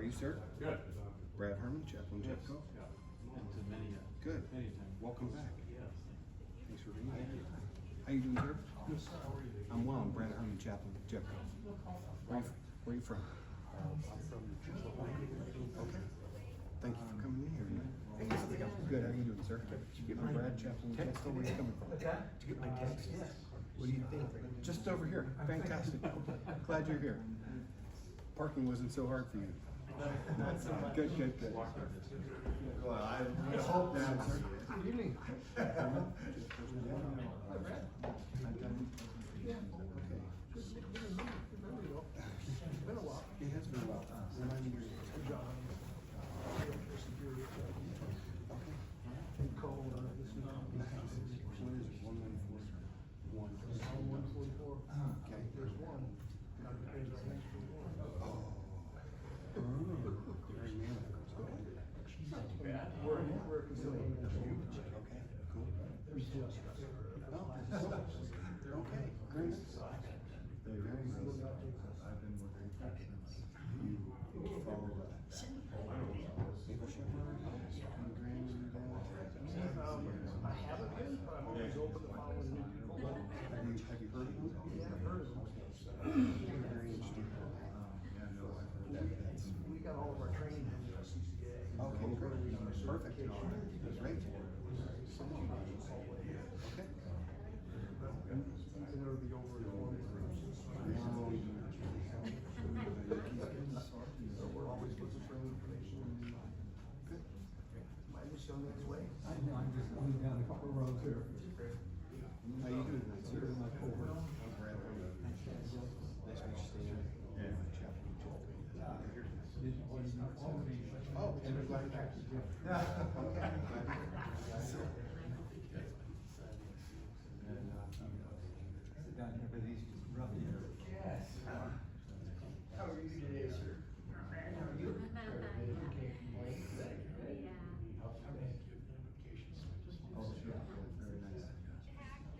are you, sir? Good. Brad Herman, Chaplain Jeffco. Yeah. To many, Good. many times. Welcome back. Yes. Thanks for being here. How you doing, sir? Good. How are you? I'm well. I'm Brad Herman, Chaplain Jeffco. Where are you from? I'm from Okay. Thank you for coming in here tonight. Good. How are you doing, sir? Did you get my Brad Chaplain Jeffco? Where are you coming from? What's that? Did you get my text? Yes. What do you think? Just over here. Fantastic. Glad you're here. Parking wasn't so hard for you. Good, good, good. Well, I hope not. Good evening. It's been a while. It has been a while. Remind me your name. John. Cole, this is What is it? 1141. 144. Okay. There's one. Not because our next one. Very man. We're a conciliation. Okay, cool. Oh, okay, great. Very nice. I've been very fortunate. You follow Maple Shepherd and Grand. I haven't been, but I'm always open to following new people. Have you heard of them? Yeah, I've heard of them. Very interesting. Yeah, no, I've heard that. That's We got all of our training in the CCA. okay, great. Perfect. Great. Okay. And it'll be over in one So we're always looking for information. Good. Might be shown next way. I know, I'm just going down a couple of roads here. How you doing tonight, sir? I'm Brad Herman. Nice to meet you, Stan. Yeah. Chaplain Jeffco. Oh, and I'm glad you're here. Sit down here, but he's just rough here. Yes. How are you today, sir? How are you? Oh, sure. Very nice.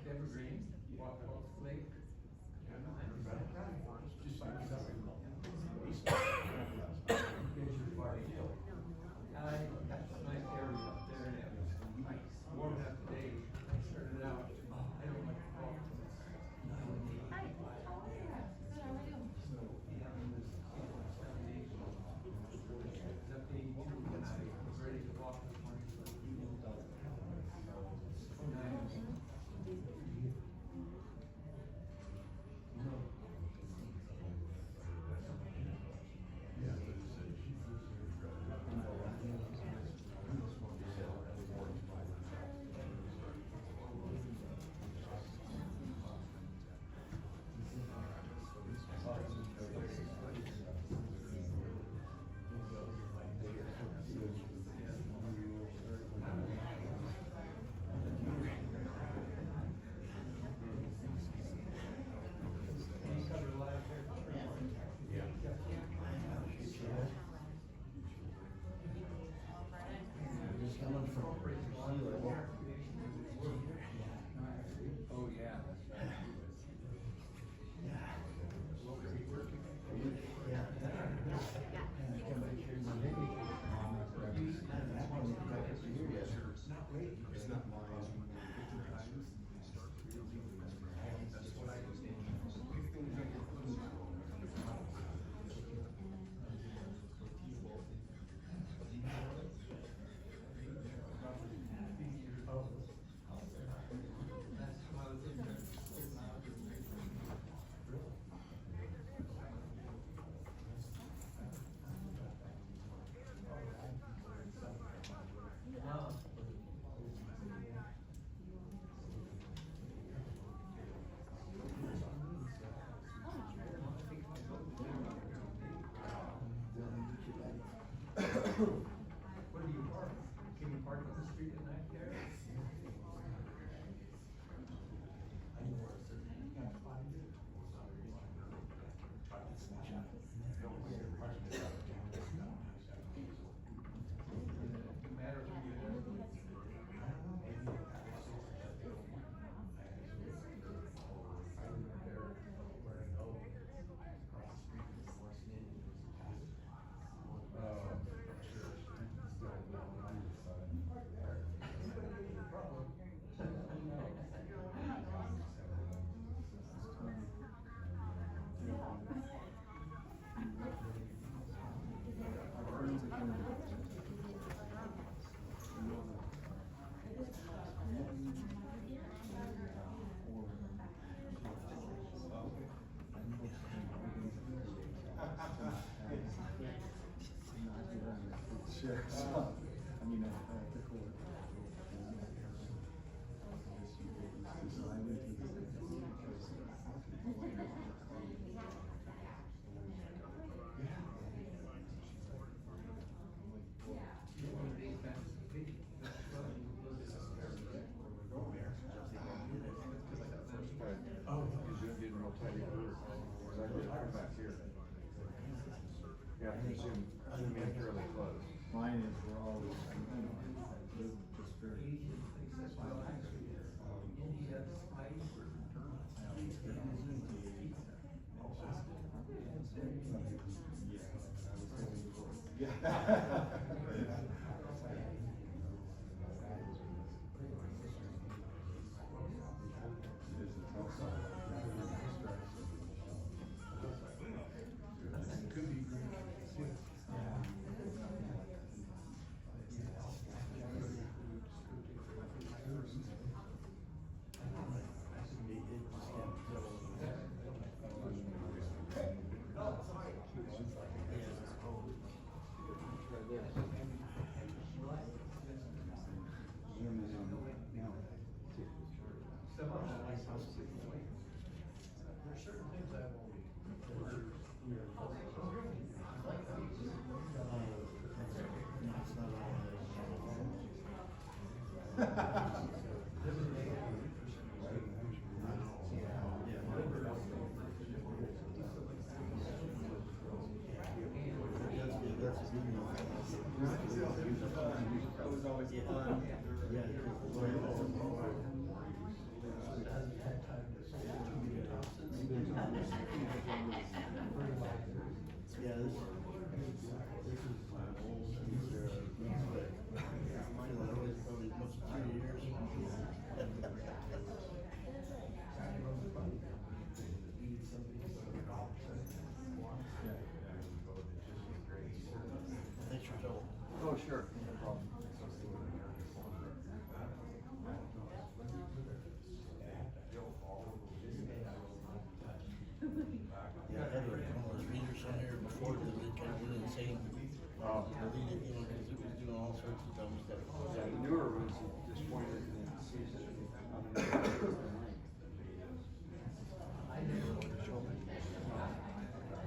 Evergreen, walk Lake. Nice area up there. Warm up today. I started out. I don't like to walk. Ready to walk this morning. Oh, yeah. It's not mine. That's what I was Where do you park? Can you park on the street at night there? Matter where you live. Yeah, so, I mean, the court. So I went to the. Getting real tight here, because I did come back here. Yeah, I can zoom in fairly close. Mine is, we're all, just very. Yeah. There's certain things I've always. That was always fun. Yeah, this is my old, probably close to 3 years. Thanks for telling. Oh, sure, no problem. Yeah, I had one of those readers on here before that they kind of went insane. Reading it, you know, because it was doing all sorts of dumb stuff. Yeah, the newer ones have just pointed and season.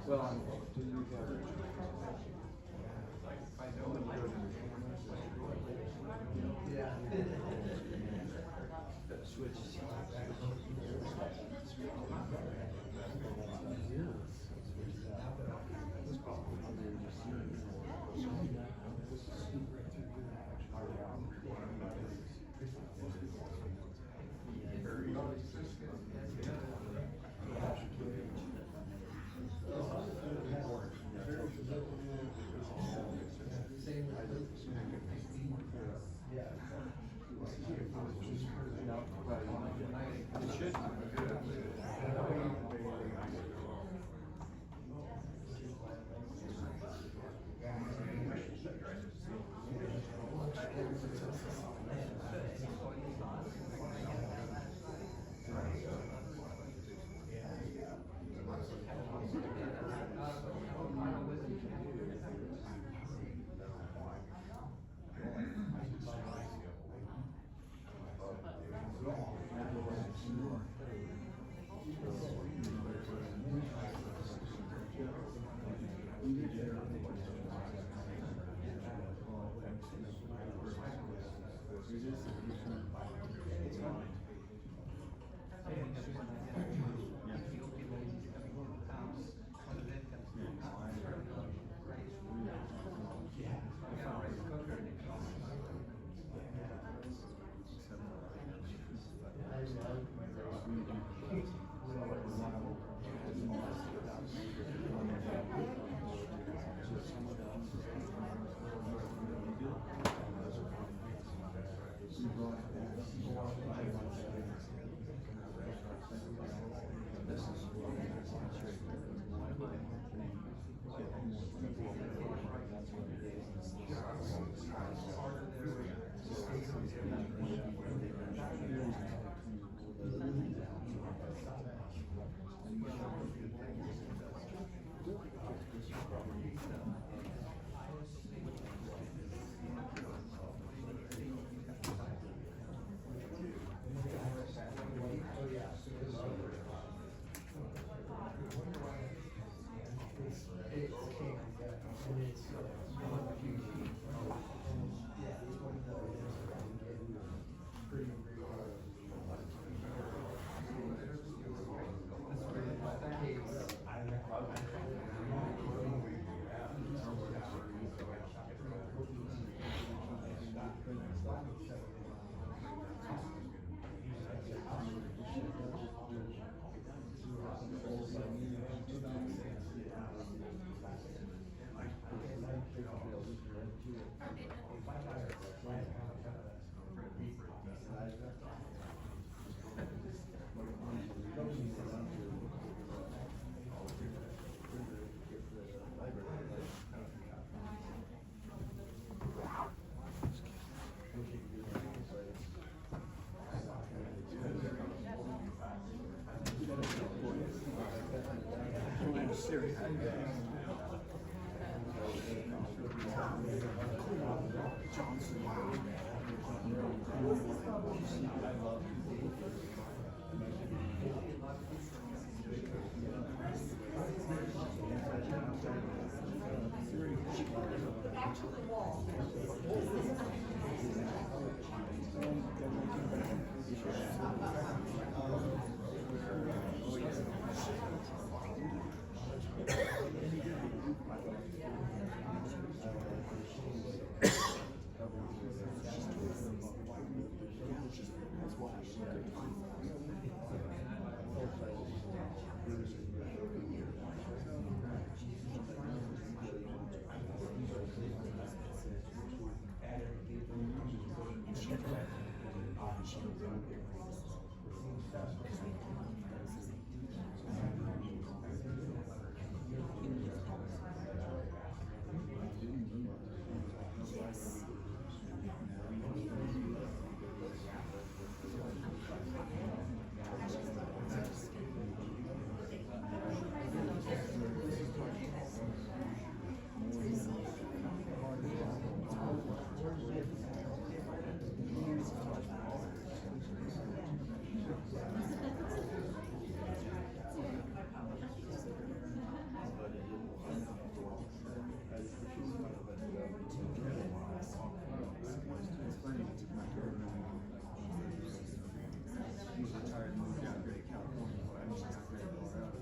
Well, do you have? I know when you go to. Yeah. That switch. He's retired and moved out here to California. I'm just out here in Colorado.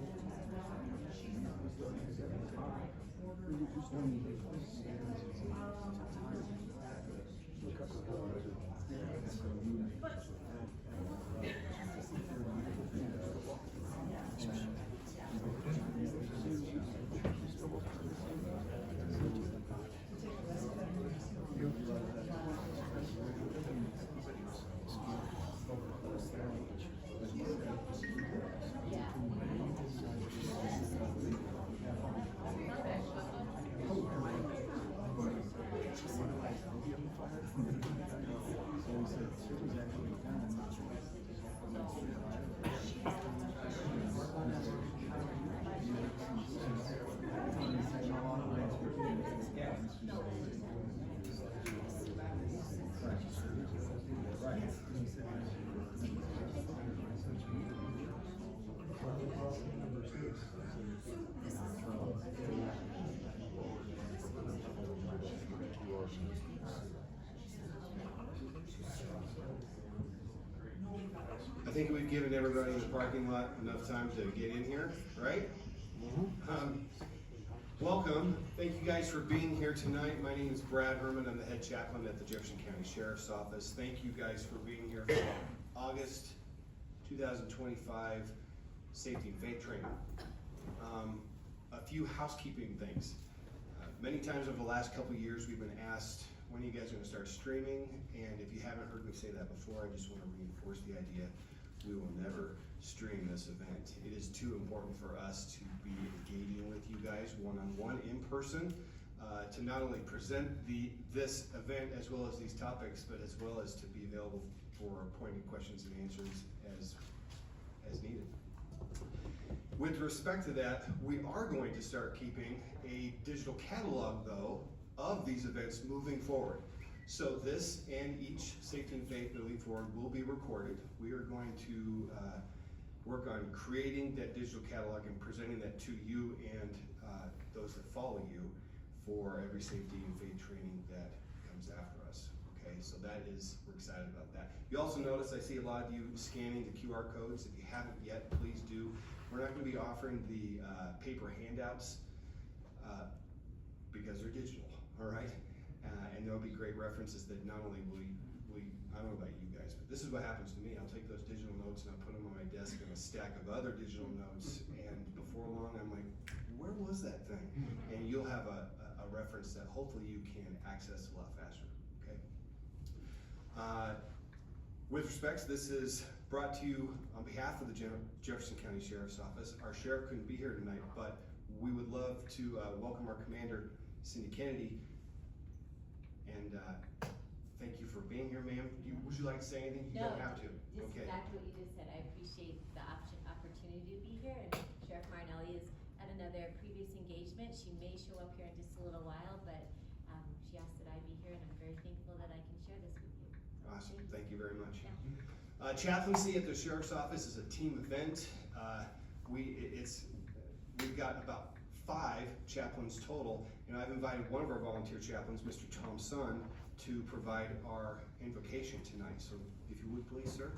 I think we've given everybody in the parking lot enough time to get in here, right? Welcome. Thank you guys for being here tonight. My name is Brad Herman. I'm the head chaplain at the Jefferson County Sheriff's Office. Thank you guys for being here for August 2025 Safety and Faith Training. A few housekeeping things. Many times over the last couple of years we've been asked when you guys are going to start streaming, and if you haven't heard me say that before, I just want to reinforce the idea we will never stream this event. It is too important for us to be engaging with you guys one-on-one in person, to not only present this event as well as these topics, but as well as to be available for pointed questions and answers as needed. With respect to that, we are going to start keeping a digital catalog, though, of these events moving forward. So this and each Safety and Faith moving forward will be recorded. We are going to work on creating that digital catalog and presenting that to you and those that follow you for every safety and faith training that comes after us. Okay, so we're excited about that. You also notice I see a lot of you scanning the QR codes. If you haven't yet, please do. We're not going to be offering the paper handouts because they're digital, all right? And there'll be great references that not only will we, I don't know about you guys, but this is what happens to me. I'll take those digital notes and I'll put them on my desk in a stack of other digital notes, and before long I'm like, where was that thing? And you'll have a reference that hopefully you can access a lot faster, okay? With respects, this is brought to you on behalf of the Jefferson County Sheriff's Office. Our sheriff couldn't be here tonight, but we would love to welcome our commander, Cindy Kennedy. And thank you for being here, ma'am. Would you like to say anything? You don't have to. Just Okay. exactly what you just said. I appreciate the opportunity to be here, and Sheriff Marinelli is at another previous engagement. She may show up here in just a little while, but she asked that I be here, and I'm very thankful that I can share this with you. Awesome. Thank you very much. Yeah. Chaplaincy at the Sheriff's Office is a team event. We've got about 5 chaplains total, and I've invited one of our volunteer chaplains, Mr. Tom Sun, to provide our invocation tonight. So if you would please, sir.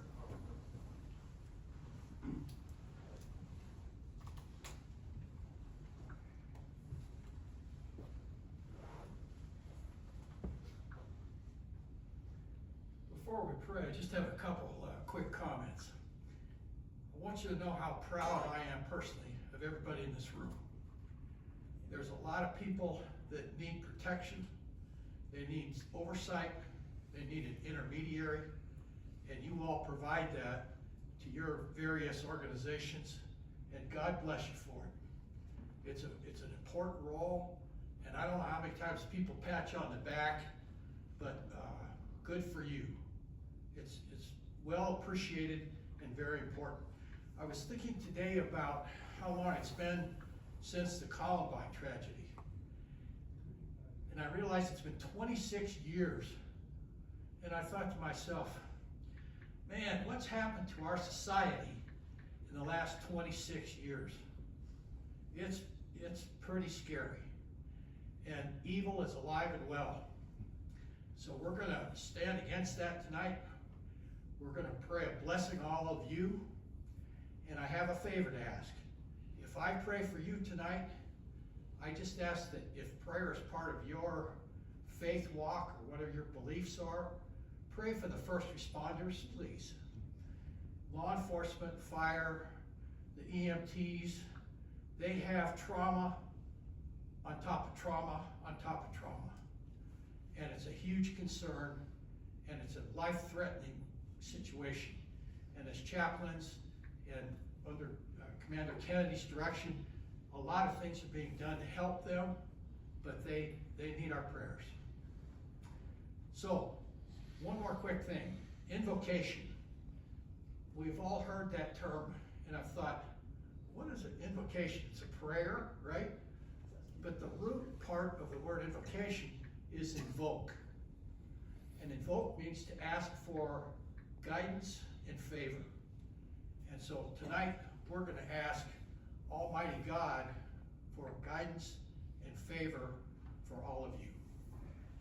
Before we pray, I just have a couple quick comments. I want you to know how proud I am personally of everybody in this room. There's a lot of people that need protection, they need oversight, they need an intermediary, and you all provide that to your various organizations, and God bless you for it. It's an important role, and I don't know how many times people pat you on the back, but good for you. It's well appreciated and very important. I was thinking today about how long it's been since the Columbine tragedy. And I realized it's been 26 years. And I thought to myself, man, what's happened to our society in the last 26 years? It's pretty scary. And evil is alive and well. So we're going to stand against that tonight. We're going to pray a blessing on all of you. And I have a favor to ask. If I pray for you tonight, I just ask that if prayer is part of your faith walk or whatever your beliefs are, pray for the first responders, please. Law enforcement, fire, the EMTs, they have trauma on top of trauma on top of trauma. And it's a huge concern, and it's a life-threatening situation. And as chaplains and under Commander Kennedy's direction, a lot of things are being done to help them, but they need our prayers. So, one more quick thing, invocation. We've all heard that term, and I've thought, what is an invocation? It's a prayer, right? But the root part of the word invocation is invoke. And invoke means to ask for guidance and favor. And so tonight, we're going to ask Almighty God for guidance and favor for all of you.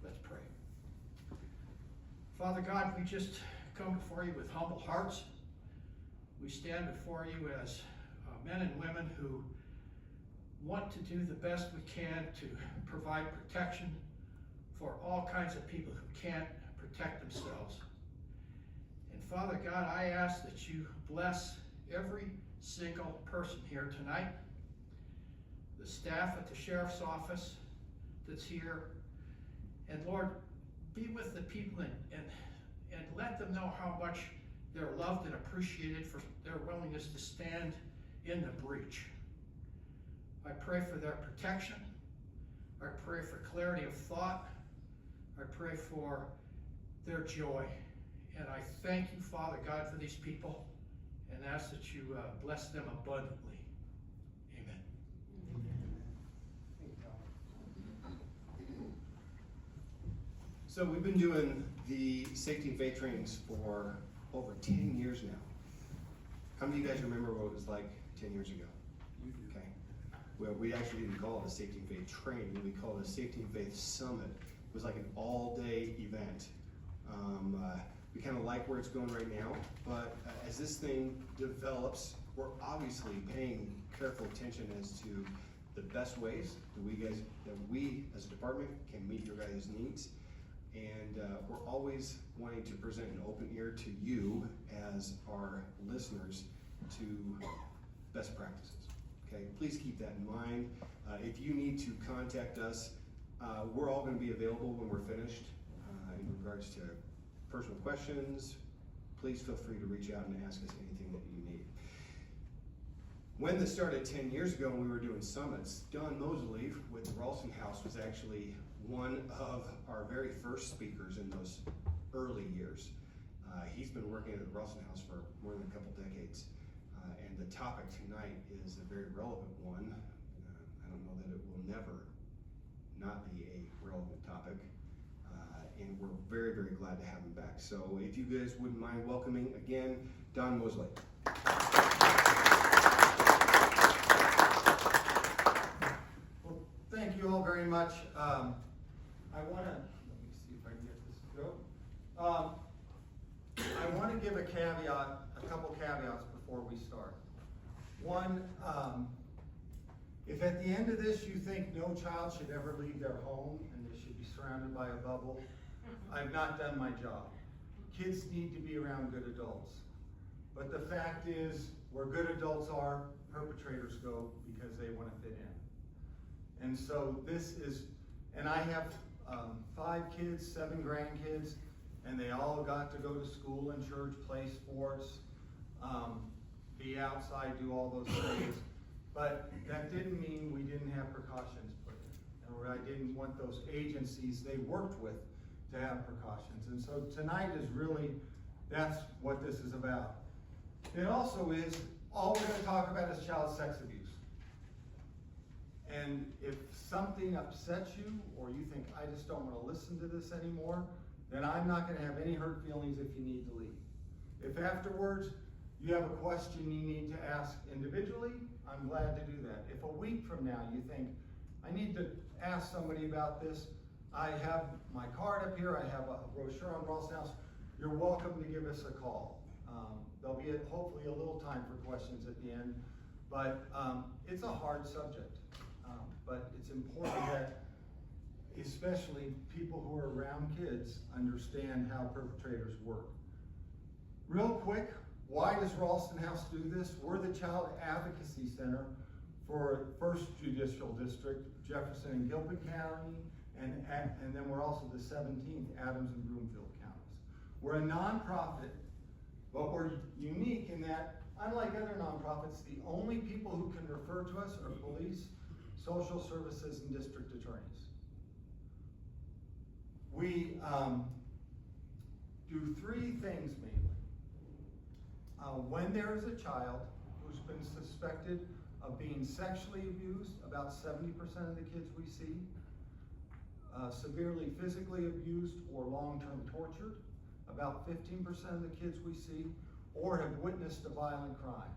Let's pray. Father God, we just come before you with humble hearts. We stand before you as men and women who want to do the best we can to provide protection for all kinds of people who can't protect themselves. And Father God, I ask that you bless every single person here tonight, the staff at the Sheriff's Office that's here, and Lord, be with the people and let them know how much they're loved and appreciated for their willingness to stand in the breach. I pray for their protection. I pray for clarity of thought. I pray for their joy. And I thank you, Father God, for these people and ask that you bless them abundantly. Amen. So we've been doing the safety and faith trainings for over 10 years now. How many of you guys remember what it was like 10 years ago? Okay. well, we actually didn't call it a Safety and Faith training, we called it a Safety and Faith Summit. It was like an all-day event. We kind of like where it's going right now, but as this thing develops, we're obviously paying careful attention as to the best ways that we as a department can meet your guys' needs. And we're always wanting to present an open ear to you as our listeners to best practices. Okay, please keep that in mind. If you need to contact us, we're all going to be available when we're finished in regards to personal questions. Please feel free to reach out and ask us anything that you need. When this started 10 years ago when we were doing summits, Don Moseley with the Ralston House was actually one of our very first speakers in those early years. He's been working at the Ralston House for more than a couple decades. And the topic tonight is a very relevant one. I don't know that it will never not be a relevant topic. And we're very, very glad to have him back. So if you guys wouldn't mind welcoming again, Don Moseley. Well, thank you all very much. I want to, let me see if I can get this to go. I want to give a couple caveats before we start. One, if at the end of this you think no child should ever leave their home and they should be surrounded by a bubble, I've not done my job. Kids need to be around good adults. But the fact is, where good adults are, perpetrators go because they want to fit in. And so this is, and I have 5 kids, 7 grandkids, and they all got to go to school and church, play sports, be outside, do all those things. But that didn't mean we didn't have precautions put in, or I didn't want those agencies they worked with to have precautions. And so tonight is really, that's what this is about. It also is, all we're going to talk about is child sex abuse. And if something upsets you, or you think, I just don't want to listen to this anymore, then I'm not going to have any hurt feelings if you need to leave. If afterwards you have a question you need to ask individually, I'm glad to do that. If a week from now you think, I need to ask somebody about this, I have my card up here, I have a brochure on Ralston House, you're welcome to give us a call. There'll be hopefully a little time for questions at the end, but it's a hard subject. But it's important that especially people who are around kids understand how perpetrators work. Real quick, why does Ralston House do this? We're the Child Advocacy Center for 1st Judicial District, Jefferson and Gilpin County, and then we're also the 17th, Adams and Broomfield counties. We're a nonprofit, but we're unique in that, unlike other nonprofits, the only people who can refer to us are police, social services, and district attorneys. We do 3 things mainly. When there is a child who's been suspected of being sexually abused, about 70% of the kids we see, severely physically abused or long-term tortured, about 15% of the kids we see, or have witnessed a violent crime.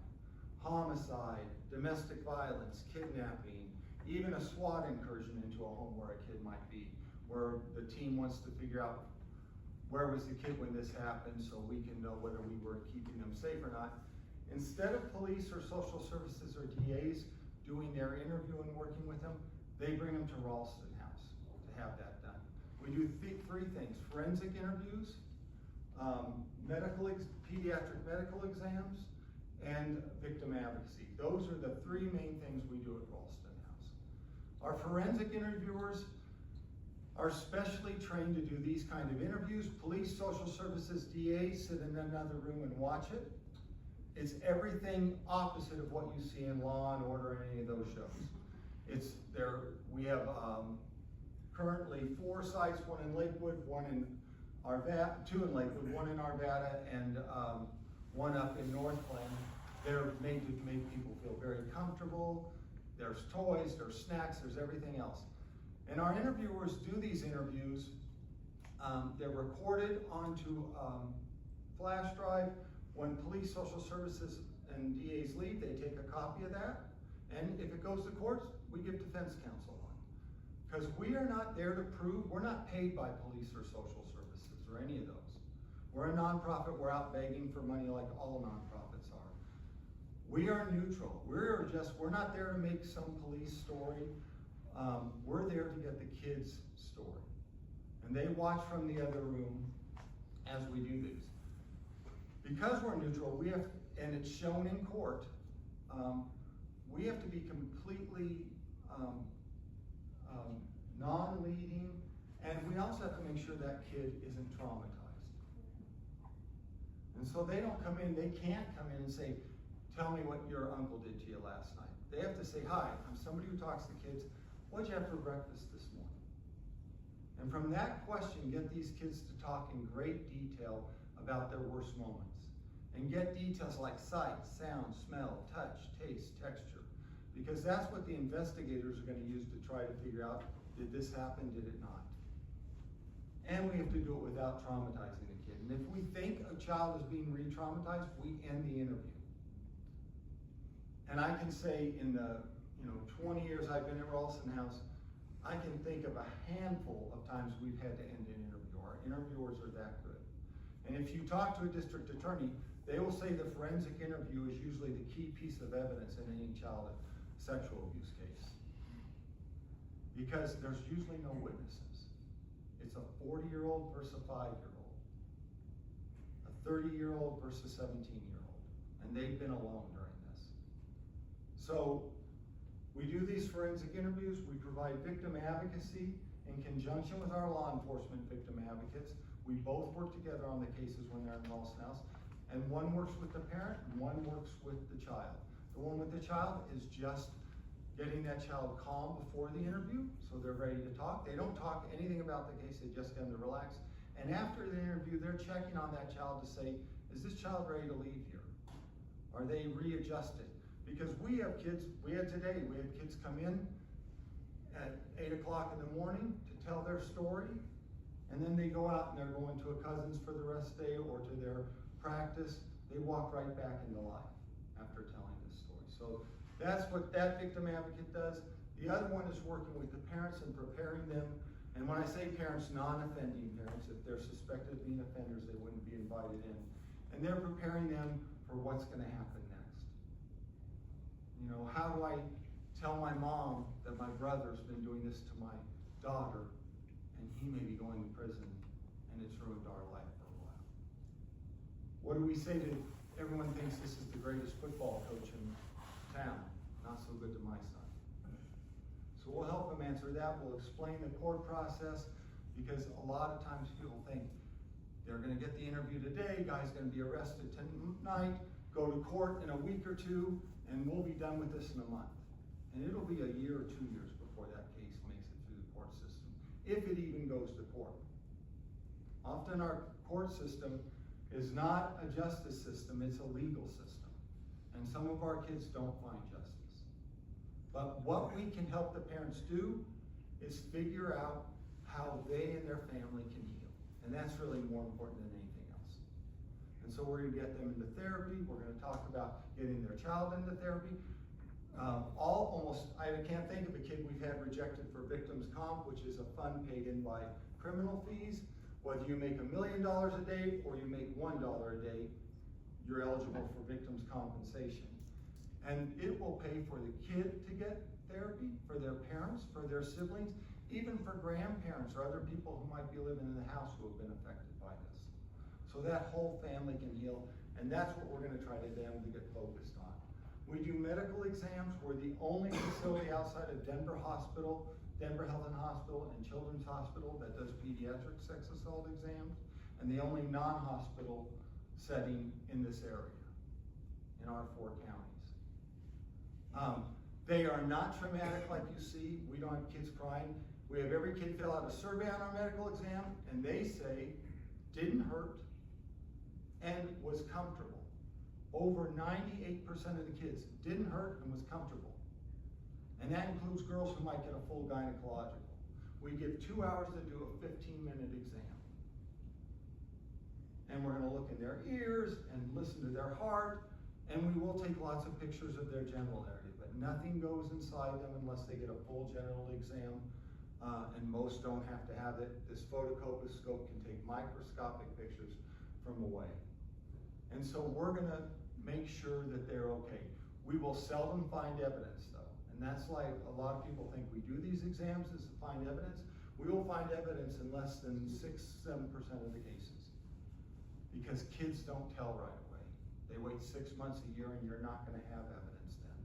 Homicide, domestic violence, kidnapping, even a SWAT incursion into a home where a kid might be, where the team wants to figure out where was the kid when this happened so we can know whether we were keeping them safe or not. Instead of police or social services or DAs doing their interview and working with them, they bring them to Ralston House to have that done. We do 3 things: forensic interviews, pediatric medical exams, and victim advocacy. Those are the 3 main things we do at Ralston House. Our forensic interviewers are specially trained to do these kind of interviews. Police, social services, DAs sit in another room and watch it. It's everything opposite of what you see in Law and Order and any of those shows. We have currently 4 sites, 1 in Lakewood, 2 in Lakewood, 1 in Arvada, and 1 up in Northland. They're made to make people feel very comfortable. There's toys, there's snacks, there's everything else. And our interviewers do these interviews. They're recorded onto flash drive. When police, social services, and DAs leave, they take a copy of that, And if it goes to courts, we give defense counsel on. Because we are not there to prove, we're not paid by police or social services or any of those. We're a nonprofit, we're out begging for money like all nonprofits are. We are neutral. We're not there to make some police story. We're there to get the kids' story. And they watch from the other room as we do these. Because we're neutral, and it's shown in court, we have to be completely non-leading, and we also have to make sure that kid isn't traumatized. And so they don't come in, they can't come in and say, tell me what your uncle did to you last night. They have to say, hi, I'm somebody who talks to kids. What'd you have for breakfast this morning? And from that question, get these kids to talk in great detail about their worst moments. And get details like sight, sound, smell, touch, taste, texture. Because that's what the investigators are going to use to try to figure out, did this happen, did it not? And we have to do it without traumatizing the kid. And if we think a child is being re-traumatized, we end the interview. And I can say in the 20 years I've been at Ralston House, I can think of a handful of times we've had to end an interview. Our interviewers are that good. And if you talk to a district attorney, they will say the forensic interview is usually the key piece of evidence in any child sexual abuse case. Because there's usually no witnesses. It's a 40-year-old versus a 5-year-old. A 30-year-old versus a 17-year-old. And they've been alone during this. So we do these forensic interviews. We provide victim advocacy in conjunction with our law enforcement victim advocates. We both work together on the cases when they're in Ralston House. And one works with the parent, and one works with the child. The one with the child is just getting that child calm before the interview, so they're ready to talk. They don't talk anything about the case, they just get them to relax. And after the interview, they're checking on that child to say, is this child ready to leave here? Are they readjusted? Because we have kids, we had kids come in at 8 o'clock in the morning to tell their story, and then they go out and they're going to a cousin's for the rest of the day or to their practice. They walk right back into life after telling this story. So that's what that victim advocate does. The other one is working with the parents and preparing them. And when I say parents, non-offending parents, if they're suspected of being offenders, they wouldn't be invited in. And they're preparing them for what's going to happen next. How do I tell my mom that my brother's been doing this to my daughter and he may be going to prison and it's ruined our life for a while? What do we say to everyone thinks this is the greatest football coach in town? Not so good to my son. So we'll help them answer that. We'll explain the court process, because a lot of times people think they're going to get the interview today, guy's going to be arrested tonight, go to court in a week or two, and we'll be done with this in a month. And it'll be a year or 2 years before that case makes it through the court system, if it even goes to court. Often our court system is not a justice system, it's a legal system. And some of our kids don't find justice. But what we can help the parents do is figure out how they and their family can heal. And that's really more important than anything else. And so we're going to get them into therapy. We're going to talk about getting their child into therapy. I can't think of a kid we've had rejected for victims comp, which is a fund paid in by criminal fees. Whether you make $1 million a day or you make $1 a day, you're eligible for victims compensation. And it will pay for the kid to get therapy, for their parents, for their siblings, even for grandparents or other people who might be living in the house who have been affected by this. So that whole family can heal, and that's what we're going to try to get them to get focused on. We do medical exams. We're the only facility outside of Denver Health and Hospital, and Children's Hospital that does pediatric sex assault exams, and the only non-hospital setting in this area, in our 4 counties. They are not traumatic like you see. We don't have kids crying. We have every kid fill out a survey on our medical exam, and they say, didn't hurt, and was comfortable. Over 98% of the kids didn't hurt and was comfortable. And that includes girls who might get a full gynecological. We give 2 hours to do a 15-minute exam. And we're going to look in their ears and listen to their heart, and we will take lots of pictures of their genital area, but Nothing goes inside them unless they get a full genital exam, and most don't have to have it. This photocopiscope can take microscopic pictures from away. And so we're gonna make sure that they're okay. We will seldom find evidence though, and that's like a lot of people think we do these exams is to find evidence. We will find evidence in less than 6-7% of the cases, because kids don't tell right away. They wait 6 months, a year, and you're not gonna have evidence then.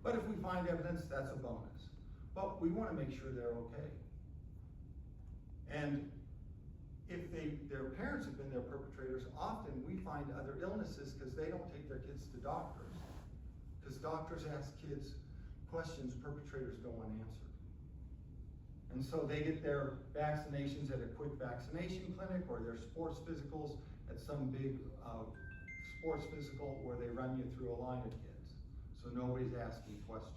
But if we find evidence, that's a bonus. But we wanna make sure they're okay. And if their parents have been their perpetrators, often we find other illnesses because they don't take their kids to doctors. Because doctors ask kids questions perpetrators don't want answered. And so they get their vaccinations at a quick vaccination clinic or their sports physicals at some big sports physical where they run you through a line of kids. So nobody's asking questions.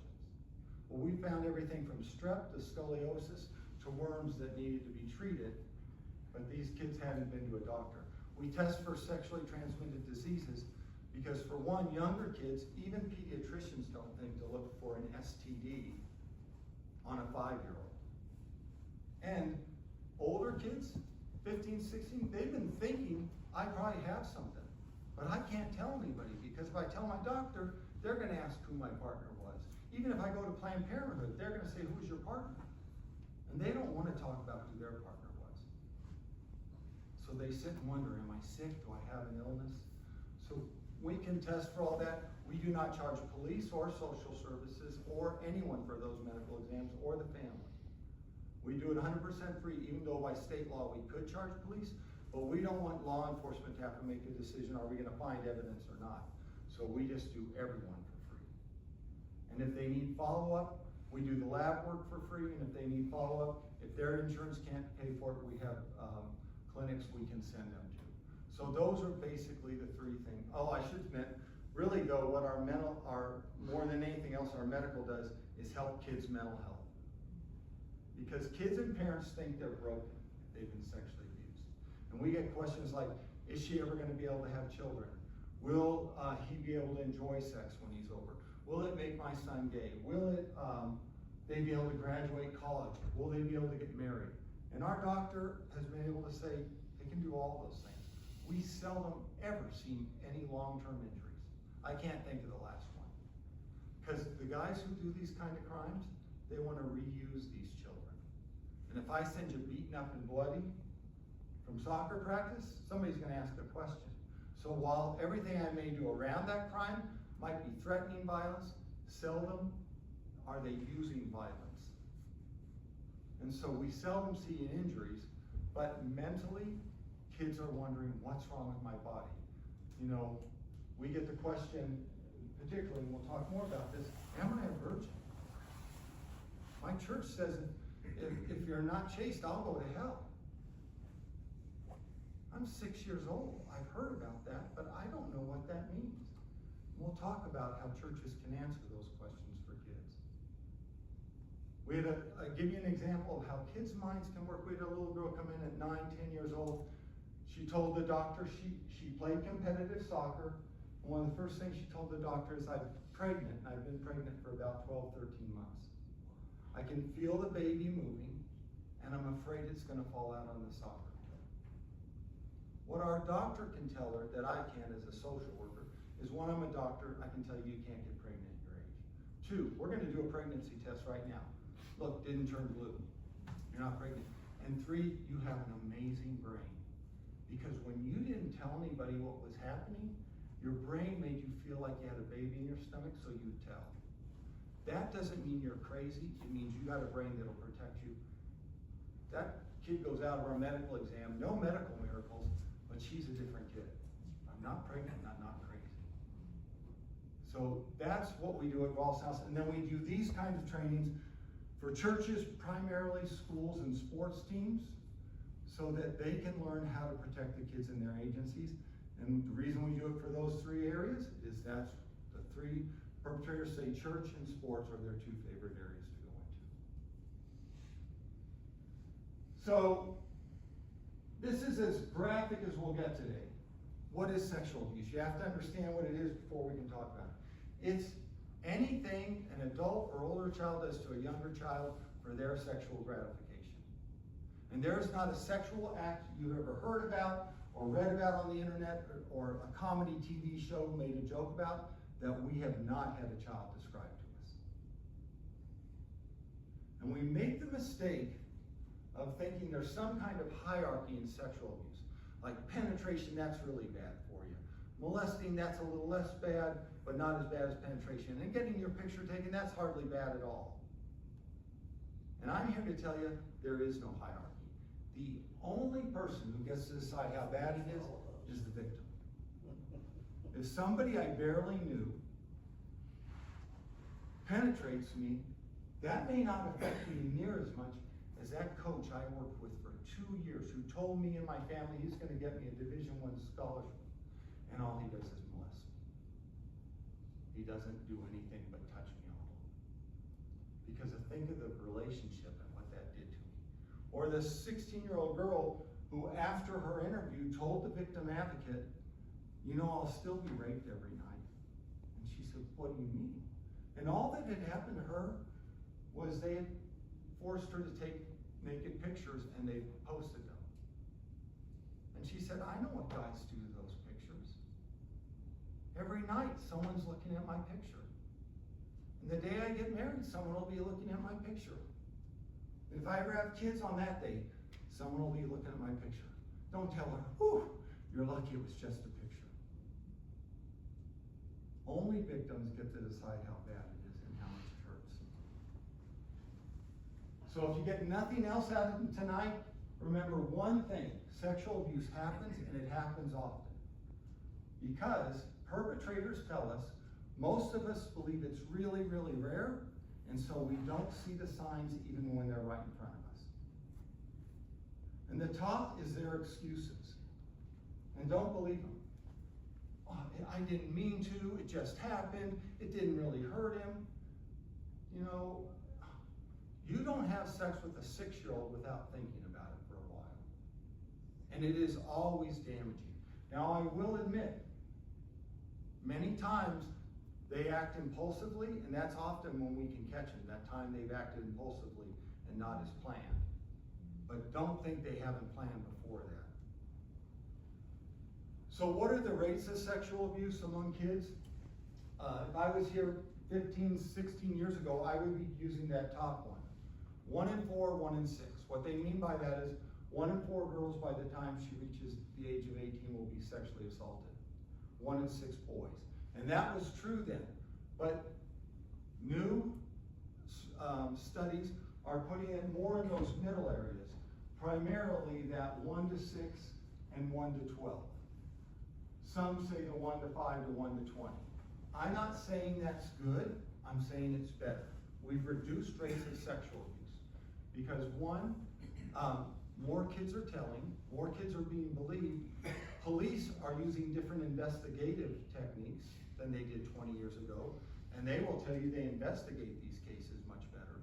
Well, we found everything from strep to scoliosis to worms that needed to be treated, but these kids hadn't been to a doctor. We test for sexually transmitted diseases because for one, younger kids, even pediatricians don't think to look for an STD on a 5-year-old. And older kids, 15, 16, they've been thinking, I probably have something, but I can't tell anybody because if I tell my doctor, they're gonna ask who my partner was. Even if I go to Planned Parenthood, they're gonna say, who's your partner? And they don't wanna talk about who their partner was. So they sit and wonder, am I sick? Do I have an illness? So we can test for all that. We do not charge police or social services or anyone for those medical exams or the family. We do it 100% free, even though by state law we could charge police, but we don't want law enforcement to have to make a decision, are we gonna find evidence or not? So we just do everyone for free. And if they need follow-up, we do the lab work for free, and if they need follow-up, if their insurance can't pay for it, we have clinics we can send them to. So those are basically the three things. Oh, I should admit, really though, what more than anything else our medical does is help kids' mental health. Because kids and parents think they're broken if they've been sexually abused. And we get questions like, is she ever gonna be able to have children? Will he be able to enjoy sex when he's over? Will it make my son gay? Will they be able to graduate college? Will they be able to get married? And our doctor has been able to say they can do all those things. We seldom ever see any long-term injuries. I can't think of the last one. Because the guys who do these kind of crimes, they want to reuse these children. And if I send you beaten up and bloody from soccer practice, somebody's going to ask a question. So while everything I may do around that crime might be threatening violence, seldom are they using violence. And so we seldom see injuries, but mentally, kids are wondering, what's wrong with my body? You know, we get the question, particularly, and we'll talk more about this, am I a virgin? My church says, if you're not chaste, I'll go to hell. I'm 6 years old. I've heard about that, but I don't know what that means. We'll talk about how churches can answer those questions for kids. We had give you an example of how kids' minds can work. We had a little girl come in at 9, 10 years old. She told the doctor she played competitive soccer. And one of the first things she told the doctor is, I'm pregnant, and I've been pregnant for about 12, 13 months. I can feel the baby moving, and I'm afraid it's gonna fall out on the soccer field. What our doctor can tell her that I can't as a social worker is, one, I'm a doctor, I can tell you can't get pregnant at your age. 2, we're gonna do a pregnancy test right now. Look, didn't turn blue. You're not pregnant. And 3, you have an amazing brain. Because when you didn't tell anybody what was happening, your brain made you feel like you had a baby in your stomach, so you tell. That doesn't mean you're crazy. It means you got a brain that'll protect you. That kid goes out of our medical exam, no medical miracles, but she's a different kid. I'm not pregnant, I'm not crazy. So that's what we do at Wallace House. And then we do these kinds of trainings for churches, primarily schools and sports teams, so that they can learn how to protect the kids in their agencies. And the reason we do it for those 3 areas is that's the 3 perpetrators say church and sports are their 2 favorite areas to go into. So this is as graphic as we'll get today. What is sexual abuse? You have to understand what it is before we can talk about it. It's anything an adult or older child does to a younger child for their sexual gratification. And there is not a sexual act you've ever heard about or read about on the internet or a comedy TV show made a joke about that we have not had a child describe to us. And we make the mistake of thinking there's some kind of hierarchy in sexual abuse. Like penetration, that's really bad for you. Molesting, that's a little less bad, but not as bad as penetration. And getting your picture taken, that's hardly bad at all. And I'm here to tell you, there is no hierarchy. The only person who gets to decide how bad it is the victim. If somebody I barely knew penetrates me, that may not affect me near as much as that coach I worked with for 2 years who told me and my family he's going to get me a Division I scholarship, and all he does is molest me. He doesn't do anything but touch me all over. Because think of the relationship and what that did to me. Or the 16-year-old girl who, after her interview, told the victim advocate, you know, I'll still be raped every night. And she said, what do you mean? And all that had happened to her was they had forced her to take naked pictures and they posted them. And she said, I know what guys do to those pictures. Every night, someone's looking at my picture. And the day I get married, someone will be looking at my picture. If I ever have kids on that day, someone will be looking at my picture. Don't tell her, whew, you're lucky it was just a picture. Only victims get to decide how bad it is and how much it hurts. So if you get nothing else out of tonight, remember one thing. Sexual abuse happens, and it happens often. Because perpetrators tell us, most of us believe it's really, really rare, and so we don't see the signs even when they're right in front of us. And the top is their excuses. And don't believe them. Oh, I didn't mean to, it just happened, it didn't really hurt him. You know, you don't have sex with a 6-year-old without thinking about it for a while. And it is always damaging. Now, I will admit, many times they act impulsively, and that's often when we can catch them, that time they've acted impulsively and not as planned. But don't think they haven't planned before that. So what are the rates of sexual abuse among kids? If I was here 15, 16 years ago, I would be using that top one. 1 in 4, 1 in 6. What they mean by that is 1 in 4 girls by the time she reaches the age of 18 will be sexually assaulted. 1 in 6 boys. And that was true then. But new studies are putting it more in those middle areas, primarily that 1 to 6 and 1 to 12. Some say the 1 to 5 to 1 to 20. I'm not saying that's good, I'm saying it's better. We've reduced rates of sexual abuse because one, more kids are telling, more kids are being believed. Police are using different investigative techniques than they did 20 years ago, and they will tell you they investigate these cases much better.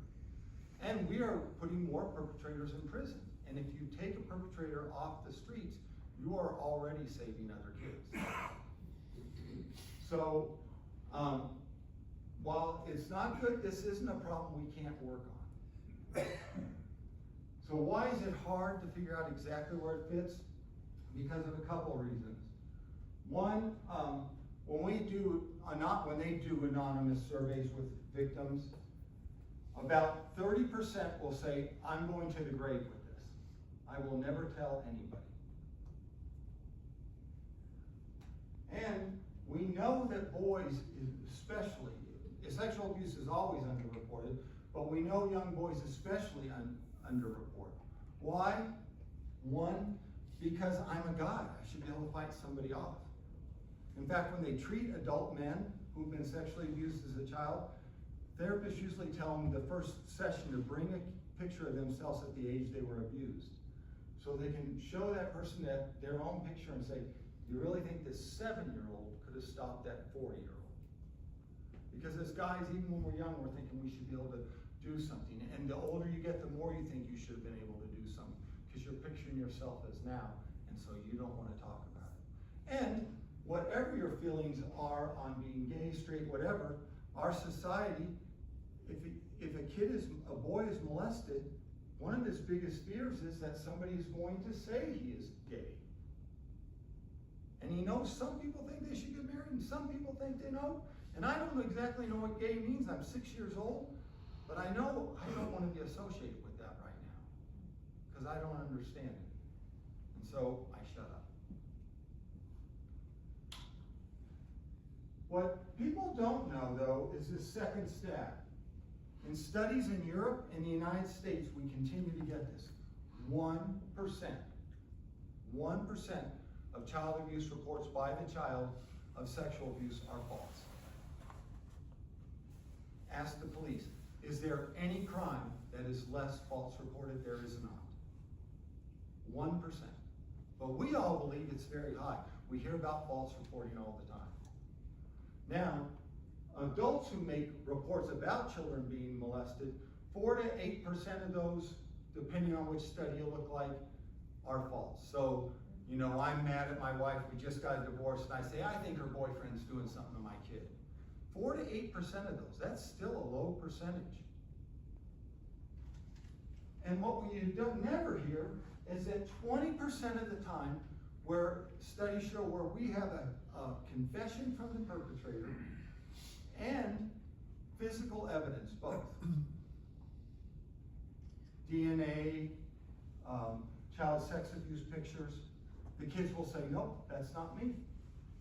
And we are putting more perpetrators in prison. And if you take a perpetrator off the streets, you are already saving other kids. So, while it's not good, this isn't a problem we can't work on. So why is it hard to figure out exactly where it fits? Because of a couple of reasons. One, when they do anonymous surveys with victims, about 30% will say, I'm going to the grave with this. I will never tell anybody. And we know that boys, especially, sexual abuse is always underreported, but we know young boys especially underreport. Why? One, because I'm a guy. I should be able to fight somebody off. In fact, when they treat adult men who've been sexually abused as a child, therapists usually tell them the first session to bring a picture of themselves at the age they were abused. So they can show that person their own picture and say, you really think this 7-year-old could have stopped that 40-year-old? Because as guys, even when we're young, we're thinking we should be able to do something. And the older you get, the more you think you should have been able to do something. Because you're picturing yourself as now, and so you don't want to talk about it. And whatever your feelings are on being gay, straight, whatever, our society, if a boy is molested, one of his biggest fears is that somebody is going to say he is gay. And he knows some people think they should get married and some people think they don't. And I don't exactly know what gay means. I'm 6 years old, but I know I don't want to be associated with that right now because I don't understand it. And so I shut up. What people don't know, though, is this second stat. In studies in Europe and the United States, we continue to get this. 1% of child abuse reports by the child of sexual abuse are false. Ask the police, is there any crime that is less false reported? There is not. 1%. But we all believe it's very high. We hear about false reporting all the time. Now, adults who make reports about children being molested, 4 to 8% of those, depending on which study you look like, are false. So, you know, I'm mad at my wife, we just got a divorce, and I say, I think her boyfriend's doing something to my kid. 4 to 8% of those, that's still a low percentage. And what we don't never hear is that 20% of the time, where studies show where we have a confession from the perpetrator and physical evidence, both. DNA, child sex abuse pictures, the kids will say, nope, that's not me.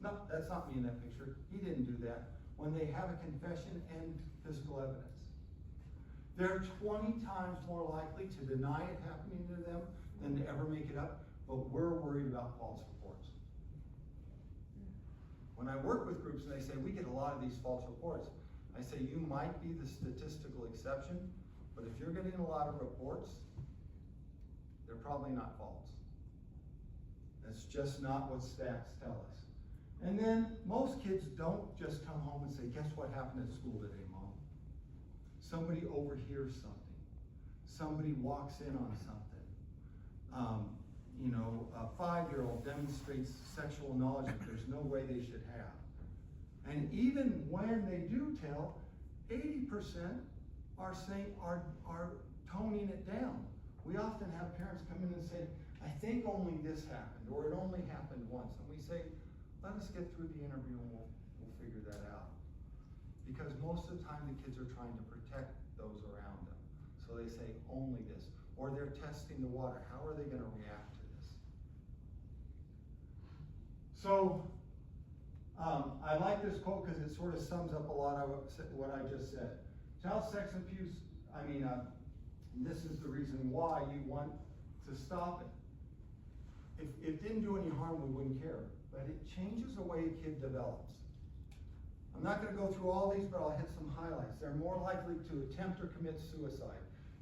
No, that's not me in that picture. He didn't do that. When they have a confession and physical evidence. They're 20 times more likely to deny it happening to them than to ever make it up, but we're worried about false reports. When I work with groups and they say, we get a lot of these false reports, I say, you might be the statistical exception, but if you're getting a lot of reports, they're probably not false. That's just not what stats tell us. And then most kids don't just come home and say, guess what happened at school today, Mom? Somebody overhears something. Somebody walks in on something. You know, a 5-year-old demonstrates sexual knowledge that there's no way they should have. And even when they do tell, 80% are saying, are toning it down. We often have parents come in and say, I think only this happened, or it only happened once. And we say, let us get through the interview and we'll figure that out. Because most of the time the kids are trying to protect those around them. So they say only this. Or they're testing the water. How are they going to react to this? So I like this quote because it sort of sums up a lot of what I just said. Child sex abuse, this is the reason why you want to stop it. If it didn't do any harm, we wouldn't care. But it changes the way a kid develops. I'm not going to go through all these, but I'll hit some highlights. They're more likely to attempt or commit suicide.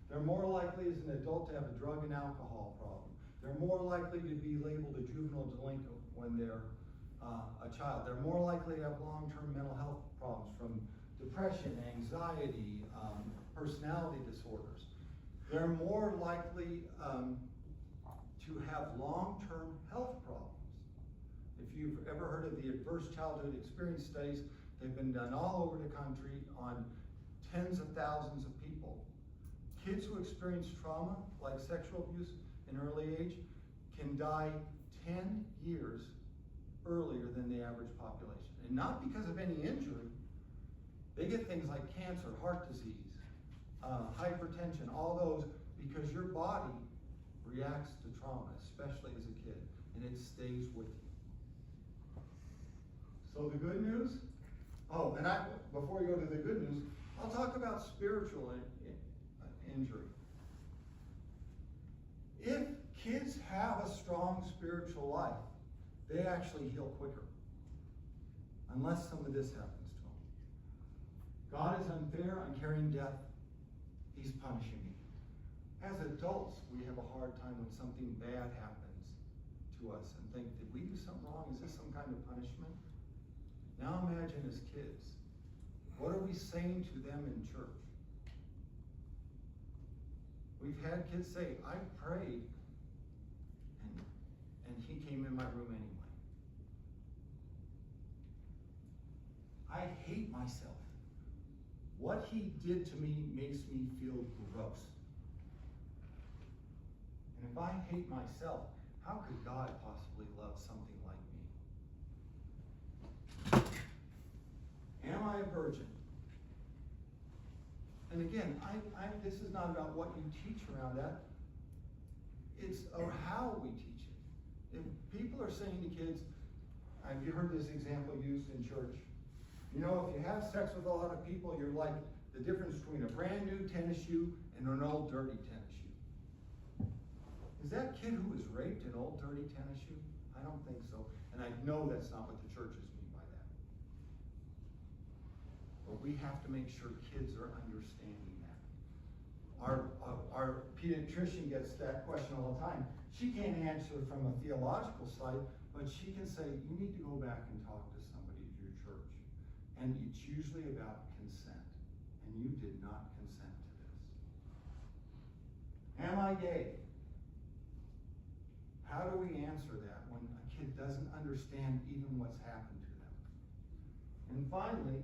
They're more likely as an adult to have a drug and alcohol problem. They're more likely to be labeled a juvenile delinquent when they're a child. They're more likely to have long-term mental health problems from depression, anxiety, personality disorders. They're more likely to have long-term health problems. If you've ever heard of the adverse childhood experience studies, they've been done all over the country on tens of thousands of people. Kids who experience trauma, like sexual abuse in early age, can die 10 years earlier than the average population. And not because of any injury. They get things like cancer, heart disease, hypertension, all those, because your body reacts to trauma, especially as a kid, and it stays with you. So the good news, before we go to the good news, I'll talk about spiritual injury. If kids have a strong spiritual life, they actually heal quicker, unless some of this happens to them. God is unfair, uncaring death. He's punishing me. As adults, we have a hard time when something bad happens to us and think, did we do something wrong? Is this some kind of punishment? Now imagine as kids, what are we saying to them in church? We've had kids say, I prayed, and he came in my room anyway. I hate myself. What he did to me makes me feel gross. And if I hate myself, how could God possibly love something like me? Am I a virgin? And again, this is not about what you teach around that. It's how we teach it. If people are saying to kids, have you heard this example used in church? You know, if you have sex with a lot of people, you're like the difference between a brand new tennis shoe and an old dirty tennis shoe. Is that kid who was raped an old dirty tennis shoe? I don't think so. And I know that's not what the churches mean by that. But we have to make sure kids are understanding that. Our pediatrician gets that question all the time. She can't answer from a theological side, but she can say, you need to go back and talk to somebody at your church. And it's usually about consent. And you did not consent to this. Am I gay? How do we answer that when a kid doesn't understand even what's happened to them? And finally,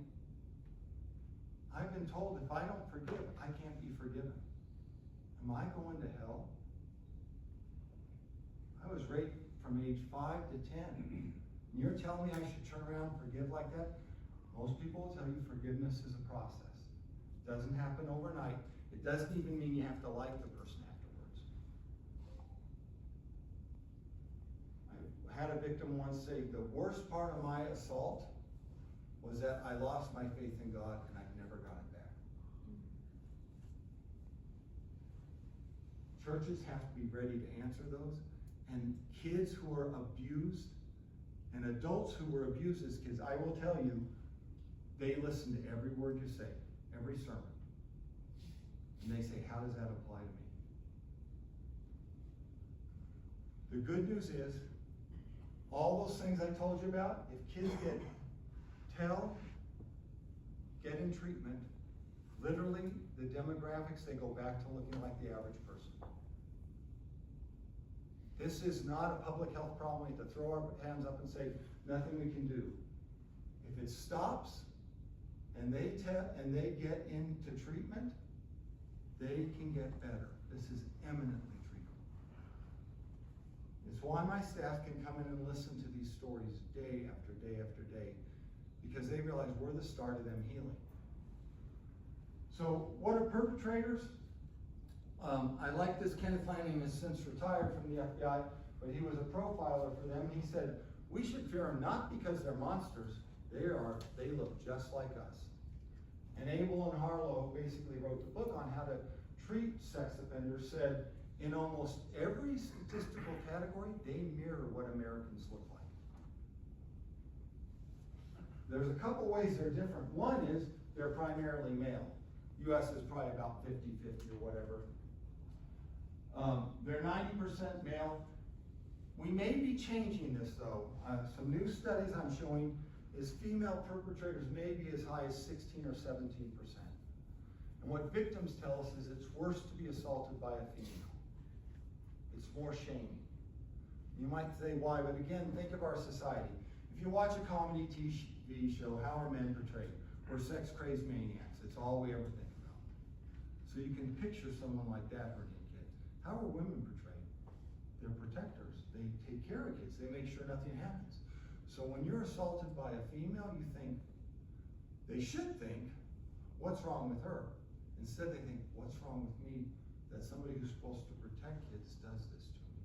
I've been told if I don't forgive, I can't be forgiven. Am I going to hell? I was raped from age 5 to 10. And you're telling me I should turn around and forgive like that? Most people will tell you forgiveness is a process. It doesn't happen overnight. It doesn't even mean you have to like the person afterwards. I had a victim once say, the worst part of my assault was that I lost my faith in God and I never got it back. Churches have to be ready to answer those. And kids who are abused and adults who were abused as kids, I will tell you, they listen to every word you say, every sermon. And they say, how does that apply to me? The good news is, all those things I told you about, if kids get in treatment, literally the demographics, they go back to looking like the average person. This is not a public health problem. We have to throw our hands up and say, nothing we can do. If it stops and they get into treatment, they can get better. This is eminently treatable. It's why my staff can come in and listen to these stories day after day after day, because they realize we're the start of them healing. So what are perpetrators? I like this. Kenneth Lanning has since retired from the FBI, but he was a profiler for them. He said, we should fear them not because they're monsters. They look just like us. And Abel and Harlow, who basically wrote the book on how to treat sex offenders, said in almost every statistical category, they mirror what Americans look like. There's a couple ways they're different. One is they're primarily male. US is probably about 50-50 or whatever. They're 90% male. We may be changing this though. Some new studies I'm showing is female perpetrators may be as high as 16 or 17%. And what victims tell us is it's worse to be assaulted by a female. It's more shaming. You might say why, but again, think of our society. If you watch a comedy TV show, how are men portrayed? We're sex-crazed maniacs. It's all we ever think about. So you can picture someone like that hurting a kid. How are women portrayed? They're protectors. They take care of kids. They make sure nothing happens. So when you're assaulted by a female, they should think, what's wrong with her? Instead they think, what's wrong with me that somebody who's supposed to protect kids does this to me?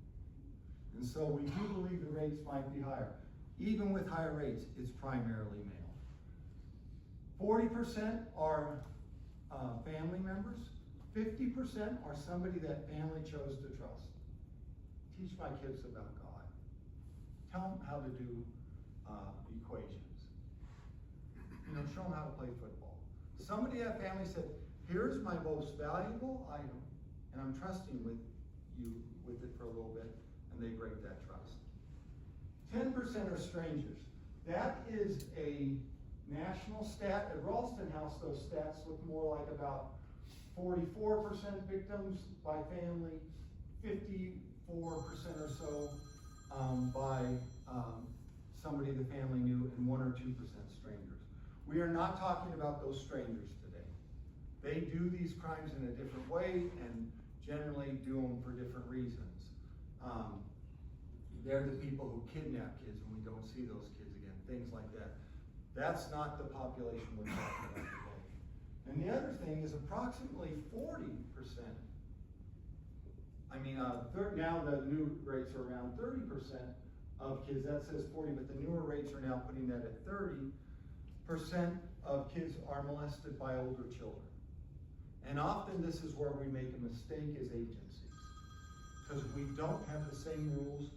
And so we do believe the rates might be higher. Even with higher rates, it's primarily male. 40% are family members. 50% are somebody that family chose to trust. Teach my kids about God. Tell them how to do equations. Show them how to play football. Somebody at family said, here's my most valuable item, and I'm trusting with you with it for a little bit, and they break that trust. 10% are strangers. That is a national stat. At Ralston House, those stats look more like about 44% victims by family, 54% or so by somebody the family knew, and 1 or 2% strangers. We are not talking about those strangers today. They do these crimes in a different way and generally do them for different reasons. They're the people who kidnap kids and we don't see those kids again, things like that. That's not the population we're talking about today. And the other thing is approximately 40%. Now the new rates are around 30% of kids. That says 40, but the newer rates are now putting that at 30% of kids are molested by older children. And often this is where we make a mistake as agencies, because we don't have the same rules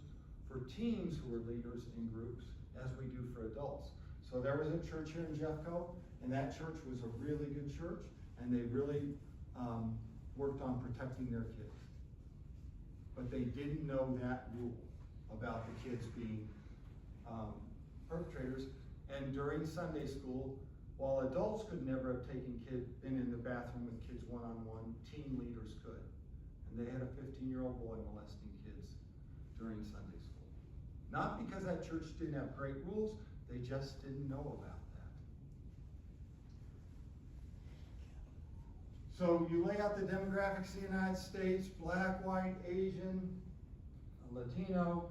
for teens who are leaders in groups as we do for adults. So there was a church here in Jeffco, and that church was a really good church, and they really worked on protecting their kids. But they didn't know that rule about the kids being perpetrators. And during Sunday school, while adults could never have been in the bathroom with kids one-on-one, teen leaders could. And they had a 15-year-old boy molesting kids during Sunday school. Not because that church didn't have great rules, they just didn't know about that. So you lay out the demographics of the United States: black, white, Asian, Latino,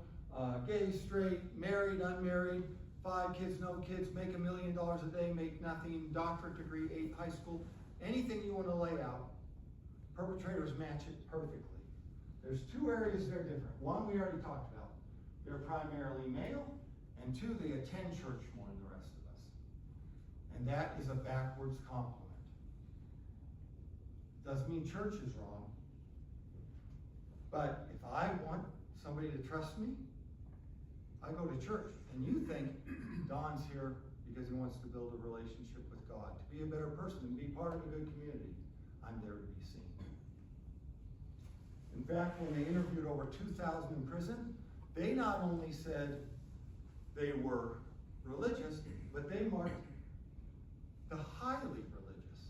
gay, straight, married, unmarried, 5 kids, no kids, make $1 million a day, make nothing, doctorate degree, 8 high school, anything you want to lay out, perpetrators match it perfectly. There's 2 areas they're different. One we already talked about. They're primarily male, and 2, they attend church more than the rest of us. And that is a backwards compliment. Doesn't mean church is wrong, but if I want somebody to trust me, I go to church. And you think Don's here because he wants to build a relationship with God, to be a better person and be part of a good community. I'm there to be seen. In fact, when they interviewed over 2,000 in prison, they not only said they were religious, but they marked the highly religious,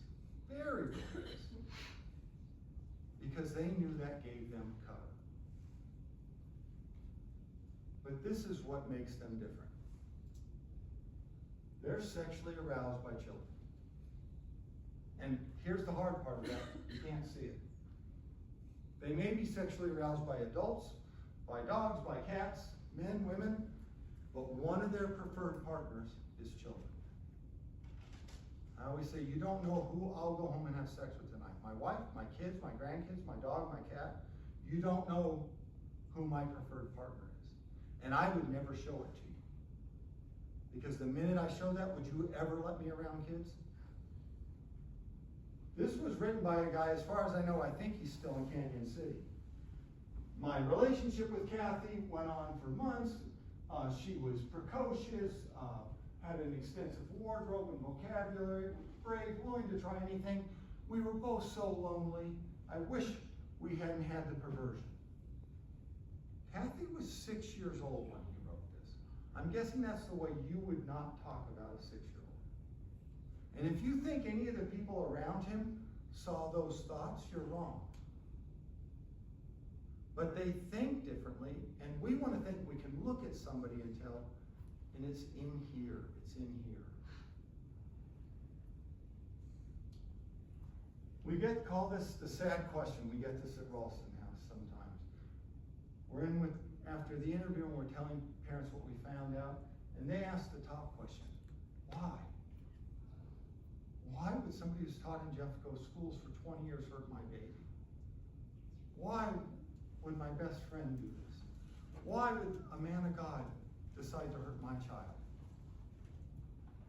very religious, because they knew that gave them cover. But this is what makes them different. They're sexually aroused by children. And here's the hard part of that, you can't see it. They may be sexually aroused by adults, by dogs, by cats, men, women, but one of their preferred partners is children. I always say, you don't know who I'll go home and have sex with tonight. My wife, my kids, my grandkids, my dog, my cat. You don't know who my preferred partner is. And I would never show it to you. Because the minute I show that, would you ever let me around kids? This was written by a guy, as far as I know, I think he's still in Canyon City. My relationship with Kathy went on for months. She was precocious, had an extensive wardrobe and vocabulary, brave, willing to try anything. We were both so lonely. I wish we hadn't had the perversion. Kathy was 6 years old when he wrote this. I'm guessing that's the way you would not talk about a 6-year-old. And if you think any of the people around him saw those thoughts, you're wrong. But they think differently, and we want to think we can look at somebody and tell, and it's in here, it's in here. We call this the sad question. We get this at Ralston House sometimes. We're in with, after the interview, and we're telling parents what we found out, and they ask the top question: why? Why would somebody who's taught in Jeffco schools for 20 years hurt my baby? Why would my best friend do this? Why would a man of God decide to hurt my child?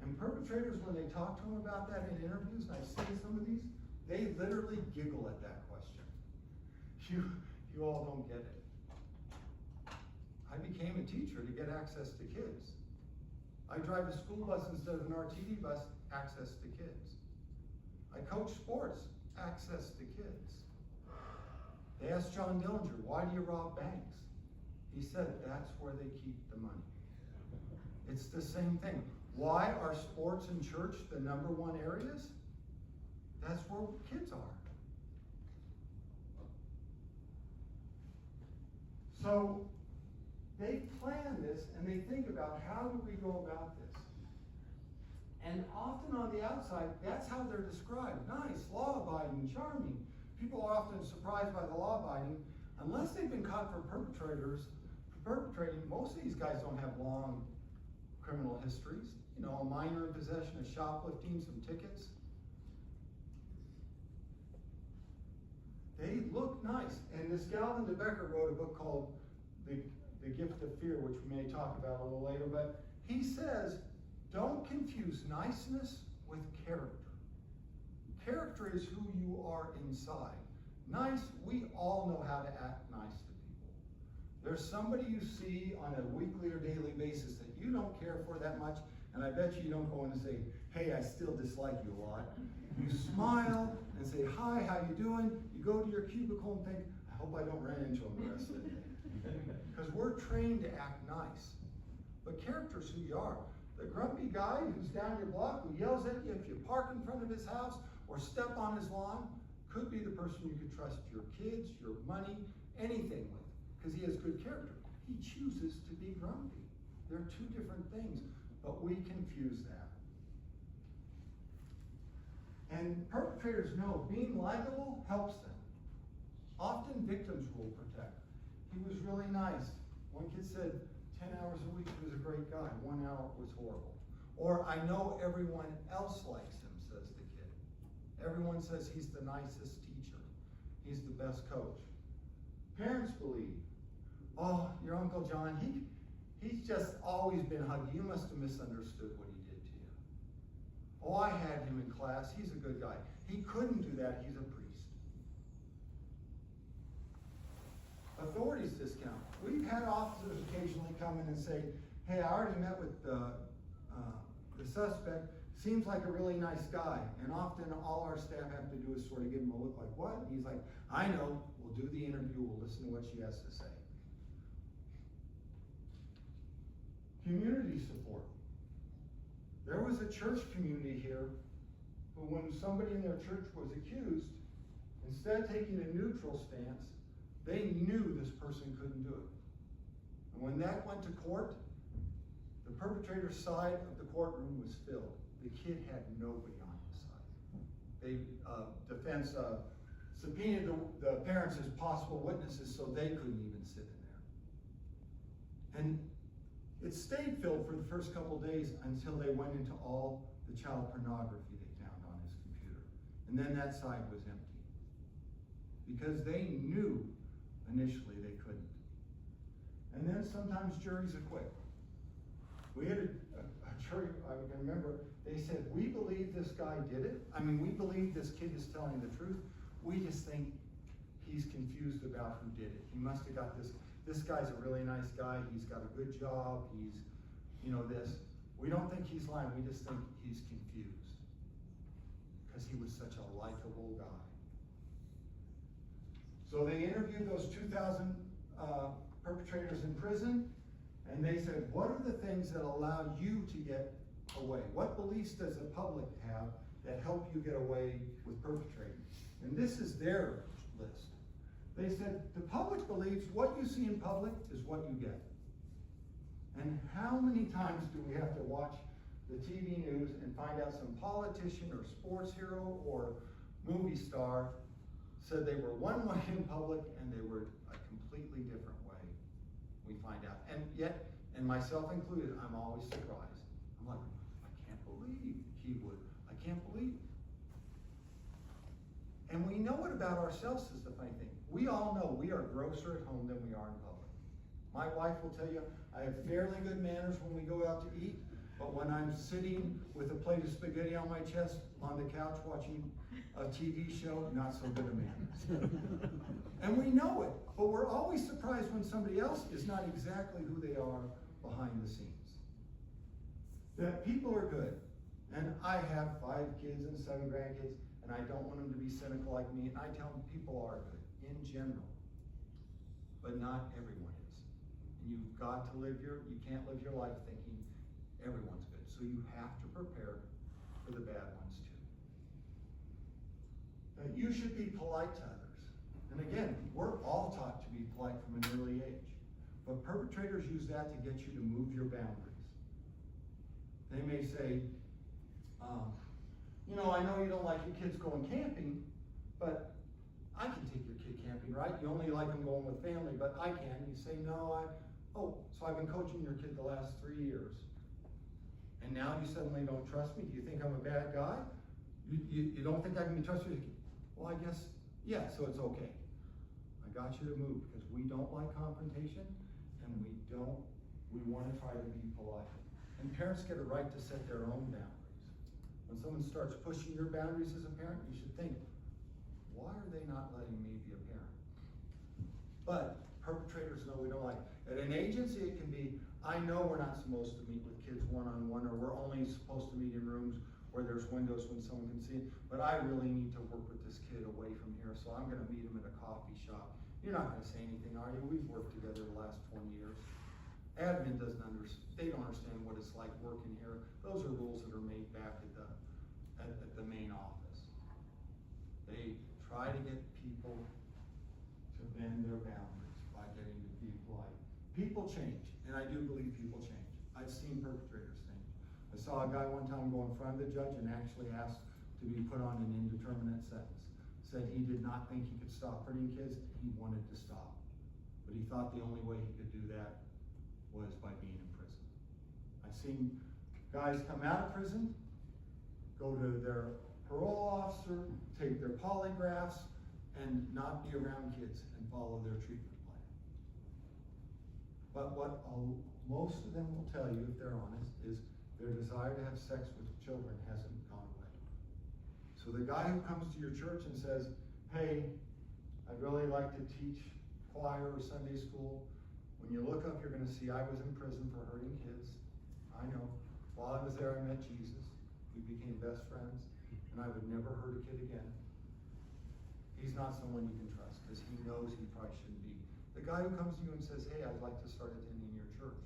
And perpetrators, when they talk to them about that in interviews, and I've seen some of these, they literally giggle at that question. You all don't get it. I became a teacher to get access to kids. I drive a school bus instead of an RTD bus, access to kids. I coach sports, access to kids. They asked John Dillinger, why do you rob banks? He said, that's where they keep the money. It's the same thing. Why are sports and church the #1 areas? That's where kids are. So they plan this and they think about, how do we go about this? And often on the outside, that's how they're described. Nice, law-abiding, charming. People are often surprised by the law-abiding. Unless they've been caught for perpetrating, most of these guys don't have long criminal histories. You know, a minor in possession of shoplifting, some tickets. They look nice. And this Galvin de Becker wrote a book called The Gift of Fear, which we may talk about a little later, but he says, don't confuse niceness with character. Character is who you are inside. Nice, we all know how to act nice to people. There's somebody you see on a weekly or daily basis that you don't care for that much, and I bet you don't go in and say, hey, I still dislike you a lot. You smile and say, hi, how you doing? You go to your cubicle and think, I hope I don't run into him the rest of the day. Because we're trained to act nice. But character's who you are. The grumpy guy who's down your block, who yells at you if you park in front of his house or step on his lawn, could be the person you could trust your kids, your money, anything with, because he has good character. He chooses to be grumpy. They're two different things, but we confuse that. And perpetrators know being likable helps them. Often victims will protect. He was really nice. One kid said 10 hours a week he was a great guy. 1 hour was horrible. Or I know everyone else likes him, says the kid. Everyone says he's the nicest teacher. He's the best coach. Parents believe, oh, your Uncle John, he's just always been huggy. You must have misunderstood what he did to you. Oh, I had him in class. He's a good guy. He couldn't do that. He's a priest. Authorities discount. We've had officers occasionally come in and say, hey, I already met with the suspect. Seems like a really nice guy. And often all our staff have to do is sort of give him a look like, what? And he's like, I know. We'll do the interview. We'll listen to what she has to say. Community support. There was a church community here who, when somebody in their church was accused, instead of taking a neutral stance, they knew this person couldn't do it. And when that went to court, the perpetrator's side of the courtroom was filled. The kid had nobody on his side. They, defense subpoenaed the parents as possible witnesses, so they couldn't even sit in there. And it stayed filled for the first couple of days until they went into all the child pornography they found on his computer. And then that side was empty. Because they knew initially they couldn't. And then sometimes juries acquit. We had a jury, I can remember, they said, we believe this guy did it. I mean, we believe this kid is telling the truth. We just think he's confused about who did it. He must have got this guy's a really nice guy. He's got a good job. He's, you know, this. We don't think he's lying. We just think he's confused because he was such a likable guy. So they interviewed those 2,000 perpetrators in prison, and they said, what are the things that allow you to get away? What beliefs does the public have that help you get away with perpetrating? And this is their list. They said, the public believes what you see in public is what you get. And how many times do we have to watch the TV news and find out some politician or sports hero or movie star said they were one way in public and they were a completely different way, we find out. And yet, and myself included, I'm always surprised. I'm like, I can't believe he would. I can't believe. And we know it about ourselves is the funny thing. We all know we are grosser at home than we are in public. My wife will tell you, I have fairly good manners when we go out to eat, but when I'm sitting with a plate of spaghetti on my chest on the couch watching a TV show, not so good a manners. And we know it, but we're always surprised when somebody else is not exactly who they are behind the scenes. That people are good. And I have 5 kids and 7 grandkids, and I don't want them to be cynical like me, and I tell them people are good in general, but not everyone is. And you've got to you can't live your life thinking everyone's good. So you have to prepare for the bad ones too. You should be polite to others. And again, we're all taught to be polite from an early age. But perpetrators use that to get you to move your boundaries. They may say, You know, I know you don't like your kids going camping, but I can take your kid camping, right? You only like them going with family, but I can. You say, no, so I've been coaching your kid the last 3 years. And now you suddenly don't trust me? Do you think I'm a bad guy? You don't think I can be trusted? Well, I guess, yeah, so it's okay. I got you to move because we don't like confrontation and we want to try to be polite. And parents get a right to set their own boundaries. When someone starts pushing your boundaries as a parent, you should think, why are they not letting me be a parent? But perpetrators know we don't like it. At an agency, it can be, I know we're not supposed to meet with kids one-on-one, or we're only supposed to meet in rooms where there's windows when someone can see, but I really need to work with this kid away from here, so I'm gonna meet him at a coffee shop. You're not gonna say anything, are you? We've worked together the last 20 years. Admin doesn't understand, they don't understand what it's like working here. Those are rules that are made back at the main office. They try to get people to bend their boundaries by getting to be polite. People change, and I do believe people change. I've seen perpetrators change. I saw a guy one time go in front of the judge and actually asked to be put on an indeterminate sentence. Said he did not think he could stop hurting kids, he wanted to stop. But he thought the only way he could do that was by being in prison. I've seen guys come out of prison, go to their parole officer, take their polygraphs, and not be around kids and follow their treatment plan. But what most of them will tell you, if they're honest, is their desire to have sex with children hasn't gone away. So the guy who comes to your church and says, hey, I'd really like to teach choir or Sunday school. When you look up, you're gonna see I was in prison for hurting kids. I know. While I was there, I met Jesus. We became best friends, and I would never hurt a kid again. He's not someone you can trust, because he knows he probably shouldn't be. The guy who comes to you and says, hey, I'd like to start attending your church,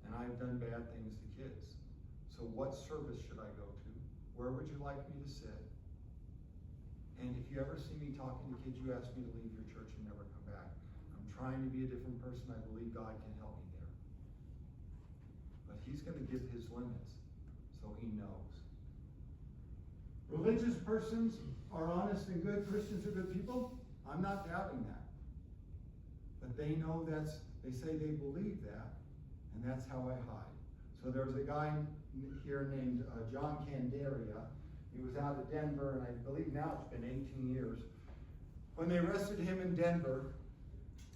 and I've done bad things to kids. So what service should I go to? Where would you like me to sit? And if you ever see me talking to kids, you ask me to leave your church and never come back. I'm trying to be a different person. I believe God can help me there. But he's going to give his limits, so he knows. Religious persons are honest and good. Christians are good people. I'm not doubting that. But they know they say they believe that, and that's how I hide. So there was a guy here named John Candaria. He was out of Denver, and I believe now it's been 18 years. When they arrested him in Denver,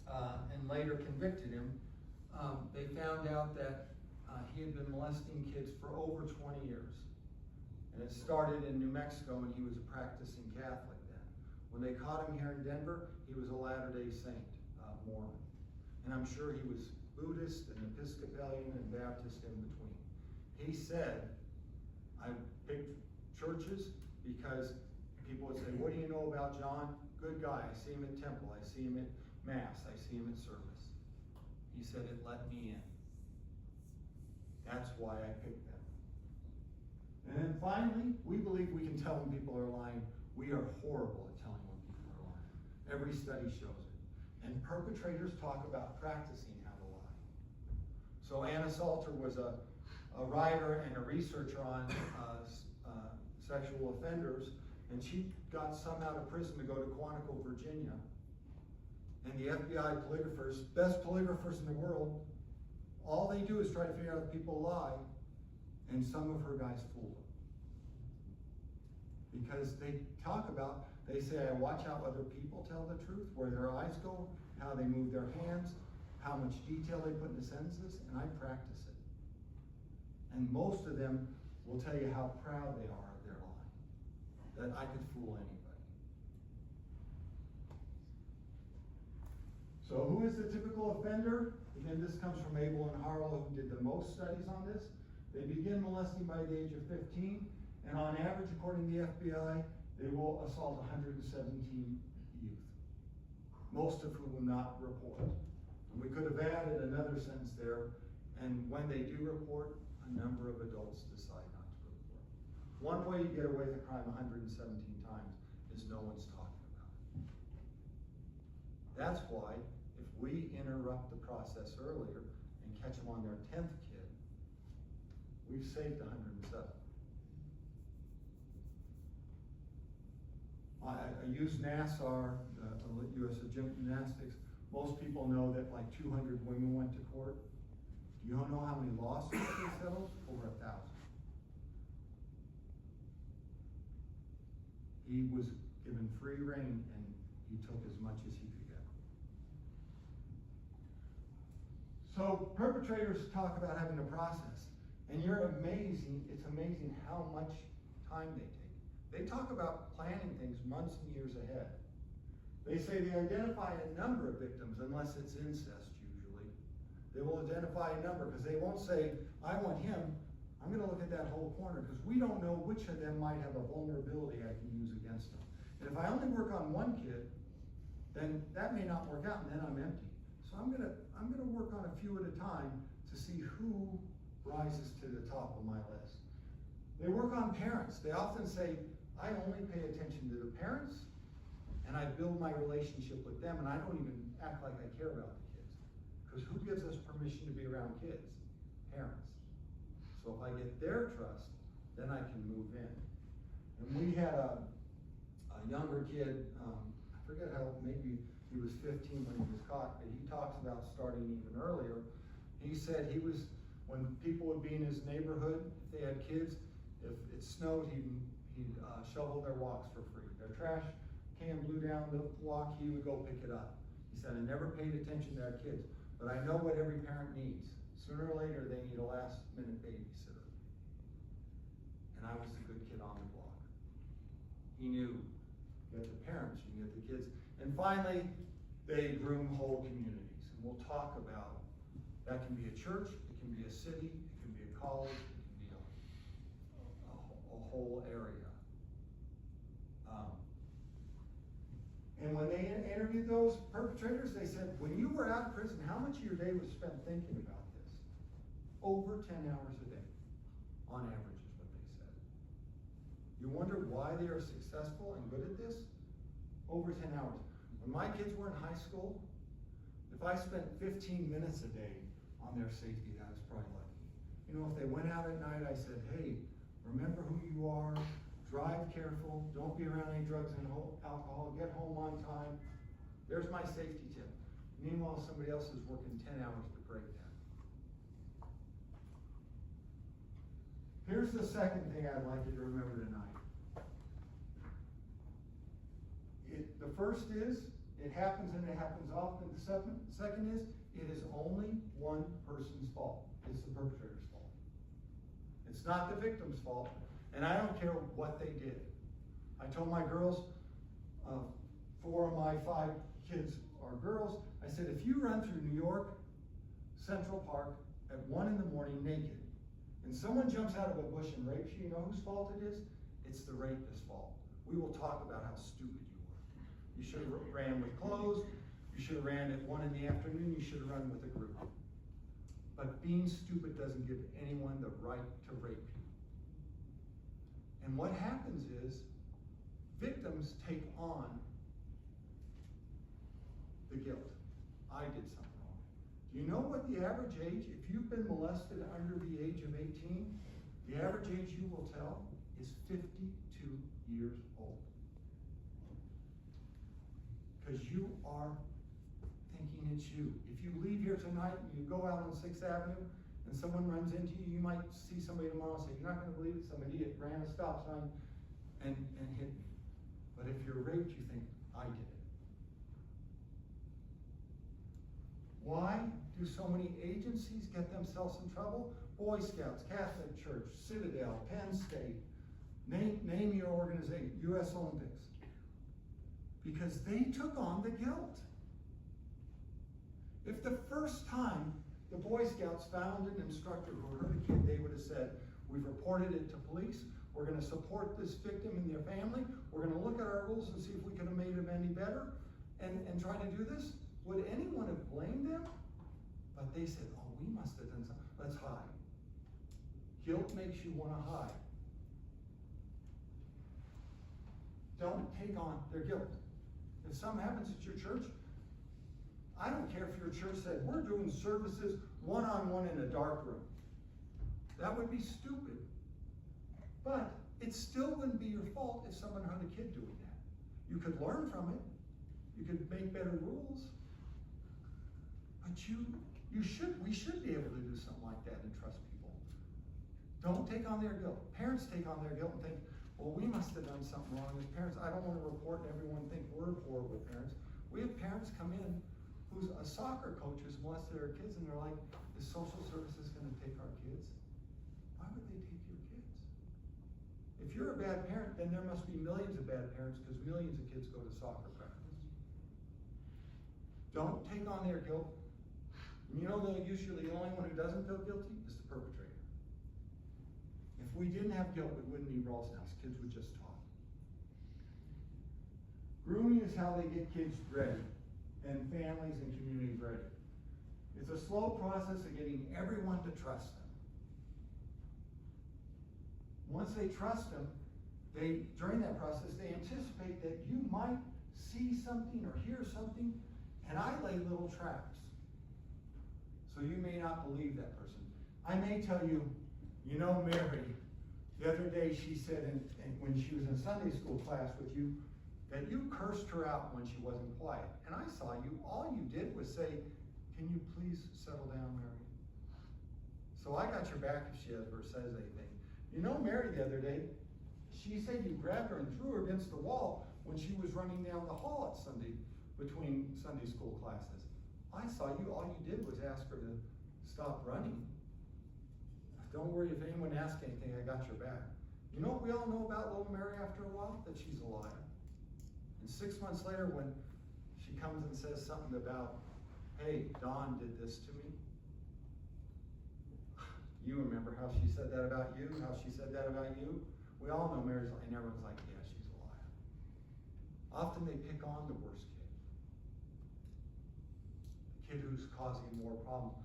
and later convicted him, they found out that he had been molesting kids for over 20 years. And it started in New Mexico, and he was a practicing Catholic then. When they caught him here in Denver, he was a Latter-day Saint, Mormon. And I'm sure he was Buddhist and Episcopalian and Baptist in between. He said, I picked churches because people would say, what do you know about John? Good guy. I see him at temple. I see him at mass. I see him at service. He said, it let me in. That's why I picked them. And then finally, we believe we can tell when people are lying. We are horrible at telling when people are lying. Every study shows it. And perpetrators talk about practicing how to lie. So Anna Salter was a writer and a researcher on sexual offenders, and she got some out of prison to go to Quantico, Virginia. And the FBI polygraphers, best polygraphers in the world, all they do is try to figure out if people lie, and some of her guys fool them. Because they talk about, they say, I watch how other people tell the truth, where their eyes go, how they move their hands, how much detail they put in the sentences, and I practice it. And most of them will tell you how proud they are of their lie, that I could fool anybody. So who is the typical offender? Again, this comes from Abel and Harlow, who did the most studies on this. They begin molesting by the age of 15, and on average, according to the FBI, they will assault 117 youth, most of whom will not report. And we could have added another sentence there, and when they do report, a number of adults decide not to report. One way you get away with a crime 117 times is no one's talking about it. That's why if we interrupt the process earlier and catch them on their 10th kid, we've saved 107. I use NASAR, US Gymnastics. Most people know that like 200 women went to court. Do you know how many lawsuits they settled? Over 1,000. He was given free rein and he took as much as he could get. So perpetrators talk about having a process, and you're amazing, it's amazing how much time they take. They talk about planning things months and years ahead. They say they identify a number of victims, unless it's incest usually. They will identify a number, because they won't say, I want him, I'm gonna look at that whole corner, because we don't know which of them might have a vulnerability I can use against them. And if I only work on one kid, then that may not work out, and then I'm empty. So I'm gonna work on a few at a time to see who rises to the top of my list. They work on parents. They often say, I only pay attention to the parents, and I build my relationship with them, and I don't even act like I care about the kids. Because who gives us permission to be around kids? Parents. So if I get their trust, then I can move in. And we had a younger kid, I forget how, maybe he was 15 when he was caught, but he talks about starting even earlier. He said he was, when people would be in his neighborhood, if they had kids, if it snowed, he'd shovel their walks for free. Their trash can blew down the walk, he would go pick it up. He said, I never paid attention to our kids, but I know what every parent needs. Sooner or later, they need a last-minute babysitter. And I was the good kid on the block. He knew, you get the parents, you get the kids. And finally, they groom whole communities. And we'll talk about, that can be a church, it can be a city, it can be a college, it can be a whole area. And when they interviewed those perpetrators, they said, when you were out of prison, how much of your day was spent thinking about this? Over 10 hours a day, on average, is what they said. You wonder why they are successful and good at this? Over 10 hours. When my kids were in high school, if I spent 15 minutes a day on their safety, that was probably lucky. You know, if they went out at night, I said, hey, remember who you are, drive careful, don't be around any drugs and alcohol, get home on time. There's my safety tip. Meanwhile, somebody else is working 10 hours to break that. Here's the second thing I'd like you to remember tonight. The first is, it happens and it happens often. The second is, it is only one person's fault. It's the perpetrator's fault. It's not the victim's fault. And I don't care what they did. I told my girls, 4 of my 5 kids are girls, I said, if you run through New York Central Park at 1 in the morning naked, and someone jumps out of a bush and rapes you, you know whose fault it is? It's the rapist's fault. We will talk about how stupid you were. You should have ran with clothes, you should have ran at 1 in the afternoon, you should have run with a group. But being stupid doesn't give anyone the right to rape you. And what happens is, victims take on the guilt. I did something wrong. Do you know what the average age, if you've been molested under the age of 18, the average age you will tell is 52 years old. Because you are thinking it's you. If you leave here tonight and you go out on 6th Avenue, and someone runs into you, you might see somebody tomorrow and say, you're not going to believe it, some idiot ran a stop sign and hit me. But if you're raped, you think, I did it. Why do so many agencies get themselves in trouble? Boy Scouts, Catholic Church, Citadel, Penn State, name your organization, US Olympics. Because they took on the guilt. If the first time the Boy Scouts found an instructor who hurt a kid, they would have said, we've reported it to police, we're going to support this victim and their family, we're going to look at our rules and see if we could have made them any better, and try to do this. Would anyone have blamed them? But they said, oh, we must have done something, let's hide. Guilt makes you want to hide. Don't take on their guilt. If something happens at your church, I don't care if your church said, we're doing services one-on-one in a dark room. That would be stupid. But it still wouldn't be your fault if someone hurt a kid doing that. You could learn from it. You could make better rules. But we should be able to do something like that and trust people. Don't take on their guilt. Parents take on their guilt and think, well, we must have done something wrong as parents. I don't want to report and everyone think we're horrible parents. We have parents come in who's a soccer coach who's molested their kids, and they're like, is social services going to take our kids? Why would they take your kids? If you're a bad parent, then there must be millions of bad parents because millions of kids go to soccer practice. Don't take on their guilt. And you know, usually the only one who doesn't feel guilty is the perpetrator. If we didn't have guilt, we wouldn't need Rawls House. Kids would just talk. Grooming is how they get kids ready, and families and communities ready. It's a slow process of getting everyone to trust them. Once they trust them, during that process, they anticipate that you might see something or hear something, and I lay little traps. So you may not believe that person. I may tell you, you know, Mary, the other day she said, and when she was in Sunday school class with you, that you cursed her out when she wasn't quiet. And I saw you, all you did was say, can you please settle down, Mary? So I got your back if she ever says anything. You know, Mary the other day, she said you grabbed her and threw her against the wall when she was running down the hall at between Sunday school classes. I saw you, all you did was ask her to stop running. Don't worry if anyone asks anything, I got your back. You know what we all know about little Mary after a while? That she's a liar. And 6 months later when she comes and says something about, hey, Don did this to me. You remember how she said that about you, how she said that about you? We all know Mary's lying, and everyone's like, yeah, she's a liar. Often they pick on the worst kid. The kid who's causing more problem,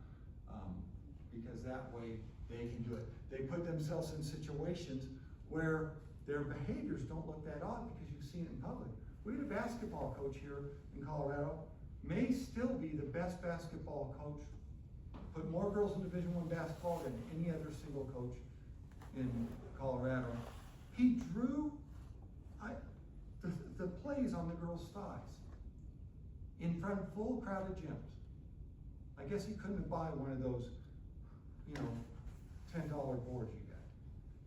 because that way they can do it. They put themselves in situations where their behaviors don't look that odd because you've seen it in public. We had a basketball coach here in Colorado, may still be the best basketball coach, put more girls in Division I basketball than any other single coach in Colorado. He drew the plays on the girls' thighs in front of full crowded gyms. I guess he couldn't buy one of those, you know, $10 boards you got.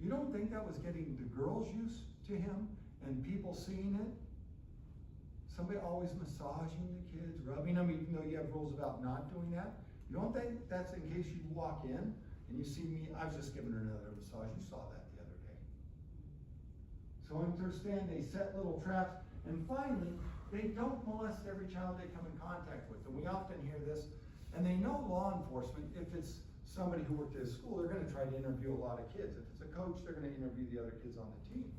You don't think that was getting the girls used to him and people seeing it? Somebody always massaging the kids, rubbing them, even though you have rules about not doing that. You don't think that's in case you walk in and you see me, I was just giving her another massage. You saw that the other day. So understand, they set little traps, and finally, they don't molest every child they come in contact with. And we often hear this, and they know law enforcement, if it's somebody who worked at a school, they're gonna try to interview a lot of kids. If it's a coach, they're gonna interview the other kids on the team.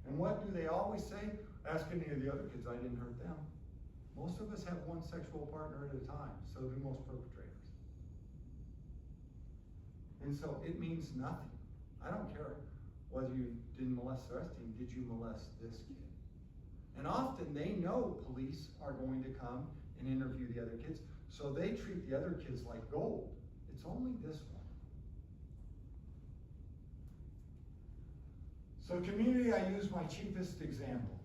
And what do they always say? Ask any of the other kids, I didn't hurt them. Most of us have one sexual partner at a time, so do most perpetrators. And so it means nothing. I don't care whether you didn't molest the rest of them, did you molest this kid? And often they know police are going to come and interview the other kids, so they treat the other kids like gold. It's only this one. So community, I use my cheapest example.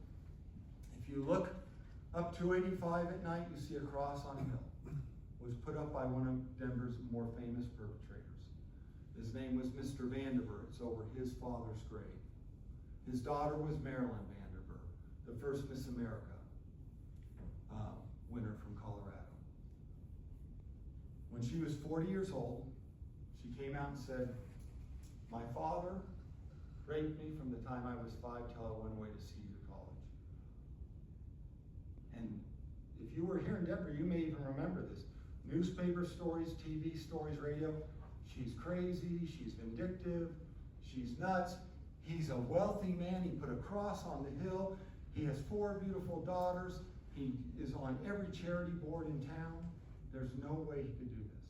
If you look up 285 at night, you see a cross on a hill. It was put up by one of Denver's more famous perpetrators. His name was Mr. Vanderburg. It's over his father's grave. His daughter was Marilyn Vanderburg, the first Miss America winner from Colorado. When she was 40 years old, she came out and said, my father raped me from the time I was 5 till I went away to Cedar College. And if you were here in Denver, you may even remember this. Newspaper stories, TV stories, radio. She's crazy, she's vindictive, she's nuts. He's a wealthy man, he put a cross on the hill. He has 4 beautiful daughters. He is on every charity board in town. There's no way he could do this.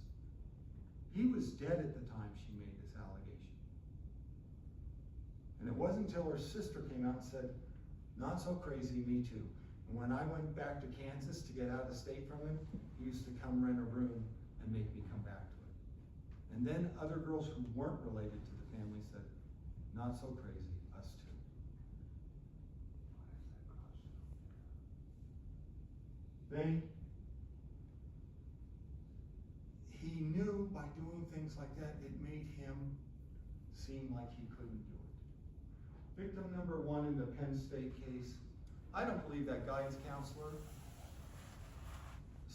He was dead at the time she made this allegation. And it wasn't until her sister came out and said, not so crazy, me too. And when I went back to Kansas to get out of the state from him, he used to come rent a room and make me come back to it. And then other girls who weren't related to the family said, not so crazy, us too. He knew by doing things like that, it made him seem like he couldn't do it. Victim number 1 in the Penn State case, I don't believe that guidance counselor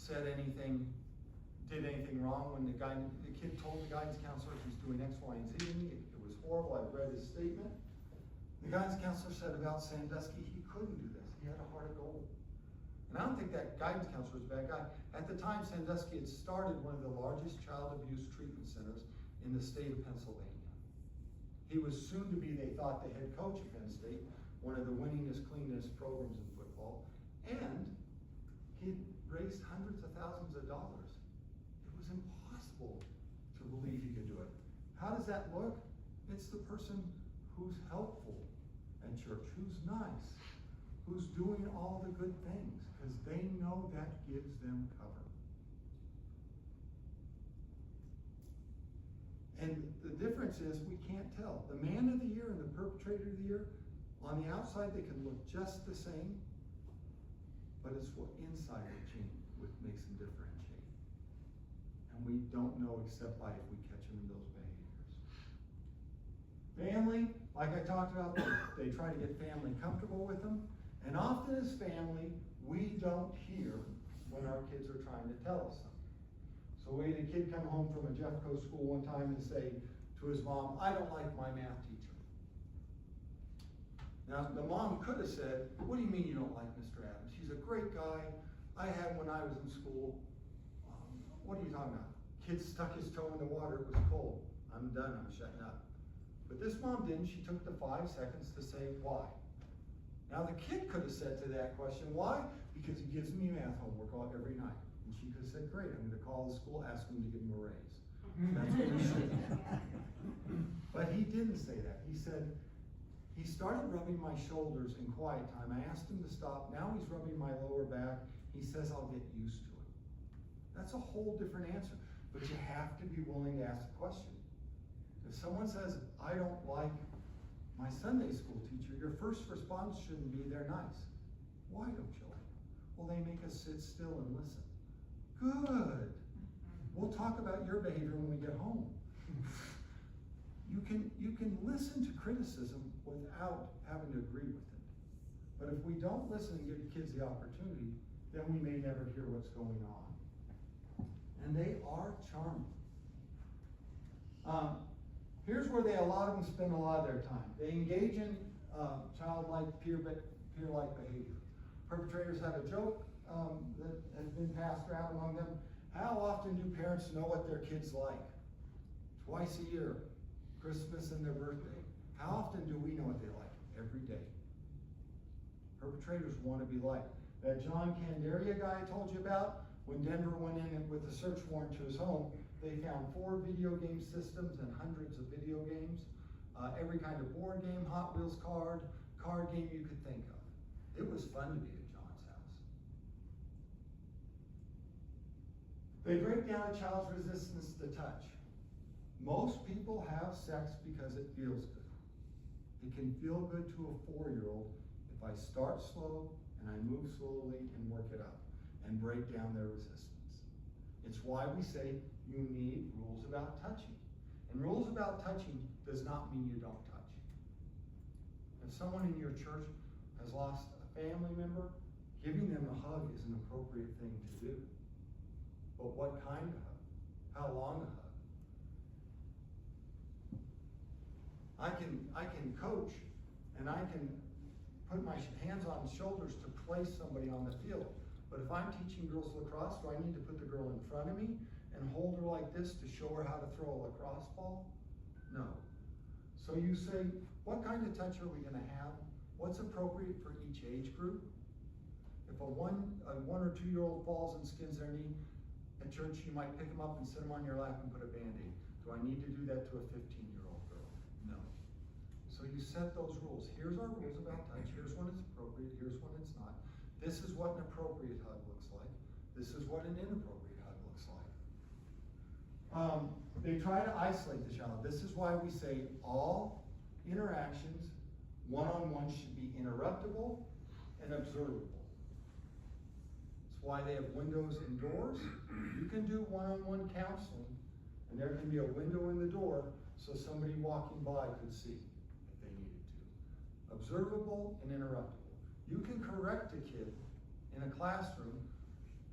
did anything wrong when the kid told the guidance counselor he's doing X, Y, and Z to me. It was horrible. I've read his statement. The guidance counselor said about Sandusky, he couldn't do this. He had a heart of gold. And I don't think that guidance counselor is a bad guy. At the time, Sandusky had started one of the largest child abuse treatment centers in the state of Pennsylvania. He was soon to be, they thought, the head coach of Penn State, one of the winningest, cleanest programs in football. And he raised hundreds of thousands of dollars. It was impossible to believe he could do it. How does that look? It's the person who's helpful at church, who's nice, who's doing all the good things, because they know that gives them cover. And the difference is we can't tell. The man of the year and the perpetrator of the year, on the outside they can look just the same, but it's what inside they change what makes them differentiate. And we don't know except by if we catch them in those behaviors. Family, like I talked about, they try to get family comfortable with them. And often as family, we don't hear when our kids are trying to tell us something. So we had a kid come home from a Jeffco school one time and say to his mom, I don't like my math teacher. Now, the mom could have said, what do you mean you don't like Mr. Adams? He's a great guy. I had him when I was in school. What are you talking about? Kid stuck his toe in the water, it was cold. I'm done, I'm shutting up. But this mom didn't. She took the 5 seconds to say why. Now the kid could have said to that question, why? Because he gives me math homework every night. And she could have said, great, I'm gonna call the school, ask them to give him a raise. That's what he should have. But he didn't say that. He said, he started rubbing my shoulders in quiet time. I asked him to stop. Now he's rubbing my lower back. He says I'll get used to it. That's a whole different answer. But you have to be willing to ask the question. If someone says, I don't like my Sunday school teacher, your first response shouldn't be, they're nice. Why don't you like them? Well, they make us sit still and listen. Good. We'll talk about your behavior when we get home. You can listen to criticism without having to agree with it. But if we don't listen and give kids the opportunity, then we may never hear what's going on. And they are charming. Here's where a lot of them spend a lot of their time. They engage in childlike, peer-like behavior. Perpetrators have a joke that has been passed around among them. How often do parents know what their kids like? Twice a year. Christmas and their birthday. How often do we know what they like? Every day. Perpetrators want to be liked. That John Candaria guy I told you about, when Denver went in with a search warrant to his home, they found 4 video game systems and hundreds of video games, every kind of board game, Hot Wheels card game you could think of. It was fun to be at John's house. They break down a child's resistance to touch. Most people have sex because it feels good. It can feel good to a 4-year-old if I start slow and I move slowly and work it up and break down their resistance. It's why we say you need rules about touching. And rules about touching does not mean you don't touch. If someone in your church has lost a family member, giving them a hug is an appropriate thing to do. But what kind of hug? How long a hug? I can coach and I can put my hands on shoulders to place somebody on the field. But if I'm teaching girls lacrosse, do I need to put the girl in front of me and hold her like this to show her how to throw a lacrosse ball? No. So you say, what kind of touch are we going to have? What's appropriate for each age group? If a 1 or 2-year-old falls and skins their knee at church, you might pick them up and sit them on your lap and put a Band-Aid. Do I need to do that to a 15-year-old girl? No. So you set those rules. Here's our rules about touch. Here's when it's appropriate. Here's when it's not. This is what an appropriate hug looks like. This is what an inappropriate hug looks like. They try to isolate the child. This is why we say all interactions one-on-one should be interruptible and observable. It's why they have windows and doors. You can do one-on-one counseling, and there can be a window in the door so somebody walking by could see if they needed to. Observable and interruptible. You can correct a kid in a classroom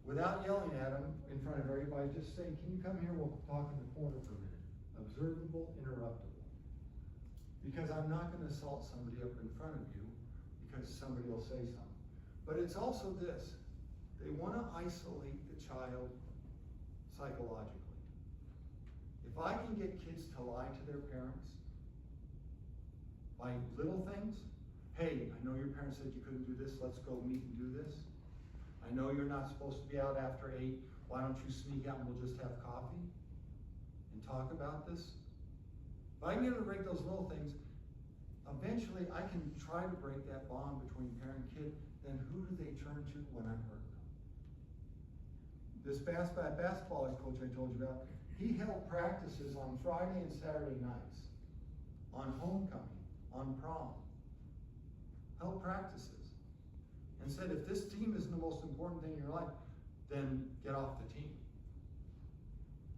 without yelling at them in front of everybody, just saying, can you come here, we'll talk in the corner for a minute. Observable, interruptible. Because I'm not gonna assault somebody up in front of you because somebody will say something. But it's also this, they wanna isolate the child psychologically. If I can get kids to lie to their parents by little things, hey, I know your parents said you couldn't do this, let's go meet and do this. I know you're not supposed to be out after 8, why don't you sneak out and we'll just have coffee and talk about this? If I can get them to break those little things, eventually I can try to break that bond between parent and kid, then who do they turn to when I'm hurting them? This basketball coach I told you about, he held practices on Friday and Saturday nights, on homecoming, on prom. Held practices. And said, if this team isn't the most important thing in your life, then get off the team.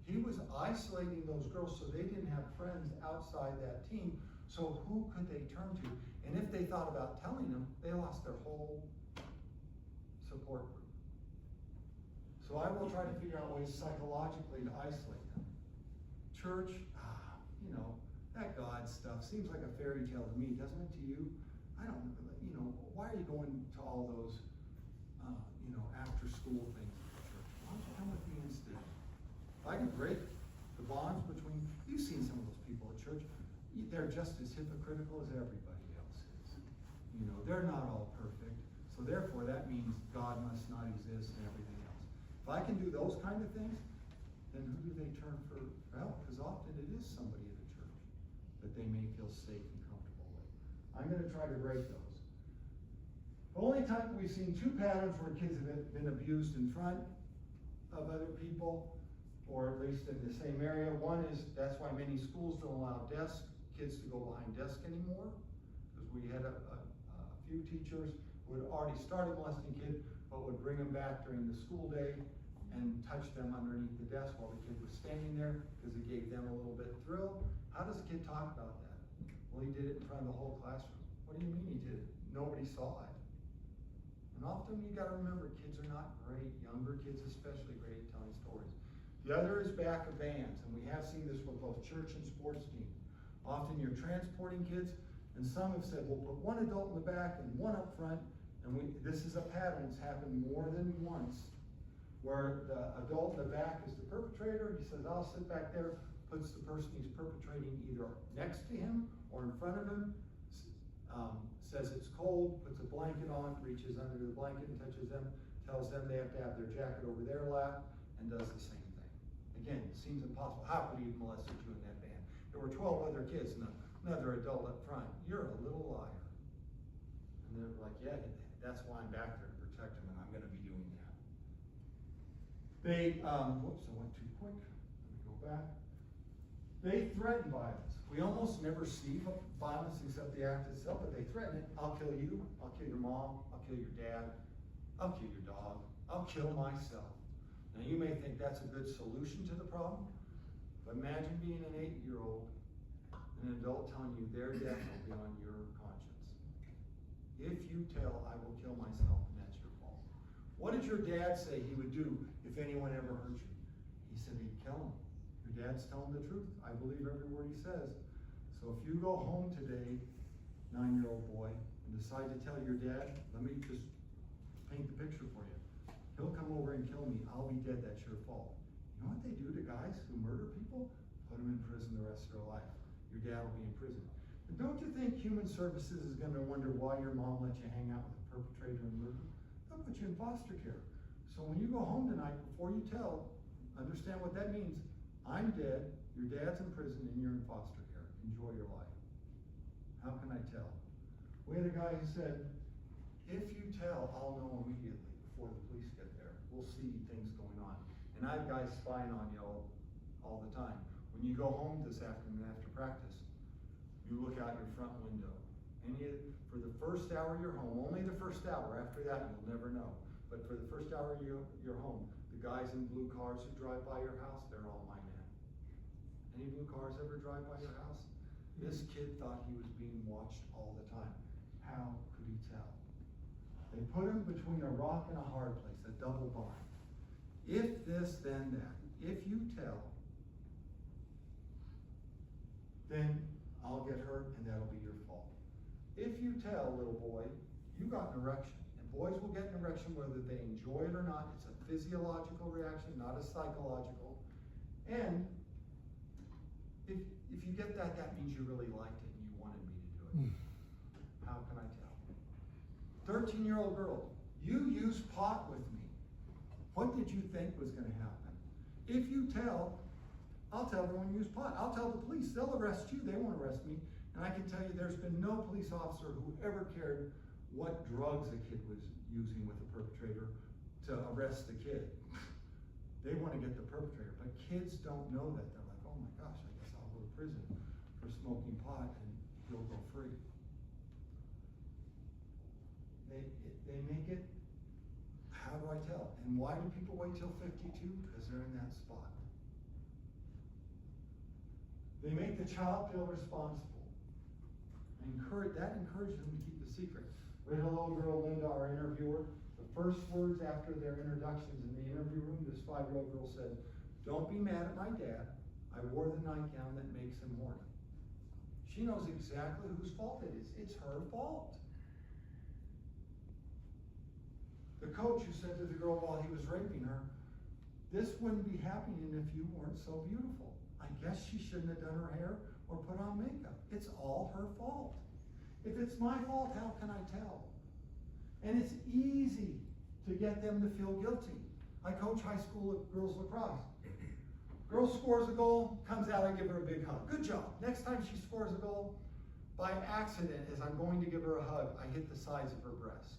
He was isolating those girls so they didn't have friends outside that team, so who could they turn to? And if they thought about telling them, they lost their whole support group. So I will try to figure out ways psychologically to isolate them. Church, you know, that God stuff seems like a fairy tale to me, doesn't it to you? I don't, you know, why are you going to all those, you know, after school things at the church? Why don't you come with me instead? If I can break the bonds between, you've seen some of those people at church, they're just as hypocritical as everybody else is. You know, they're not all perfect, so therefore that means God must not exist and everything else. If I can do those kind of things, then who do they turn for help? Because often it is somebody at a church that they may feel safe and comfortable with. I'm going to try to break those. The only time we've seen 2 patterns where kids have been abused in front of other people, or at least in the same area. One is, that's why many schools don't allow kids to go behind desks anymore, because we had a few teachers who had already started molesting kids, but would bring them back during the school day and touch them underneath the desk while the kid was standing there, because it gave them a little bit of thrill. How does a kid talk about that? Well, he did it in front of the whole classroom. What do you mean he did it? Nobody saw it. And often you gotta remember, kids are not great, younger kids especially, great at telling stories. The other is back of vans, and we have seen this with both church and sports teams. Often you're transporting kids, and some have said, we'll put one adult in the back and one up front, and this is a pattern, it's happened more than once, where the adult in the back is the perpetrator. He says, I'll sit back there, puts the person he's perpetrating either next to him or in front of him, says it's cold, puts a blanket on, reaches under the blanket and touches them, tells them they have to have their jacket over their lap, and does the same thing. Again, it seems impossible. How could he have molested you in that van? There were 12 other kids and another adult up front. You're a little liar. And they're like, yeah, that's why I'm back there to protect him, and I'm gonna be doing that. They, whoops, I went too quick. Let me go back. They threaten violence. We almost never see violence except the act itself, but they threaten it. I'll kill you, I'll kill your mom, I'll kill your dad, I'll kill your dog, I'll kill myself. Now you may think that's a good solution to the problem, but imagine being an 8-year-old and an adult telling you their death will be on your conscience. If you tell, I will kill myself, and that's your fault. What did your dad say he would do if anyone ever hurt you? He said he'd kill him. Your dad's telling the truth. I believe every word he says. So if you go home today, 9-year-old boy, and decide to tell your dad, let me just paint the picture for you. He'll come over and kill me. I'll be dead. That's your fault. You know what they do to guys who murder people? Put them in prison the rest of their life. Your dad will be in prison. And don't you think Human Services is going to wonder why your mom let you hang out with a perpetrator and murder? They'll put you in foster care. So when you go home tonight, before you tell, understand what that means. I'm dead, your dad's in prison, and you're in foster care. Enjoy your life. How can I tell? We had a guy who said, if you tell, I'll know immediately before the police get there. We'll see things going on. And I have guys spying on you all the time. When you go home this afternoon after practice, you look out your front window. For the first hour you're home, only the first hour, after that you'll never know. But but for the first hour of your home, the guys in blue cars who drive by your house, they're all my men. Any blue cars ever drive by your house? This kid thought he was being watched all the time. How could he tell? They put him between a rock and a hard place, a double bind. If this, then that. If you tell, then I'll get hurt and that'll be your fault. If you tell, little boy, you got an erection. And boys will get an erection whether they enjoy it or not. It's a physiological reaction, not a psychological. And if you get that, that means you really liked it and you wanted me to do it. How can I tell? 13-year-old girl, you used pot with me. What did you think was going to happen? If you tell, I'll tell everyone you used pot. I'll tell the police. They'll arrest you. They won't arrest me. And I can tell you there's been no police officer who ever cared what drugs a kid was using with the perpetrator to arrest the kid. They want to get the perpetrator. But kids don't know that. They're like, oh my gosh, I guess I'll go to prison for smoking pot and he'll go free. They make it, how do I tell? And why do people wait till 52? Because they're in that spot. They make the child feel responsible. That encourages them to keep the secret. We had a little girl, Linda, our interviewer. The first words after their introductions in the interview room, this 5-year-old girl said, "Don't be mad at my dad. I wore the nightgown that makes him horny." She knows exactly whose fault it is. It's her fault. The coach who said to the girl while he was raping her, "This wouldn't be happening if you weren't so beautiful. I guess she shouldn't have done her hair or put on makeup. It's all her fault." If it's my fault, how can I tell? And it's easy to get them to feel guilty. I coach high school girls lacrosse. Girl scores a goal, comes out, I give her a big hug. Good job. Next time she scores a goal, by accident, as I'm going to give her a hug, I hit the sides of her breast.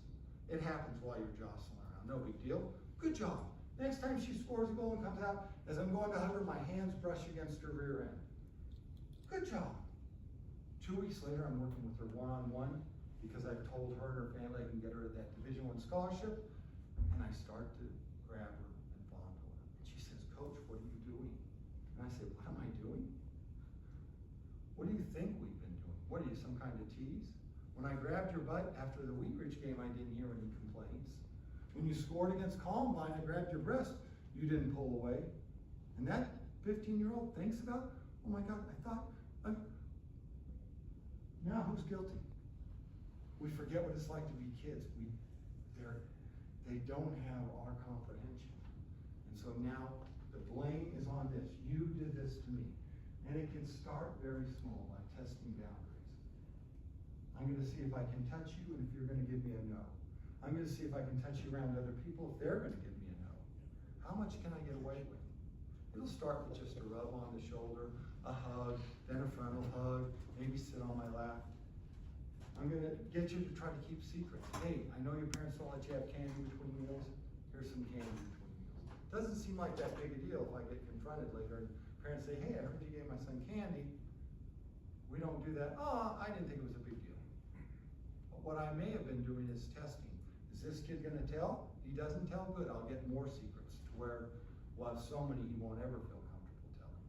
It happens while you're jostling around. No big deal. Good job. Next time she scores a goal and comes out, as I'm going to hug her, my hands brush against her rear end. Good job. 2 weeks later, I'm working with her one-on-one because I've told her and her family I can get her that Division I scholarship, and I start to grab her and fondle her. And she says, "Coach, what are you doing?" And I say, "What am I doing? What do you think we've been doing? What are you, some kind of tease? When I grabbed your butt after the Wheat Ridge game, I didn't hear any complaints. When you scored against Columbine, I grabbed your breast. You didn't pull away." And that 15-year-old thinks about, oh my God, I thought, now who's guilty? We forget what it's like to be kids. They don't have our comprehension. And so now the blame is on this. You did this to me. And it can start very small, like testing boundaries. I'm going to see if I can touch you and if you're going to give me a no. I'm going to see if I can touch you around other people if they're going to give me a no. How much can I get away with? It'll start with just a rub on the shoulder, a hug, then a frontal hug, maybe sit on my lap. I'm going to get you to try to keep secrets. Hey, I know your parents don't let you have candy between meals. Here's some candy between meals. Doesn't seem like that big a deal if I get confronted later and parents say, "Hey, I heard you gave my son candy." We don't do that. "Oh, I didn't think it was a big deal." But what I may have been doing is testing. Is this kid going to tell? If he doesn't tell, good. I'll get more secrets to where we'll have so many he won't ever feel comfortable telling.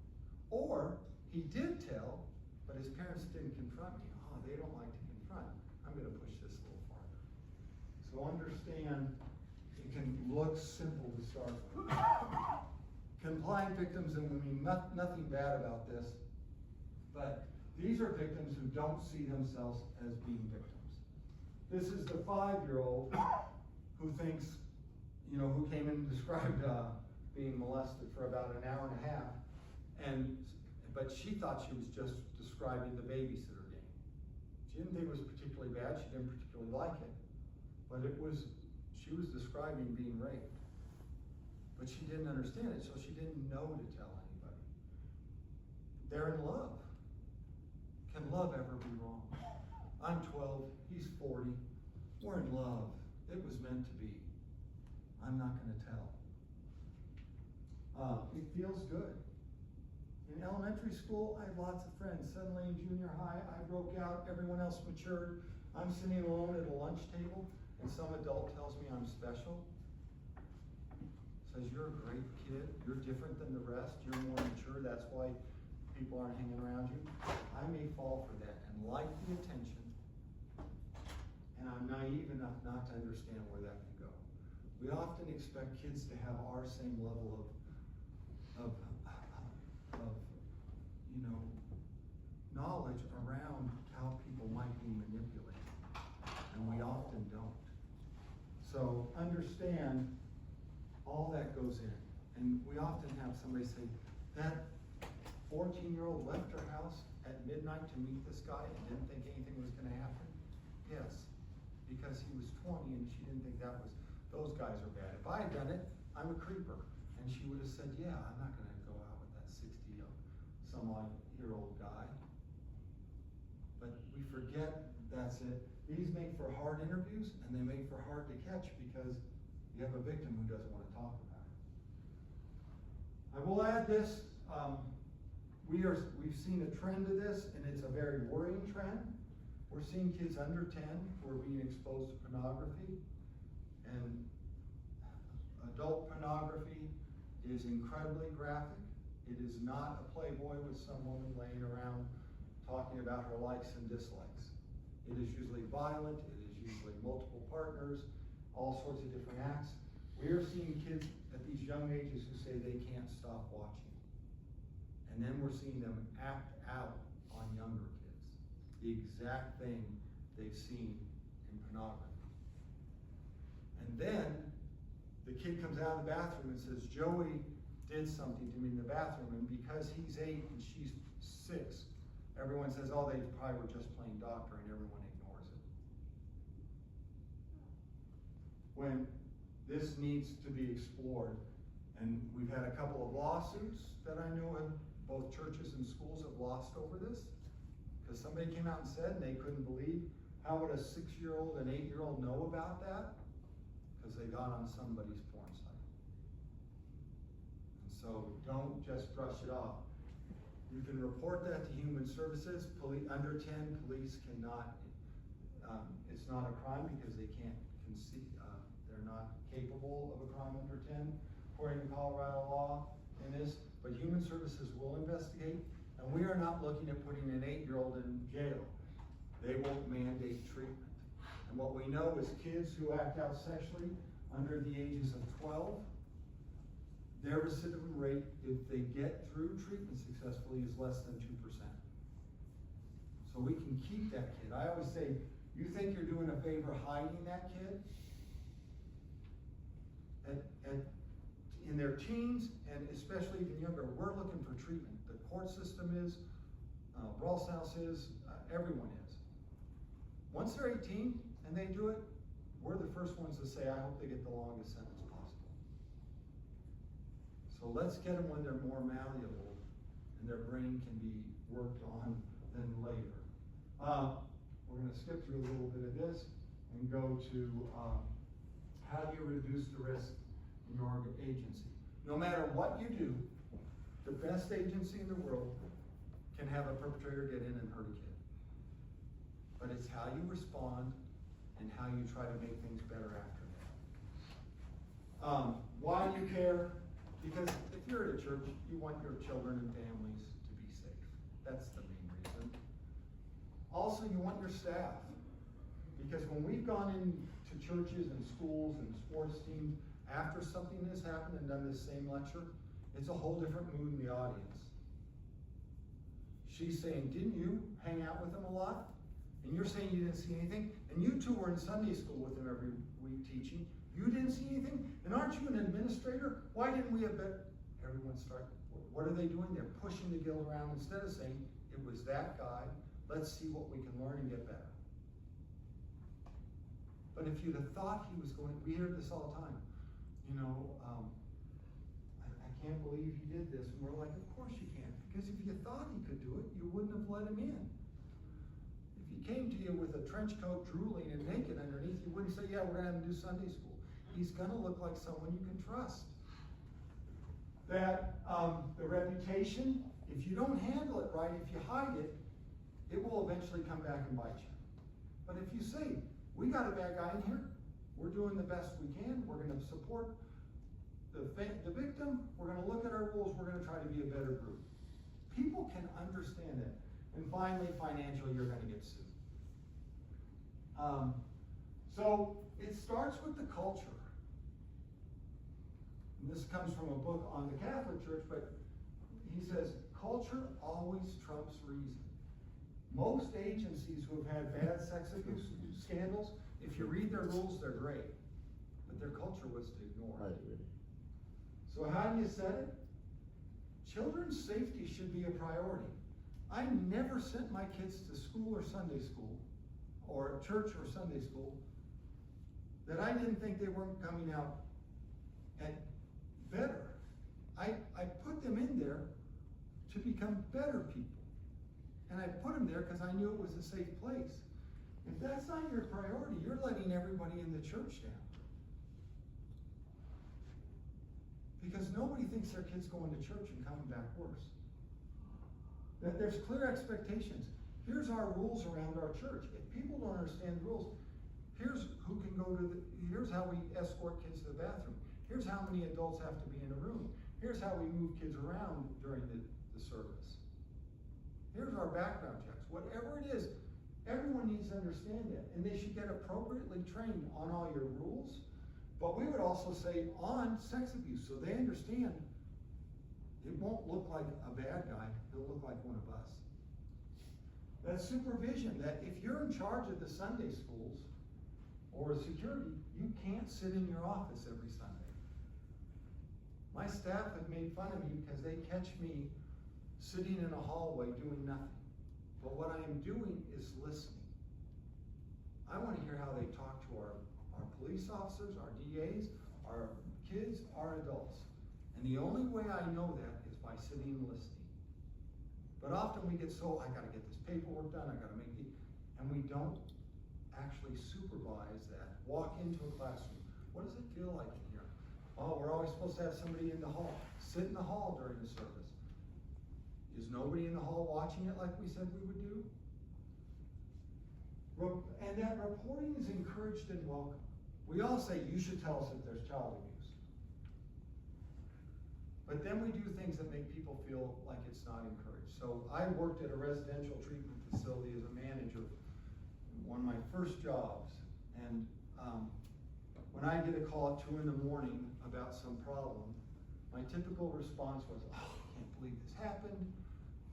Or he did tell, but his parents didn't confront me. Oh, they don't like to confront. I'm going to push this a little farther. So understand, it can look simple to start with. Compliant victims, and we mean nothing bad about this, but these are victims who don't see themselves as being victims. This is the 5-year-old who thinks, who came in and described being molested for about an hour and a half, but she thought she was just describing the babysitter game. She didn't think it was particularly bad. She didn't particularly like it, but she was describing being raped. But she didn't understand it, so she didn't know to tell anybody. They're in love. Can love ever be wrong? I'm 12, he's 40. We're in love. It was meant to be. I'm not going to tell. It feels good. In elementary school, I had lots of friends. Suddenly in junior high, I broke out. Everyone else matured. I'm sitting alone at a lunch table, and some adult tells me I'm special. because you're a great kid, you're different than the rest, you're more mature, that's why people aren't hanging around you. I may fall for that and like the attention, and I'm naive enough not to understand where that can go. We often expect kids to have our same level of knowledge around how people might be manipulated, and we often don't. So understand all that goes in, and we often have somebody say, that 14-year-old left her house at midnight to meet this guy and didn't think anything was gonna happen? Yes, because he was 20 and she didn't think those guys are bad. If I had done it, I'm a creeper. And she would have said, yeah, I'm not gonna go out with that 60-some-odd-year-old guy. But we forget that's it. These make for hard interviews, and they make for hard to catch because you have a victim who doesn't want to talk about it. I will add this, we've seen a trend of this, and it's a very worrying trend. We're seeing kids under 10 who are being exposed to pornography, and adult pornography is incredibly graphic. It is not a Playboy with some woman laying around talking about her likes and dislikes. It is usually violent, it is usually multiple partners, all sorts of different acts. We are seeing kids at these young ages who say they can't stop watching. And then we're seeing them act out on younger kids. The exact thing they've seen in pornography. And then the kid comes out of the bathroom and says, Joey did something to me in the bathroom, and because he's 8 and she's 6, everyone says, oh, they probably were just playing doctor, and everyone ignores it. When this needs to be explored, and we've had a couple of lawsuits that I know of, both churches and schools have lost over this, because somebody came out and said, and they couldn't believe, how would a 6-year-old and 8-year-old know about that? Because they got on somebody's porn site. And so don't just brush it off. You can report that to Human Services. Under 10, police cannot, it's not a crime because they can't conceive, they're not capable of a crime under 10, according to Colorado law in this, but Human Services will investigate, and we are not looking at putting an 8-year-old in jail. They won't mandate treatment. And what we know is kids who act out sexually under the ages of 12, their recidivism rate, if they get through treatment successfully, is less than 2%. So we can keep that kid. I always say, you think you're doing a favor hiding that kid? In their teens, and especially even younger, we're looking for treatment. The court system is, Rawls House is, everyone is. Once they're 18 and they do it, we're the first ones to say, I hope they get the longest sentence possible. So let's get them when they're more malleable and their brain can be worked on than later. We're going to skip through a little bit of this and go to how do you reduce the risk in your agency. No matter what you do, the best agency in the world can have a perpetrator get in and hurt a kid. But it's how you respond and how you try to make things better after that. Why do you care? Because if you're at a church, you want your children and families to be safe. That's the main reason. Also, you want your staff. Because when we've gone into churches and schools and sports teams, after something has happened and done this same lecture, it's a whole different mood in the audience. She's saying, didn't you hang out with them a lot? And you're saying you didn't see anything? And you two were in Sunday school with them every week teaching. You didn't see anything? And aren't you an administrator? Why didn't we have better? Everyone start, what are they doing? They're pushing the guilt around instead of saying, it was that guy. Let's see what we can learn and get better. But if you'd have thought he was going, we hear this all the time. You know, I can't believe he did this. And we're like, of course you can. Because if you thought he could do it, you wouldn't have let him in. If he came to you with a trench coat, drooling and naked underneath, you wouldn't say, yeah, we're going to have him do Sunday school. He's going to look like someone you can trust. That the reputation, if you don't handle it right, if you hide it, it will eventually come back and bite you. But if you say, we got a bad guy in here, we're doing the best we can, we're going to support, the victim, we're gonna look at our rules, we're gonna try to be a better group. People can understand that. And finally, financially, you're gonna get sued. So it starts with the culture. And this comes from a book on the Catholic Church, but he says, culture always trumps reason. Most agencies who have had bad sex abuse scandals, if you read their rules, they're great. But their culture was to ignore it. So how do you set it? Children's safety should be a priority. I never sent my kids to school or Sunday school, or church or Sunday school, that I didn't think they weren't coming out at better. I put them in there to become better people. And I put them there because I knew it was a safe place. If that's not your priority, you're letting everybody in the church down. Because nobody thinks their kid's going to church and coming back worse. That there's clear expectations. Here's our rules around our church. If people don't understand the rules, here's who can go to here's how we escort kids to the bathroom. Here's how many adults have to be in a room. Here's how we move kids around during the service. Here's our background checks. Whatever it is, everyone needs to understand that. And they should get appropriately trained on all your rules. But we would also say on sex abuse, so they understand it won't look like a bad guy, it'll look like one of us. That supervision, that if you're in charge of the Sunday schools or security, you can't sit in your office every Sunday. My staff have made fun of me because they catch me sitting in a hallway doing nothing. But what I am doing is listening. I want to hear how they talk to our police officers, our DAs, our kids, our adults. And the only way I know that is by sitting and listening. But often we get I gotta get this paperwork done, I gotta make it, and we don't actually supervise that. Walk into a classroom. What does it feel like in here? Oh, we're always supposed to have somebody in the hall. Sit in the hall during the service. Is nobody in the hall watching it like we said we would do? And that reporting is encouraged and welcome. We all say, you should tell us if there's child abuse. But then we do things that make people feel like it's not encouraged. So I worked at a residential treatment facility as a manager, one of my first jobs. And when I get a call at 2 in the morning about some problem, my typical response was, oh, I can't believe this happened.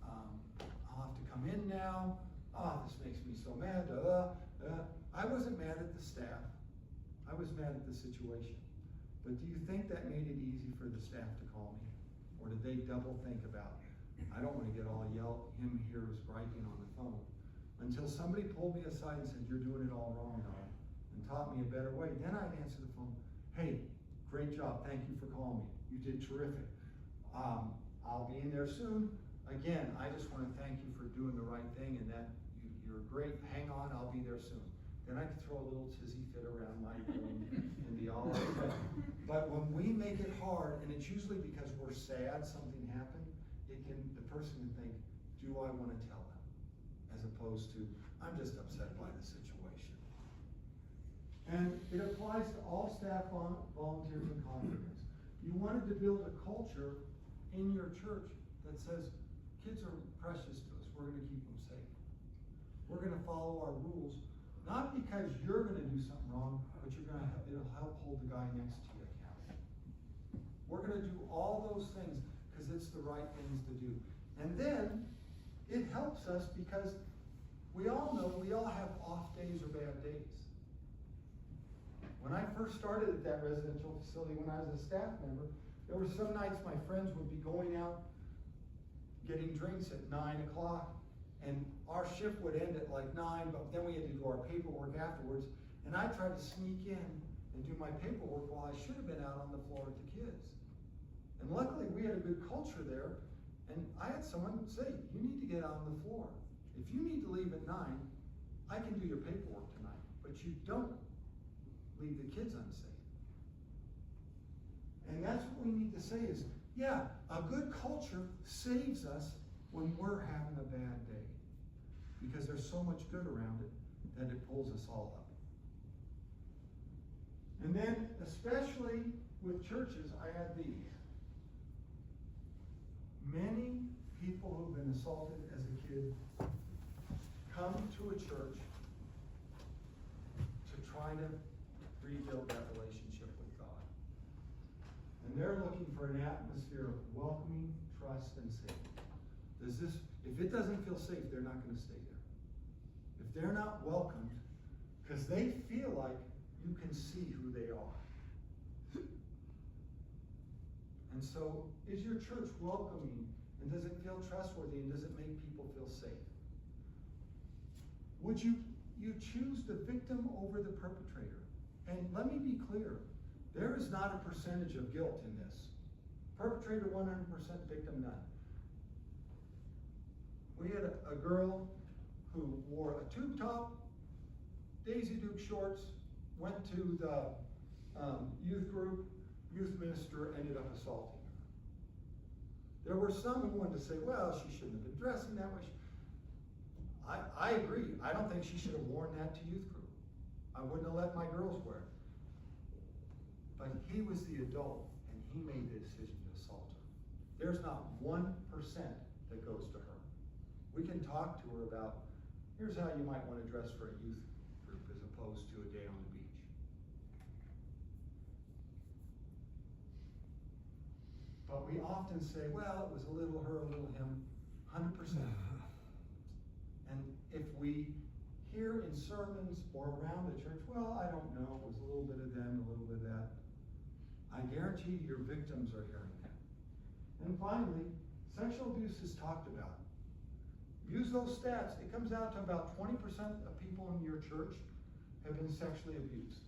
I'll have to come in now. Oh, this makes me so mad. I wasn't mad at the staff. I was mad at the situation. But do you think that made it easy for the staff to call me? Or did they double think about it? I don't want to get all him here is griping on the phone. Until somebody pulled me aside and said, you're doing it all wrong now, and taught me a better way. Then I'd answer the phone, hey, great job, thank you for calling me. You did terrific. I'll be in there soon. Again, I just want to thank you for doing the right thing, and that you're great. Hang on, I'll be there soon. Then I could throw a little tizzy fit around my room and be all right. But when we make it hard, and it's usually because we're sad something happened, the person can think, do I want to tell them? As opposed to, I'm just upset by the situation. And it applies to all staff, volunteers, and congregants. You wanted to build a culture in your church that says, kids are precious to us, we're going to keep them safe. We're going to follow our rules. Not because you're going to do something wrong, but it'll help hold the guy next to you accountable. We're going to do all those things because it's the right things to do. And then it helps us because we all know we all have off days or bad days. When I first started at that residential facility, when I was a staff member, there were some nights my friends would be going out getting drinks at 9 o'clock. And our shift would end at like 9, but then we had to do our paperwork afterwards. And I tried to sneak in and do my paperwork while I should have been out on the floor with the kids. And luckily we had a good culture there. And I had someone say, you need to get out on the floor. If you need to leave at 9, I can do your paperwork tonight. But you don't leave the kids unsafe. And that's what we need to say is, yeah, a good culture saves us when we're having a bad day. Because there's so much good around it that it pulls us all up. And then, especially with churches, I add these. Many people who've been assaulted as a kid come to a church to try to rebuild that relationship with God. And they're looking for an atmosphere of welcoming, trust, and safety. If it doesn't feel safe, they're not going to stay there. If they're not welcomed, because they feel like you can see who they are. And so, is your church welcoming, and does it feel trustworthy, and does it make people feel safe? Would you choose the victim over the perpetrator? And let me be clear, there is not a percentage of guilt in this. Perpetrator 100%, victim none. We had a girl who wore a tube top, Daisy Duke shorts, went to the youth group, youth minister ended up assaulting her. There were some who wanted to say, well, she shouldn't have been dressing that way. I agree. I don't think she should have worn that to youth group. I wouldn't have let my girls wear it. But he was the adult, and he made the decision to assault her. There's not 1% that goes to her. We can talk to her about, here's how you might want to dress for a youth group as opposed to a day on the beach. But we often say, well, it was a little her, a little him, 100%. And if we hear in sermons or around the church, well, I don't know, it was a little bit of them, a little bit of that, I guarantee your victims are hearing that. And finally, sexual abuse is talked about. Use those stats. It comes out to about 20% of people in your church have been sexually abused.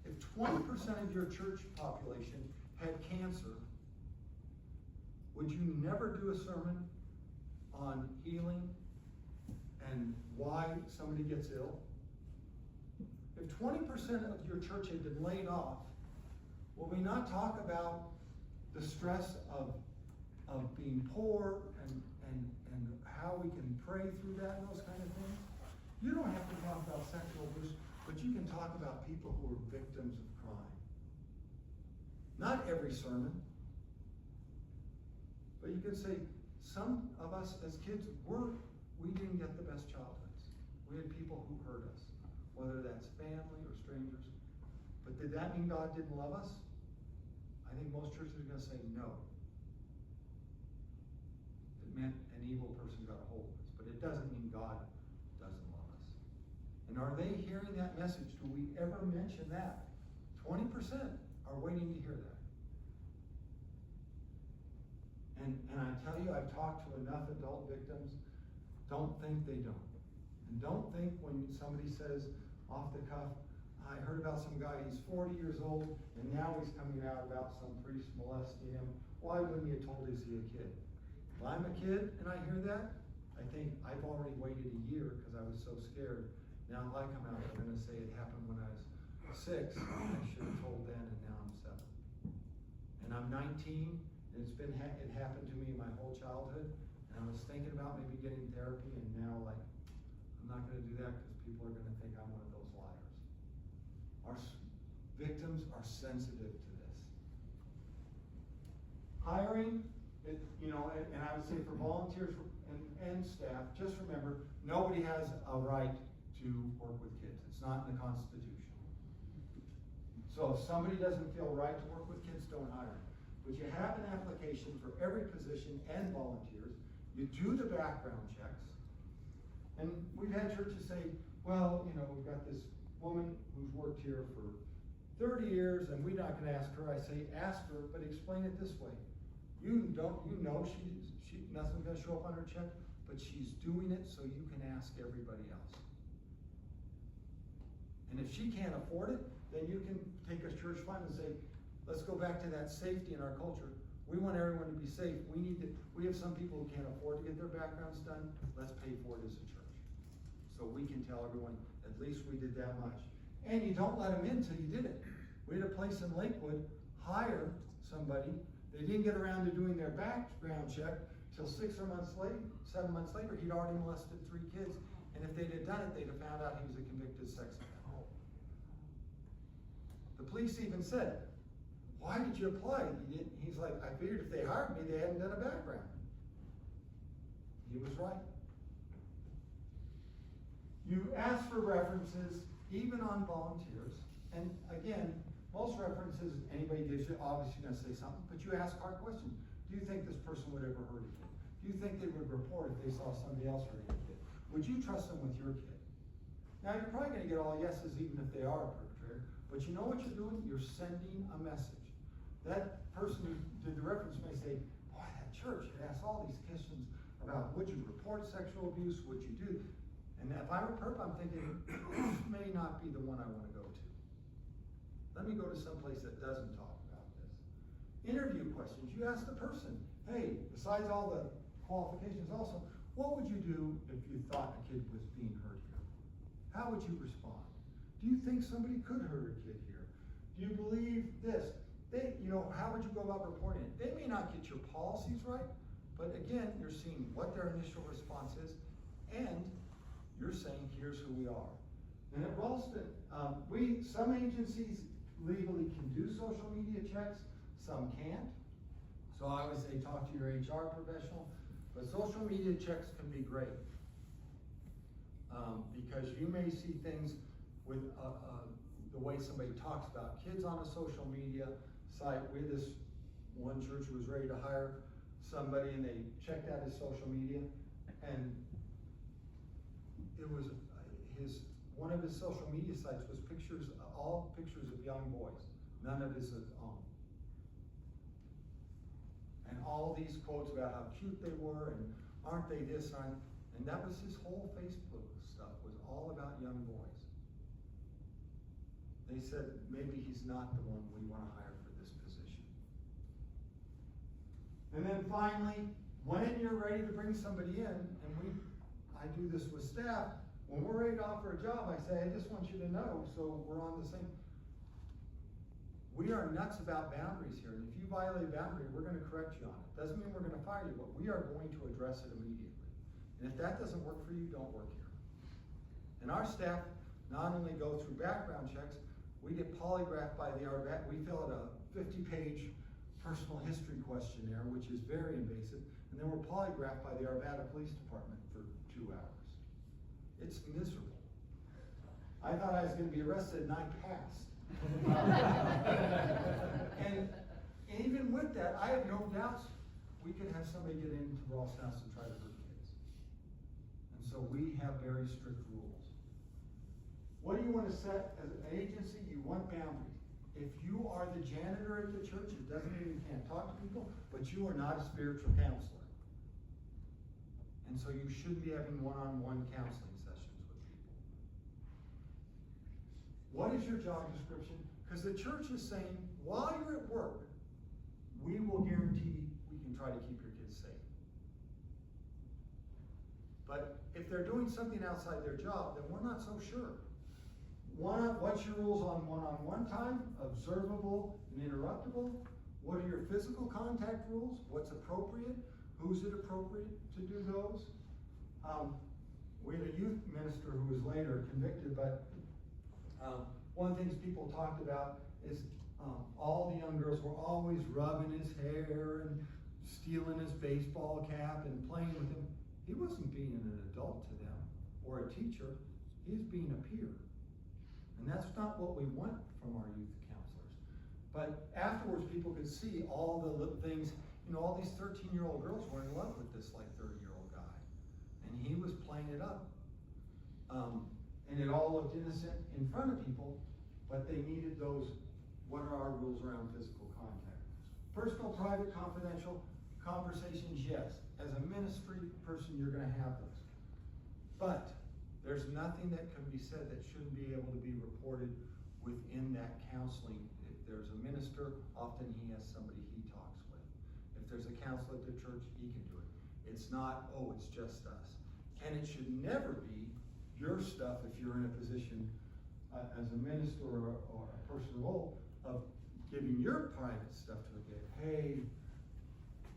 If 20% of your church population had cancer, would you never do a sermon on healing and why somebody gets ill? If 20% of your church had been laid off, will we not talk about the stress of being poor and how we can pray through that and those kind of things? You don't have to talk about sexual abuse, but you can talk about people who are victims of crime. Not every sermon, but you can say, some of us as kids, we didn't get the best childhoods. We had people who hurt us, whether that's family or strangers. But did that mean God didn't love us? I think most churches are going to say no. It meant an evil person got a hold of us, but it doesn't mean God doesn't love us. And are they hearing that message? Do we ever mention that? 20% are waiting to hear that. And I tell you, I've talked to enough adult victims, don't think they don't. And don't think when somebody says off the cuff, I heard about some guy, he's 40 years old, and now he's coming out about some priest molesting him. Why wouldn't he have told, is he a kid? If I'm a kid and I hear that, I think I've already waited a year because I was so scared. Now if I come out, I'm going to say it happened when I was 6, and I should have told then, and now I'm 7. And I'm 19, and it happened to me my whole childhood, and I was thinking about maybe getting therapy, and now like, I'm not going to do that because people are going to think I'm one of those liars. Our victims are sensitive to this. Hiring, and I would say for volunteers and staff, just remember, nobody has a right to work with kids. It's not in the Constitution. So if somebody doesn't feel right to work with kids, don't hire them. But you have an application for every position and volunteers. You do the background checks. And we've had churches say, well, we've got this woman who's worked here for 30 years and we're not going to ask her. I say, ask her, but explain it this way. Nothing's going to show up on her check, but she's doing it so you can ask everybody else. And if she can't afford it, then you can take a church fund and say, let's go back to that safety in our culture. We want everyone to be safe. We have some people who can't afford to get their backgrounds done. Let's pay for it as a church. So we can tell everyone, at least we did that much. And you don't let them in until you did it. We had a place in Lakewood hire somebody. They didn't get around to doing their background check till 7 months later, he'd already molested 3 kids. And if they'd have done it, they'd have found out he was a convicted sex offender. The police even said, why did you apply? He's like, I figured if they hired me, they hadn't done a background. He was right. You ask for references, even on volunteers, and again, most references, anybody gives you, obviously you're gonna say something, but you ask hard questions. Do you think this person would ever hurt a kid? Do you think they would report if they saw somebody else hurting a kid? Would you trust them with your kid? Now, you're probably gonna get all yeses even if they are a perpetrator, but you know what you're doing? You're sending a message. That person who did the reference may say, boy, that church, it asks all these questions about would you report sexual abuse, would you do? And if I'm a perp, I'm thinking, this may not be the one I wanna go to. Let me go to someplace that doesn't talk about this. Interview questions, you ask the person, hey, besides all the qualifications also, what would you do if you thought a kid was being hurt here? How would you respond? Do you think somebody could hurt a kid here? Do you believe this? How would you go about reporting it? They may not get your policies right, but again, you're seeing what their initial response is, and you're saying, here's who we are. And at Ralston, some agencies legally can do social media checks, some can't. So I would say talk to your HR professional, but social media checks can be great. Because you may see things with the way somebody talks about kids on a social media site. We had this one church who was ready to hire somebody and they checked out his social media, and it was one of his social media sites was all pictures of young boys, none of his own. And all these quotes about how cute they were and aren't they this, and that was his whole Facebook stuff, was all about young boys. They said, maybe he's not the one we want to hire for this position. And then finally, when you're ready to bring somebody in, and I do this with staff, when we're ready to offer a job, I say, I just want you to know, so we're on the same. We are nuts about boundaries here, and if you violate a boundary, we're gonna correct you on it. Doesn't mean we're gonna fire you, but we are going to address it immediately. And if that doesn't work for you, don't work here. And our staff not only go through background checks, we get polygraphed by the RVAT. We fill out a 50-page personal history questionnaire, which is very invasive, and then we're polygraphed by the Arvada Police Department for 2 hours. It's miserable. I thought I was going to be arrested and I passed. And even with that, I have no doubts we could have somebody get into Ralston House and try to hurt kids. And so we have very strict rules. What do you want to set as an agency? You want boundaries. If you are the janitor at the church, it doesn't mean you can't talk to people, but you are not a spiritual counselor. And so you shouldn't be having one-on-one counseling sessions with people. What is your job description? Because the church is saying, while you're at work, we will guarantee we can try to keep your kids safe. But if they're doing something outside their job, then we're not so sure. What's your rules on one-on-one time, observable and interruptible? What are your physical contact rules? What's appropriate? Who's it appropriate to do those? We had a youth minister who was later convicted, but one of the things people talked about is all the young girls were always rubbing his hair and stealing his baseball cap and playing with him. He wasn't being an adult to them or a teacher. He was being a peer. And that's not what we want from our youth counselors. But afterwards, people could see all the little things. All these 13-year-old girls were in love with this 30-year-old guy. And he was playing it up. And it all looked innocent in front of people, but they needed those, what are our rules around physical contact? Personal, private, confidential conversations, yes. As a ministry person, you're gonna have those. But there's nothing that can be said that shouldn't be able to be reported within that counseling. If there's a minister, often he has somebody he talks with. If there's a counselor at the church, he can do it. It's not, oh, it's just us. And it should never be your stuff if you're in a position as a minister or a person role of giving your private stuff to a kid. Hey,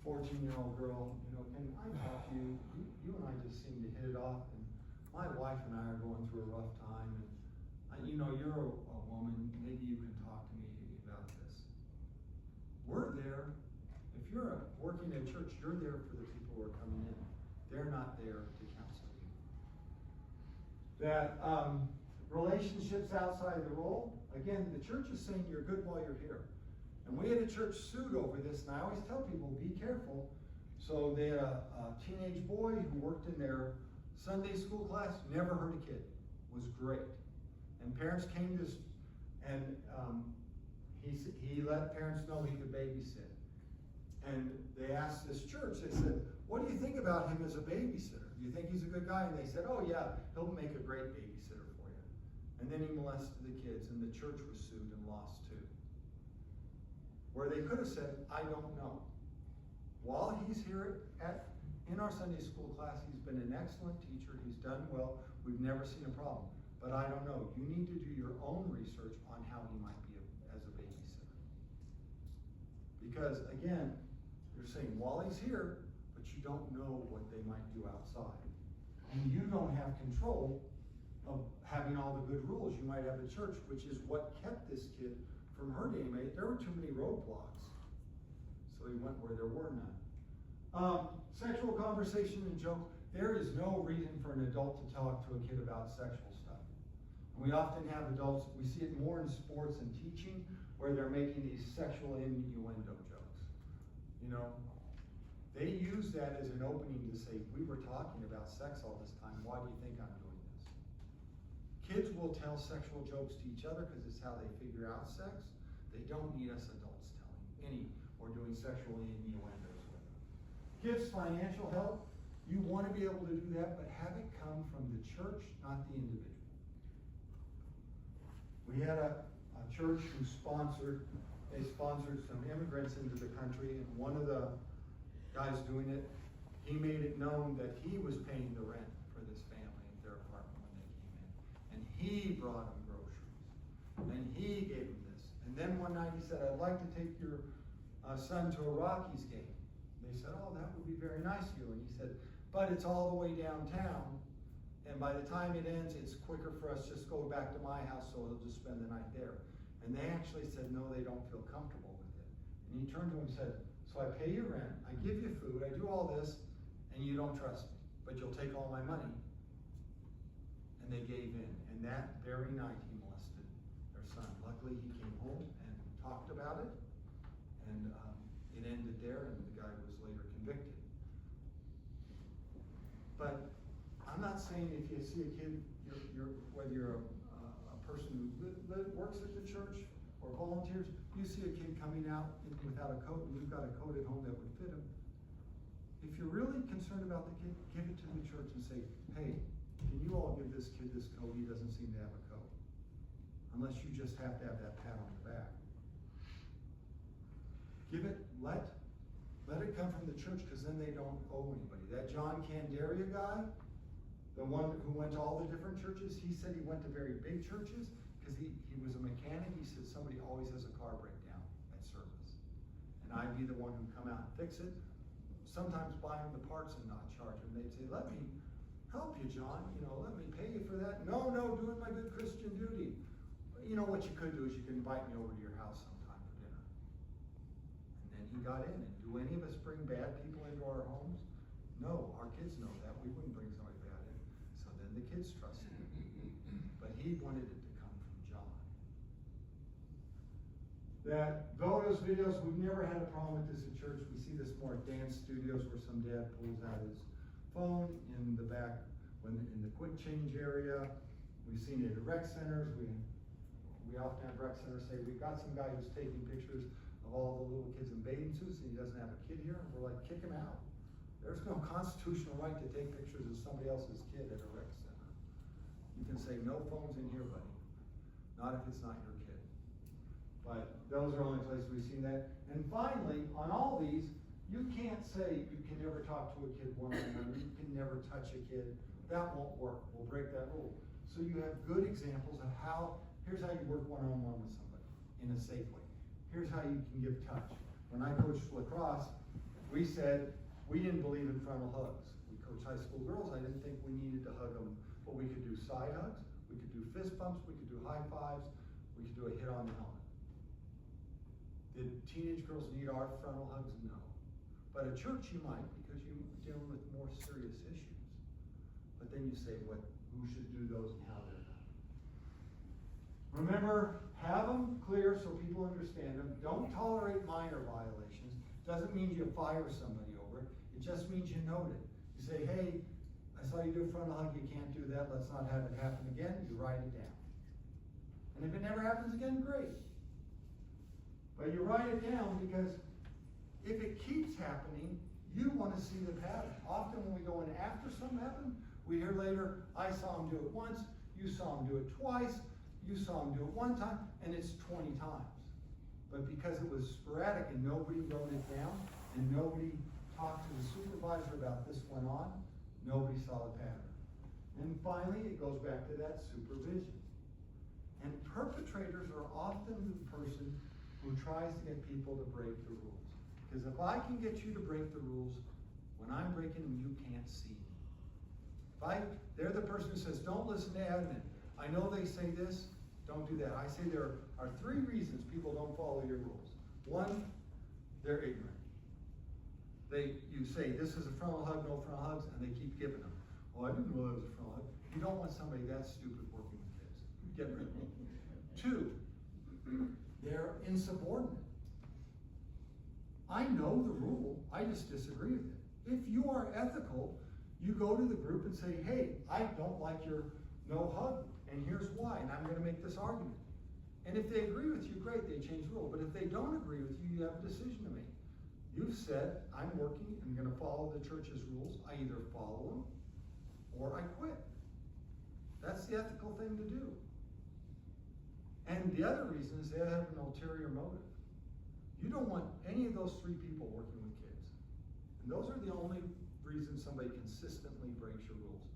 14-year-old girl, can I talk to you? You and I just seem to hit it off, and my wife and I are going through a rough time, and you're a woman, maybe you can talk to me we're there. If you're working at church, you're there for the people who are coming in. They're not there to counsel you. That relationships outside the role, again, the church is saying you're good while you're here. And we had a church sued over this, and I always tell people, be careful. So they had a teenage boy who worked in their Sunday school class, never hurt a kid, was great. And parents came to, and he let parents know he could babysit. And they asked this church, they said, what do you think about him as a babysitter? Do you think he's a good guy? And they said, oh yeah, he'll make a great babysitter for you. And then he molested the kids, and the church was sued and lost too. Where they could have said, I don't know. While he's here in our Sunday school class, he's been an excellent teacher, he's done well, we've never seen a problem. But I don't know, you need to do your own research on how he might be as a babysitter. Because again, you're saying while he's here, but you don't know what they might do outside. And you don't have control of having all the good rules you might have at church, which is what kept this kid from hurting anybody. There were too many roadblocks. So he went where there were none. Sexual conversation and jokes. There is no reason for an adult to talk to a kid about sexual stuff. And we often have adults, we see it more in sports and teaching, where they're making these sexual innuendo jokes. You know, they use that as an opening to say, we were talking about sex all this time, why do you think I'm doing this? Kids will tell sexual jokes to each other because it's how they figure out sex. They don't need us adults telling any or doing sexual innuendos with them. Gifts, financial help, you want to be able to do that, but have it come from the church, not the individual. We had a church who sponsored some immigrants into the country, and one of the guys doing it, he made it known that he was paying the rent for this family at their apartment when they came in. And he brought them groceries. And he gave them this. And then one night he said, I'd like to take your son to a Rockies game. They said, oh, that would be very nice of you. And he said, but it's all the way downtown. And by the time it ends, it's quicker for us just go back to my house, so he'll just spend the night there. And they actually said, no, they don't feel comfortable with it. And he turned to him and said, so I pay your rent, I give you food, I do all this, and you don't trust me, but you'll take all my money. And they gave in. And that very night he molested their son. Luckily he came home and talked about it, and it ended there, and the guy was later convicted. But I'm not saying if you see a kid, whether you're a person who works at the church or volunteers, you see a kid coming out without a coat and you've got a coat at home that would fit him. If you're really concerned about the kid, give it to the church and say, hey, can you all give this kid this coat? He doesn't seem to have a coat. Unless you just have to have that pat on the back. Give it, let it come from the church, because then they don't owe anybody. That John Candaria guy, the one who went to all the different churches, he said he went to very big churches because he was a mechanic. He said somebody always has a car breakdown at service. And I'd be the one who'd come out and fix it. Sometimes buy them the parts and not charge them. They'd say, let me help you, John. You know, let me pay you for that. No, doing my good Christian duty. You know, what you could do is you could invite me over to your house sometime for dinner. And then he got in. And do any of us bring bad people into our homes? No, our kids know that. We wouldn't bring somebody bad in. So then the kids trusted him. But he wanted it to come from John. That photos, videos, we've never had a problem with this at church. We see this more at dance studios where some dad pulls out his phone in the back, in the quick change area. We've seen it at rec centers. We often have rec centers say, we've got some guy who's taking pictures of all the little kids in bathing suits and he doesn't have a kid here. And we're like, kick him out. There's no constitutional right to take pictures of somebody else's kid at a rec center. You can say, no phones in here, buddy. Not if it's not your kid. But those are only places we've seen that. And finally, on all these, you can't say you can never talk to a kid one-on-one, you can never touch a kid. That won't work. We'll break that rule. So you have good examples of here's how you work one-on-one with somebody in a safe way. Here's how you can give touch. When I coached lacrosse, we said we didn't believe in frontal hugs. We coached high school girls. I didn't think we needed to hug them, but we could do side hugs, we could do fist bumps, we could do high fives, we could do a hit on the helmet. Did teenage girls need our frontal hugs? No. But at church you might, because you're dealing with more serious issues. But then you say who should do those and how they're done. Remember, have them clear so people understand them. Don't tolerate minor violations. Doesn't mean you fire somebody over it. It just means you note it. You say, hey, I saw you do a frontal hug, you can't do that, let's not have it happen again. You write it down. And if it never happens again, great. But you write it down because if it keeps happening, you want to see the pattern. Often when we go in after something happened, we hear later, I saw him do it once, you saw him do it twice, you saw him do it one time, and it's 20 times. But because it was sporadic and nobody wrote it down, and nobody talked to the supervisor about this went on, nobody saw the pattern. And finally, it goes back to that supervision. And perpetrators are often the person who tries to get people to break the rules. Because if I can get you to break the rules, when I'm breaking them, you can't see me. They're the person who says, don't listen to admin. I know they say this, don't do that. I say there are 3 reasons people don't follow your rules. 1, they're ignorant. You say, this is a frontal hug, no frontal hugs, and they keep giving them. Oh, I didn't know that was a frontal hug. You don't want somebody that stupid working with kids. Get rid of them. 2, they're insubordinate. I know the rule, I just disagree with it. If you are ethical, you go to the group and say, hey, I don't like your no hug, and here's why, and I'm gonna make this argument. And if they agree with you, great, they change the rule. But if they don't agree with you, you have a decision to make. You've said, I'm working, I'm gonna follow the church's rules. I either follow them or I quit. That's the ethical thing to do. And the other reason is they have an ulterior motive. You don't want any of those 3 people working with kids. And those are the only reasons somebody consistently breaks your rules.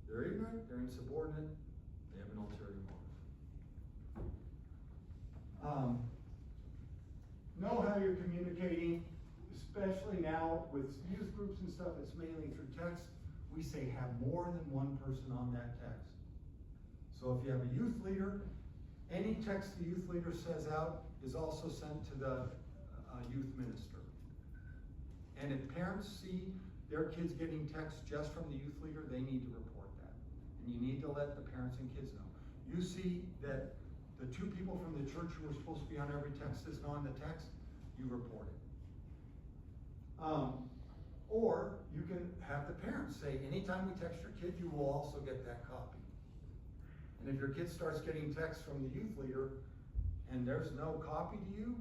They're ignorant, they're insubordinate, they have an ulterior motive. Know how you're communicating, especially now with youth groups and stuff, it's mainly through text. We say have more than 1 person on that text. So if you have a youth leader, any text the youth leader says out is also sent to the youth minister. And if parents see their kids getting texts just from the youth leader, they need to report that. And you need to let the parents and kids know. You see that the 2 people from the church who are supposed to be on every text isn't on the text, you report it. Or you can have the parents say, anytime we text your kid, you will also get that copy. And if your kid starts getting texts from the youth leader and there's no copy to you,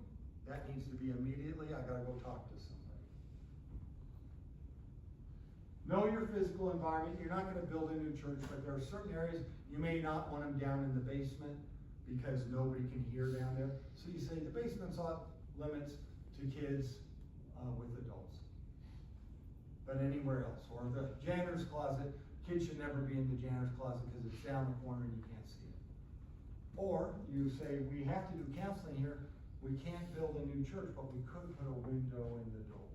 that needs to be immediately, I gotta go talk to somebody. Know your physical environment. You're not gonna build a new church, but there are certain areas you may not want them down in the basement because nobody can hear down there. So you say the basement's off limits to kids with adults. But anywhere else, or the janitor's closet, kids should never be in the janitor's closet because it's down the corner and you can't see it. Or you say, we have to do counseling here, we can't build a new church, but we could put a window in the door.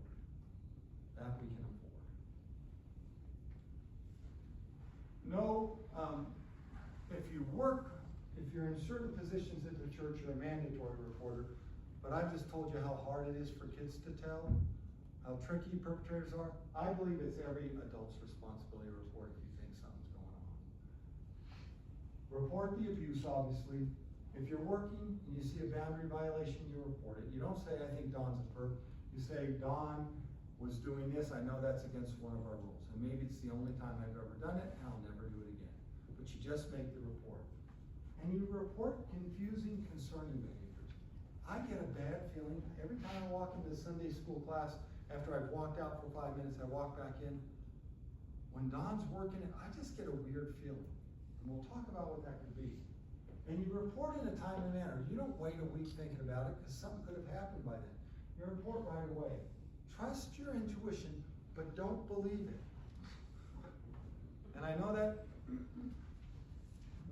That we can afford. No, if you're in certain positions at the church, you're a mandatory reporter, but I've just told you how hard it is for kids to tell, how tricky perpetrators are. I believe it's every adult's responsibility to report if you think something's going on. Report the abuse, obviously. If you're working and you see a boundary violation, you report it. You don't say, I think Don's a perp. You say, Don was doing this, I know that's against one of our rules. And maybe it's the only time I've ever done it, and I'll never do it again. But you just make the report. And you report confusing, concerning behaviors. I get a bad feeling every time I walk into Sunday school class, after I've walked out for 5 minutes, I walk back in. When Don's working, I just get a weird feeling. And we'll talk about what that could be. And you report in a timely manner. You don't wait a week thinking about it because something could have happened by then. You report right away. Trust your intuition, but don't believe it. And I know that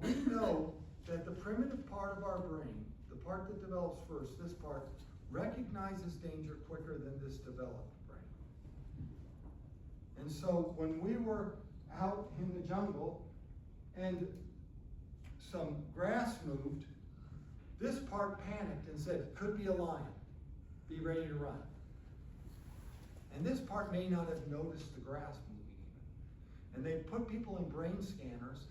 we know that the primitive part of our brain, the part that develops first, this part, recognizes danger quicker than this developed brain. And so when we were out in the jungle and some grass moved, this part panicked and said, could be a lion. be ready to run. And this part may not have noticed the grass moving even. And they put people in brain scanners,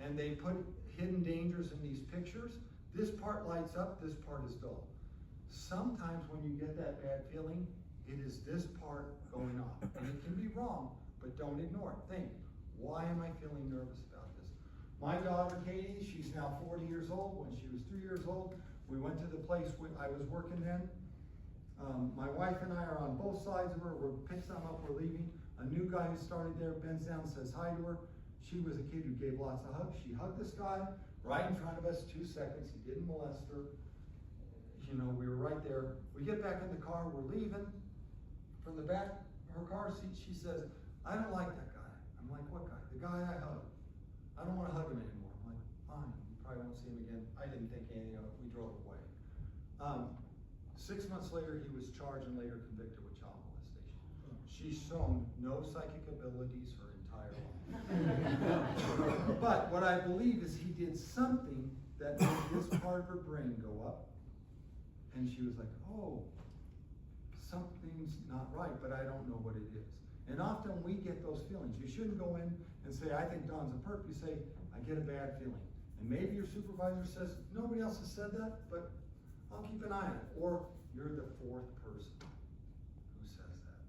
and they put hidden dangers in these pictures. This part lights up, this part is dull. Sometimes when you get that bad feeling, it is this part going off. And it can be wrong, but don't ignore it. Think, why am I feeling nervous about this? My daughter Katie, she's now 40 years old. When she was 3 years old, we went to the place where I was working then. My wife and I are on both sides of her. We're picked some up, we're leaving. A new guy who started there bends down, says hi to her. She was a kid who gave lots of hugs. She hugged this guy right in front of us, 2 seconds. He didn't molest her. You know, we were right there. We get back in the car, we're leaving. From the back of her car seat, she says, I don't like that guy. I'm like, what guy? The guy I hugged. I don't want to hug him anymore. I'm like, fine, you probably won't see him again. I didn't think anything of it. We drove away. 6 months later, he was charged and later convicted with child molestation. She's shown no psychic abilities her entire life. But what I believe is he did something that made this part of her brain go up. And she was like, oh, something's not right, but I don't know what it is. And often we get those feelings. You shouldn't go in and say, I think Don's a perp. You say, I get a bad feeling. And maybe your supervisor says, nobody else has said that, but I'll keep an eye on it. Or you're the 4th person who says that.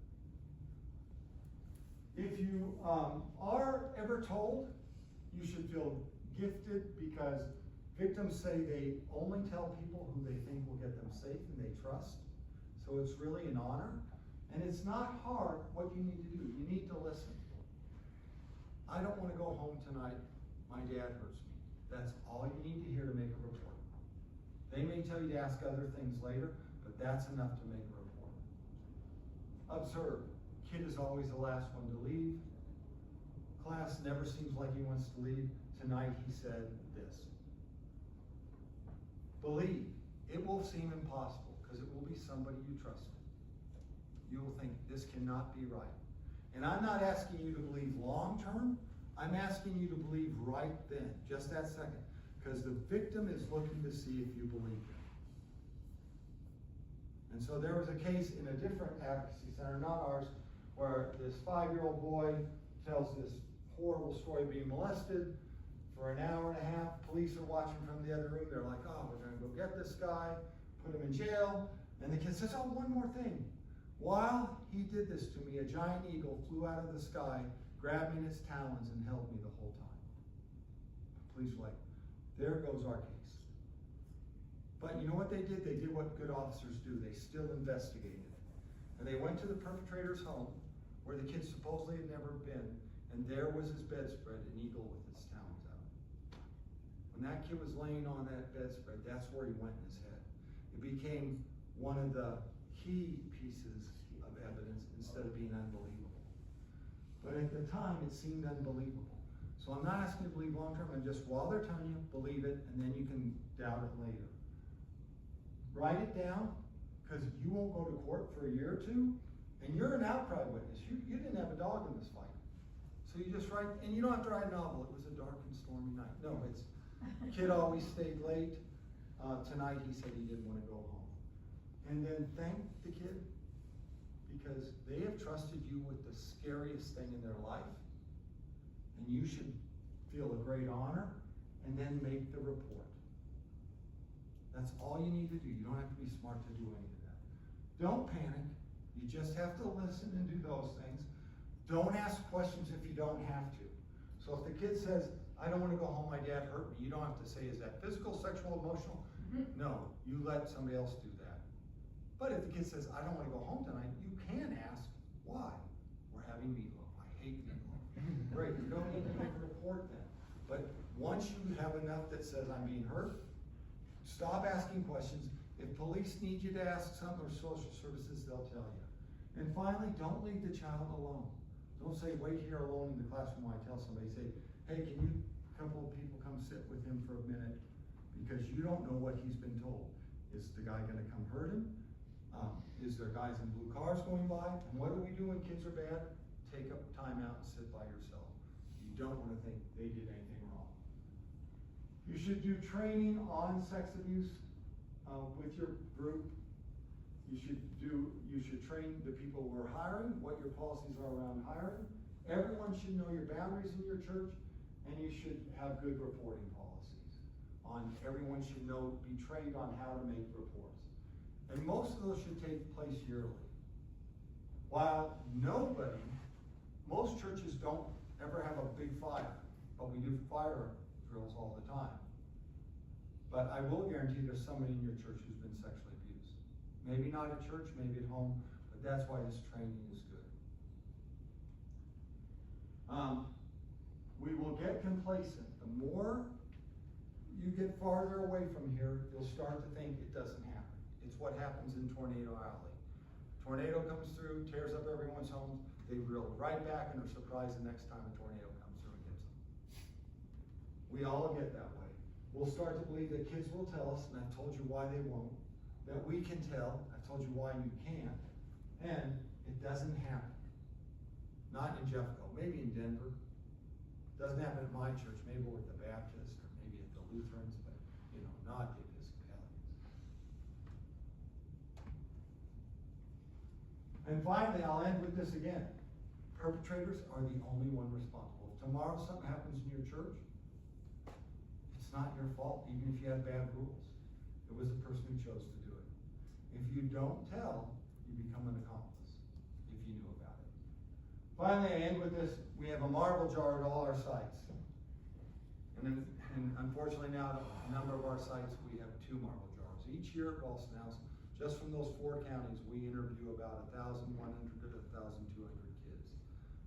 If you are ever told, you should feel gifted, because victims say they only tell people who they think will get them safe and they trust. So it's really an honor. And it's not hard what you need to do. You need to listen. I don't want to go home tonight. My dad hurts me. That's all you need to hear to make a report. They may tell you to ask other things later, but that's enough to make a report. Observe. Kid is always the last one to leave. Class never seems like he wants to leave. Tonight he said this. Believe. It will seem impossible because it will be somebody you trust. You will think this cannot be right. And I'm not asking you to believe long term. I'm asking you to believe right then, just that second. Because the victim is looking to see if you believe them. And so there was a case in a different advocacy center, not ours, where this 5-year-old boy tells this horrible story of being molested. For an hour and a half, police are watching from the other room. They're like, oh, we're going to go get this guy, put him in jail. And the kid says, oh, one more thing. While he did this to me, a giant eagle flew out of the sky, grabbed me in its talons, and held me the whole time. Police were like, there goes our case. But you know what they did? They did what good officers do. They still investigated it. And they went to the perpetrator's home, where the kid supposedly had never been, and there was his bedspread, an eagle with its talons out. When that kid was laying on that bedspread, that's where he went in his head. It became one of the key pieces of evidence instead of being unbelievable. But at the time, it seemed unbelievable. So I'm not asking you to believe long term, I'm just, while they're telling you, believe it, and then you can doubt it later. Write it down, because you won't go to court for a year or 2, and you're an outcry witness. You didn't have a dog in this fight. So you just write, and you don't have to write a novel. It was a dark and stormy night. No, it's, kid always stayed late. Tonight he said he didn't want to go home. And then thank the kid, because they have trusted you with the scariest thing in their life, and you should feel a great honor, and then make the report. That's all you need to do. You don't have to be smart to do any of that. Don't panic. You just have to listen and do those things. Don't ask questions if you don't have to. So if the kid says, I don't want to go home, my dad hurt me, you don't have to say, is that physical, sexual, emotional? No, you let somebody else do that. But if the kid says, I don't want to go home tonight, you can ask, why? We're having meatloaf. I hate meatloaf. Great, you don't need to make a report then. But once you have enough that says I'm being hurt, stop asking questions. If police need you to ask something, or social services, they'll tell you. And finally, don't leave the child alone. Don't say, wait here alone in the classroom while I tell somebody. Say, hey, can you, a couple of people come sit with him for a minute? Because you don't know what he's been told. Is the guy gonna come hurt him? Is there guys in blue cars going by? And what do we do when kids are bad? Take up time out and sit by yourself. You don't want to think they did anything wrong. You should do training on sex abuse with your group. You should train the people who are hiring, what your policies are around hiring. Everyone should know your boundaries in your church, and you should have good reporting policies. Everyone should be trained on how to make reports. And most of those should take place yearly. While most churches don't ever have a big fire, but we do fire drills all the time. But I will guarantee there's somebody in your church who's been sexually abused. Maybe not at church, maybe at home, but that's why this training is good. We will get complacent. The more you get farther away from here, you'll start to think it doesn't happen. It's what happens in Tornado Alley. Tornado comes through, tears up everyone's homes, they reel right back and are surprised the next time a tornado comes through and hits them. We all get that way. We'll start to believe that kids will tell us, and I've told you why they won't, that we can tell, I've told you why you can't, and it doesn't happen. Not in Jeffco, maybe in Denver. Doesn't happen at my church, maybe we're at the Baptist, or maybe at the Lutherans, but, not the Episcopalians. And finally, I'll end with this again. Perpetrators are the only one responsible. If tomorrow something happens in your church, it's not your fault, even if you had bad rules. It was the person who chose to do it. If you don't tell, you become an accomplice, if you knew about it. Finally, I end with this. We have a marble jar at all our sites. And unfortunately now, at a number of our sites, we have 2 marble jars. Each year at Ralston House, just from those 4 counties, we interview about 1,100 to 1,200 kids.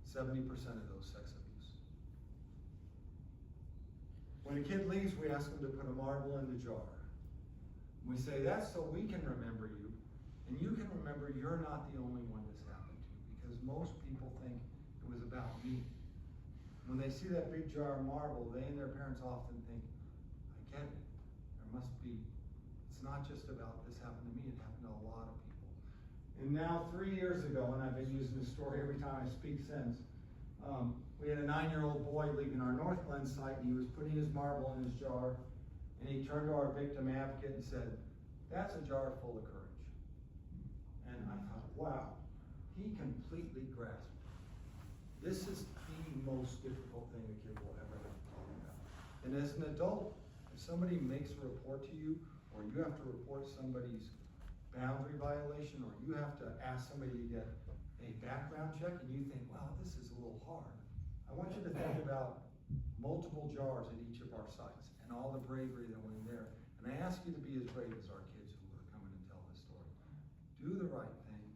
70% of those sex abuse. When a kid leaves, we ask them to put a marble in the jar. We say, that's so we can remember you, and you can remember you're not the only one this happened to, because most people think it was about me. When they see that big jar of marble, they and their parents often think, I get it. There must be, it's not just about this happened to me, it happened to a lot of people. And now 3 years ago, and I've been using this story every time I speak since, we had a 9-year-old boy leaving our North Glen site, and he was putting his marble in his jar, and he turned to our victim advocate and said, that's a jar full of courage. And I thought, wow, he completely grasped it. This is the most difficult thing a kid will ever have to talk about. And as an adult, if somebody makes a report to you, or you have to report somebody's boundary violation, or you have to ask somebody to get a background check, and you think, wow, this is a little hard. I want you to think about multiple jars at each of our sites, and all the bravery that went in there. And I ask you to be as brave as our kids who are coming to tell this story. Do the right thing,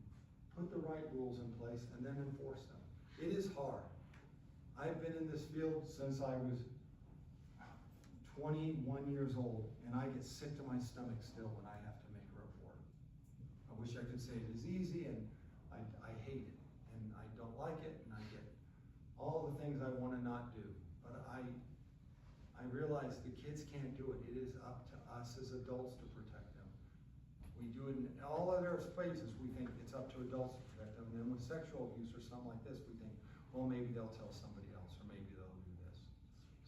put the right rules in place, and then enforce them. It is hard. I've been in this field since I was 21 years old, and I get sick to my stomach still when I have to make a report. I wish I could say it is easy, and I hate it, and I don't like it, and I get all the things I want to not do. But I realize the kids can't do it. It is up to us as adults to protect them. We do it in all other spaces. We think it's up to adults to protect them. And then with sexual abuse or something like this, we think, well, maybe they'll tell somebody else, or maybe they'll do this.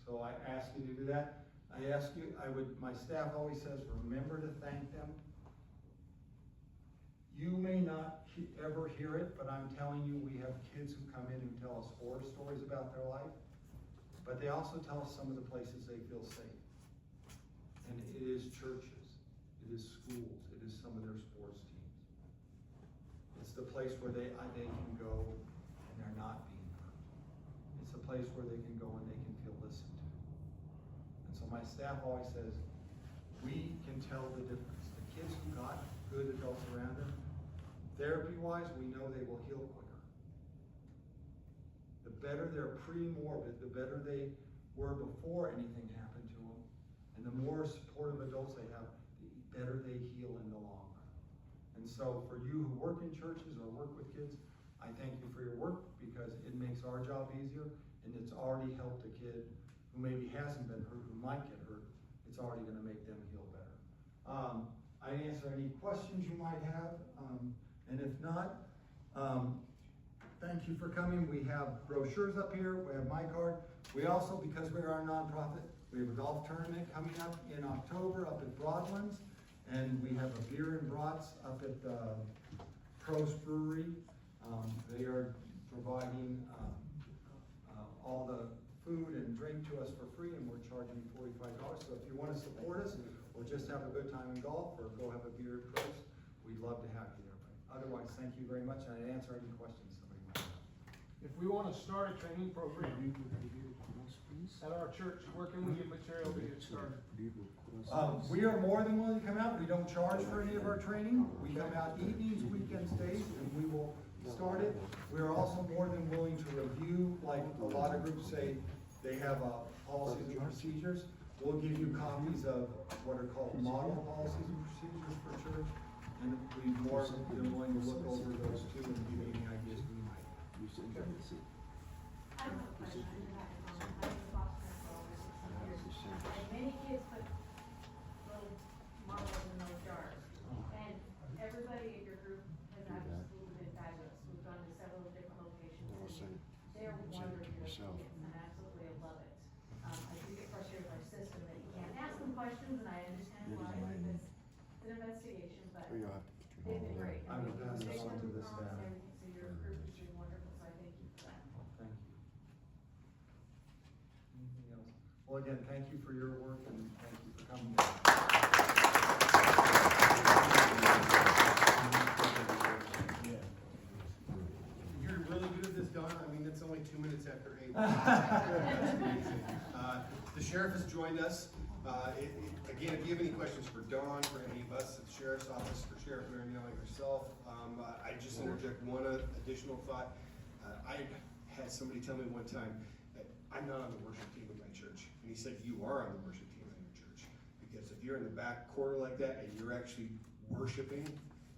So I ask you to do that. My staff always says, remember to thank them. You may not ever hear it, but I'm telling you, we have kids who come in who tell us horror stories about their life, but they also tell us some of the places they feel safe. And it is churches, it is schools, it is some of their sports teams. It's the place where they can go and they're not being hurt. It's a place where they can go and they can feel listened to. And so my staff always says, we can tell the difference. The kids who got good adults around them, therapy-wise, we know they will heal quicker. The better they're pre-morbid, the better they were before anything happened to them, and the more supportive adults they have, the better they heal in the long run. And so for you who work in churches or work with kids, I thank you for your work, because it makes our job easier, and it's already helped a kid who maybe hasn't been hurt, who might get hurt. It's already going to make them heal better. I answer any questions you might have, and if not, thank you for coming. We have brochures up here. We have my card. We also, because we are a nonprofit, we have a golf tournament coming up in October up at Broadlands, And we have a beer and brats up at Pro's Brewery. They are providing all the food and drink to us for free, and we're charging $45. So if you want to support us, or just have a good time in golf, or go have a beer at Pro's, we'd love to have you there. But otherwise, thank you very much, and I'd answer any questions somebody might have. If we want to start a training program at our church, where can we get material to get started? We are more than willing to come out. We don't charge for any of our training. We come out evenings, weekends, days, and we will start it. We are also more than willing to review, like a lot of groups say, they have policies and procedures. We'll give you copies of what are called model policies and procedures for church. And we're more than willing to look over those too and give you any ideas we might have. I have a question. I'm a foster for over 16 years. And many kids put little marbles in those jars. And everybody in your group has absolutely been fabulous. We've gone to several different locations. They're wonderful kids, and I absolutely love it. I do get frustrated with our system that you can't ask them questions, and I understand why, because it's an investigation, but they've been great. I will pass this on to the staff. So your group has been wonderful, so I thank you for that. Thank you. Anything else? Well, again, thank you for your work and thank you for coming. You're really good at this, Don. I mean, it's only 2 minutes after 8. That's amazing. The sheriff has joined us. Again, if you have any questions for Don, for any of us at the sheriff's office, for Sheriff Marinelli herself, I just interject one additional thought. I had somebody tell me one time, I'm not on the worship team of my church. And he said, you are on the worship team of your church. Because if you're in the back quarter like that and you're actually worshiping,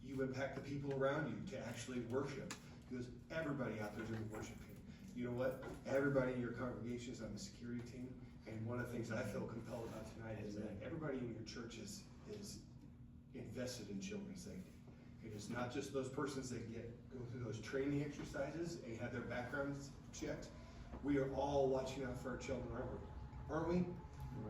you impact the people around you to actually worship. Because everybody out there is in the worship team. You know what? Everybody in your congregation is on the security team. And one of the things I feel compelled about tonight is that everybody in your church is invested in children's safety. It is not just those persons that go through those training exercises and have their backgrounds checked. We are all watching out for our children, aren't we?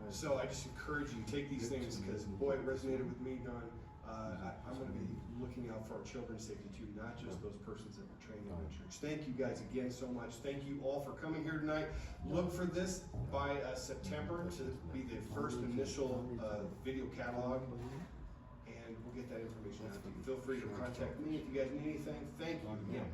So I just encourage you, take these things, because boy, it resonated with me, Don. I'm going to be looking out for our children's safety too, not just those persons that were trained in the church. Thank you guys again so much. Thank you all for coming here tonight. Look for this by September to be the first initial video catalog, and we'll get that information out to you. Feel free to contact me if you guys need anything. Thank you again.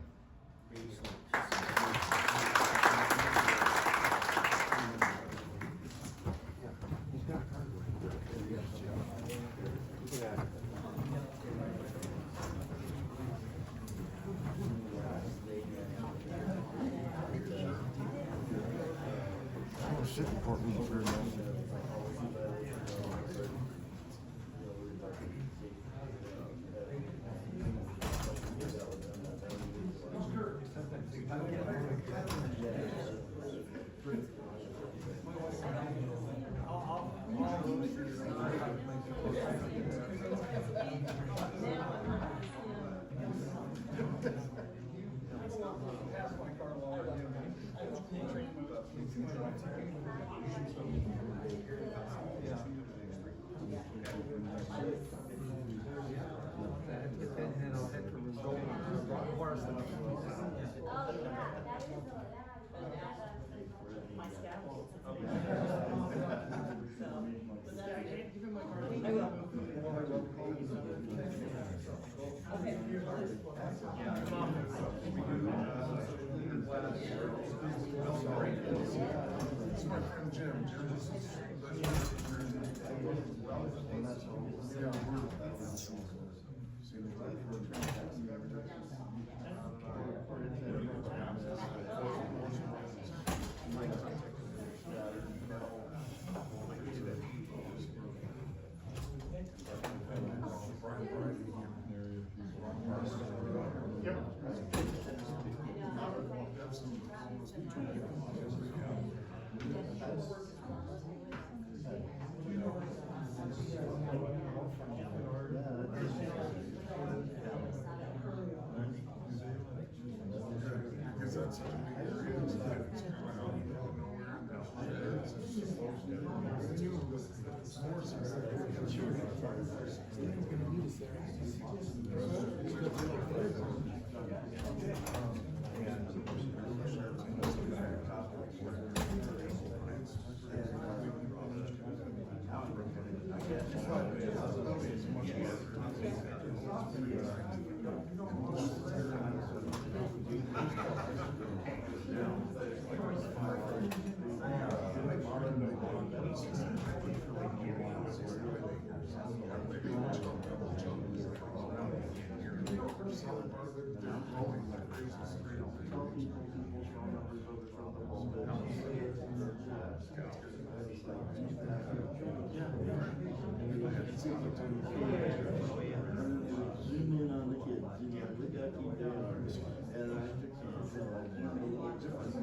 Zoom in on the kids, you know, we got to keep their arms. And I took some, like, you know, a lot different. I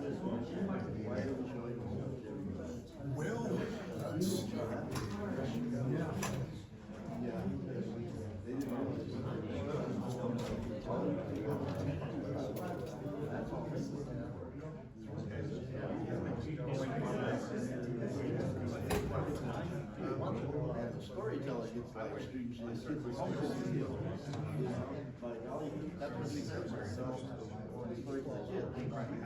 just want you to, why are we showing them to everybody? Well, Storyteller gets live streams and kids are almost video. By golly, that's what we said, so, it's for the kids. And, I'm gonna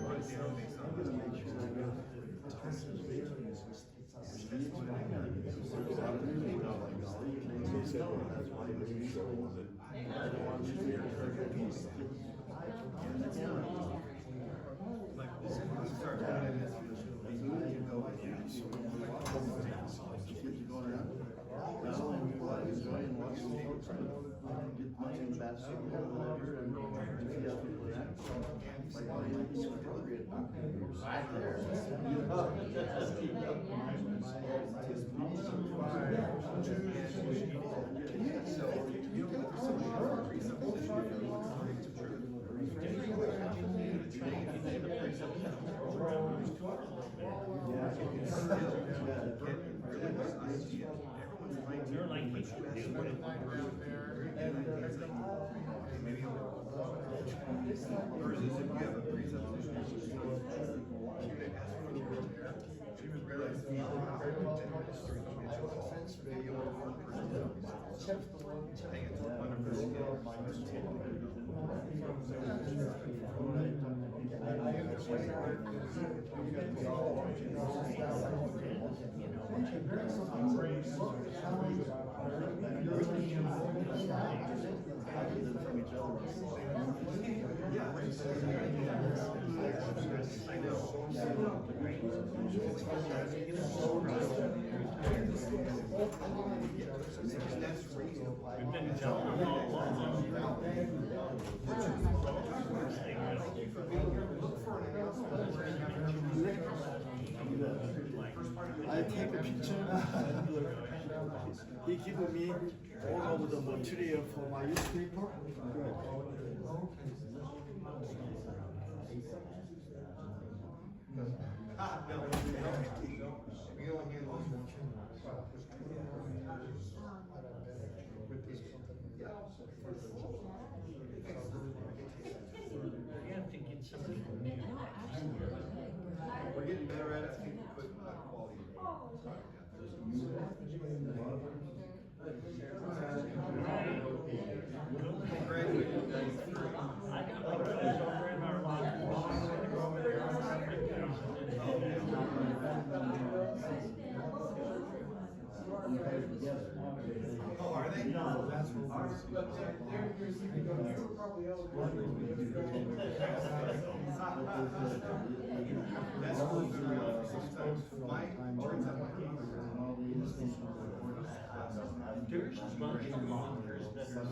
make sure I go. That's why it was usually, I don't want to be kids going around. Not only do I enjoy and watch the sports, but get my in basketball or whatever, and if you have people that, like, oh, you know, appropriate. Right there. You're like, you should do versus if you have a presupposition. She was realizing video of one person. I think it's wonderful. We've been telling them all along. I take a picture. He gave me all of the material for my newspaper. You have to get somebody new. We're getting better at it. I think we put quality. Greg, I got pictures over in our locker. Go over there and take pictures. oh, are they? no, that's what That's cool. Sometimes my, turns out my There's much longer, better.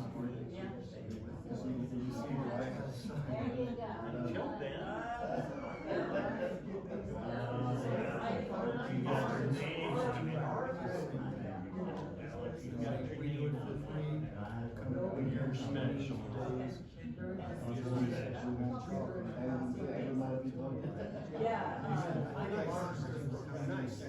Until then. You got your names, you got your name for free. You're special. nice.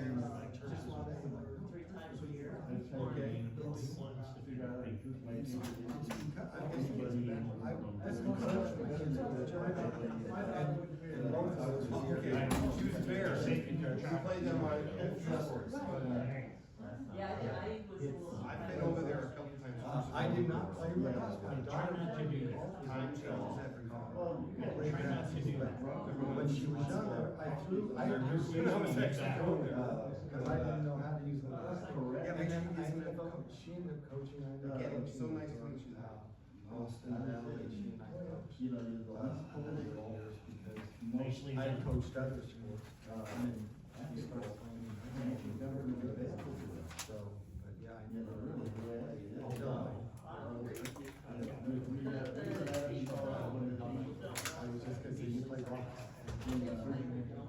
She was fair. We played them on I've been over there a couple times. I did not play with us. My daughter Try not to do that. Time changes everything. Try not to do that. When she was younger, I threw, I You know, it's used Cause I didn't know how to use them. That's correct. Yeah, And make sure then you I use them ended in up, coach. she ended up coaching, I ended up Yeah, coaching. so nice to meet you. Austin and Adelaide, she and I coached. You know, you're the last Over the people. years because Moseley. I had coached other sports. And then she started playing. Never been a bad coach. So, but yeah, I You never know, really. really, yeah. Still, I was just gonna say, you play golf. Yeah, I know.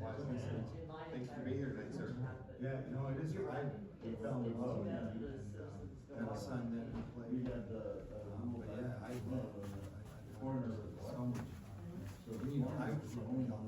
Thanks for being here tonight, sir. Yeah, no, it is, I fell in love with it, and had a son that We played. had the, But yeah, I love, I corner. so much. So, you know, I was the only one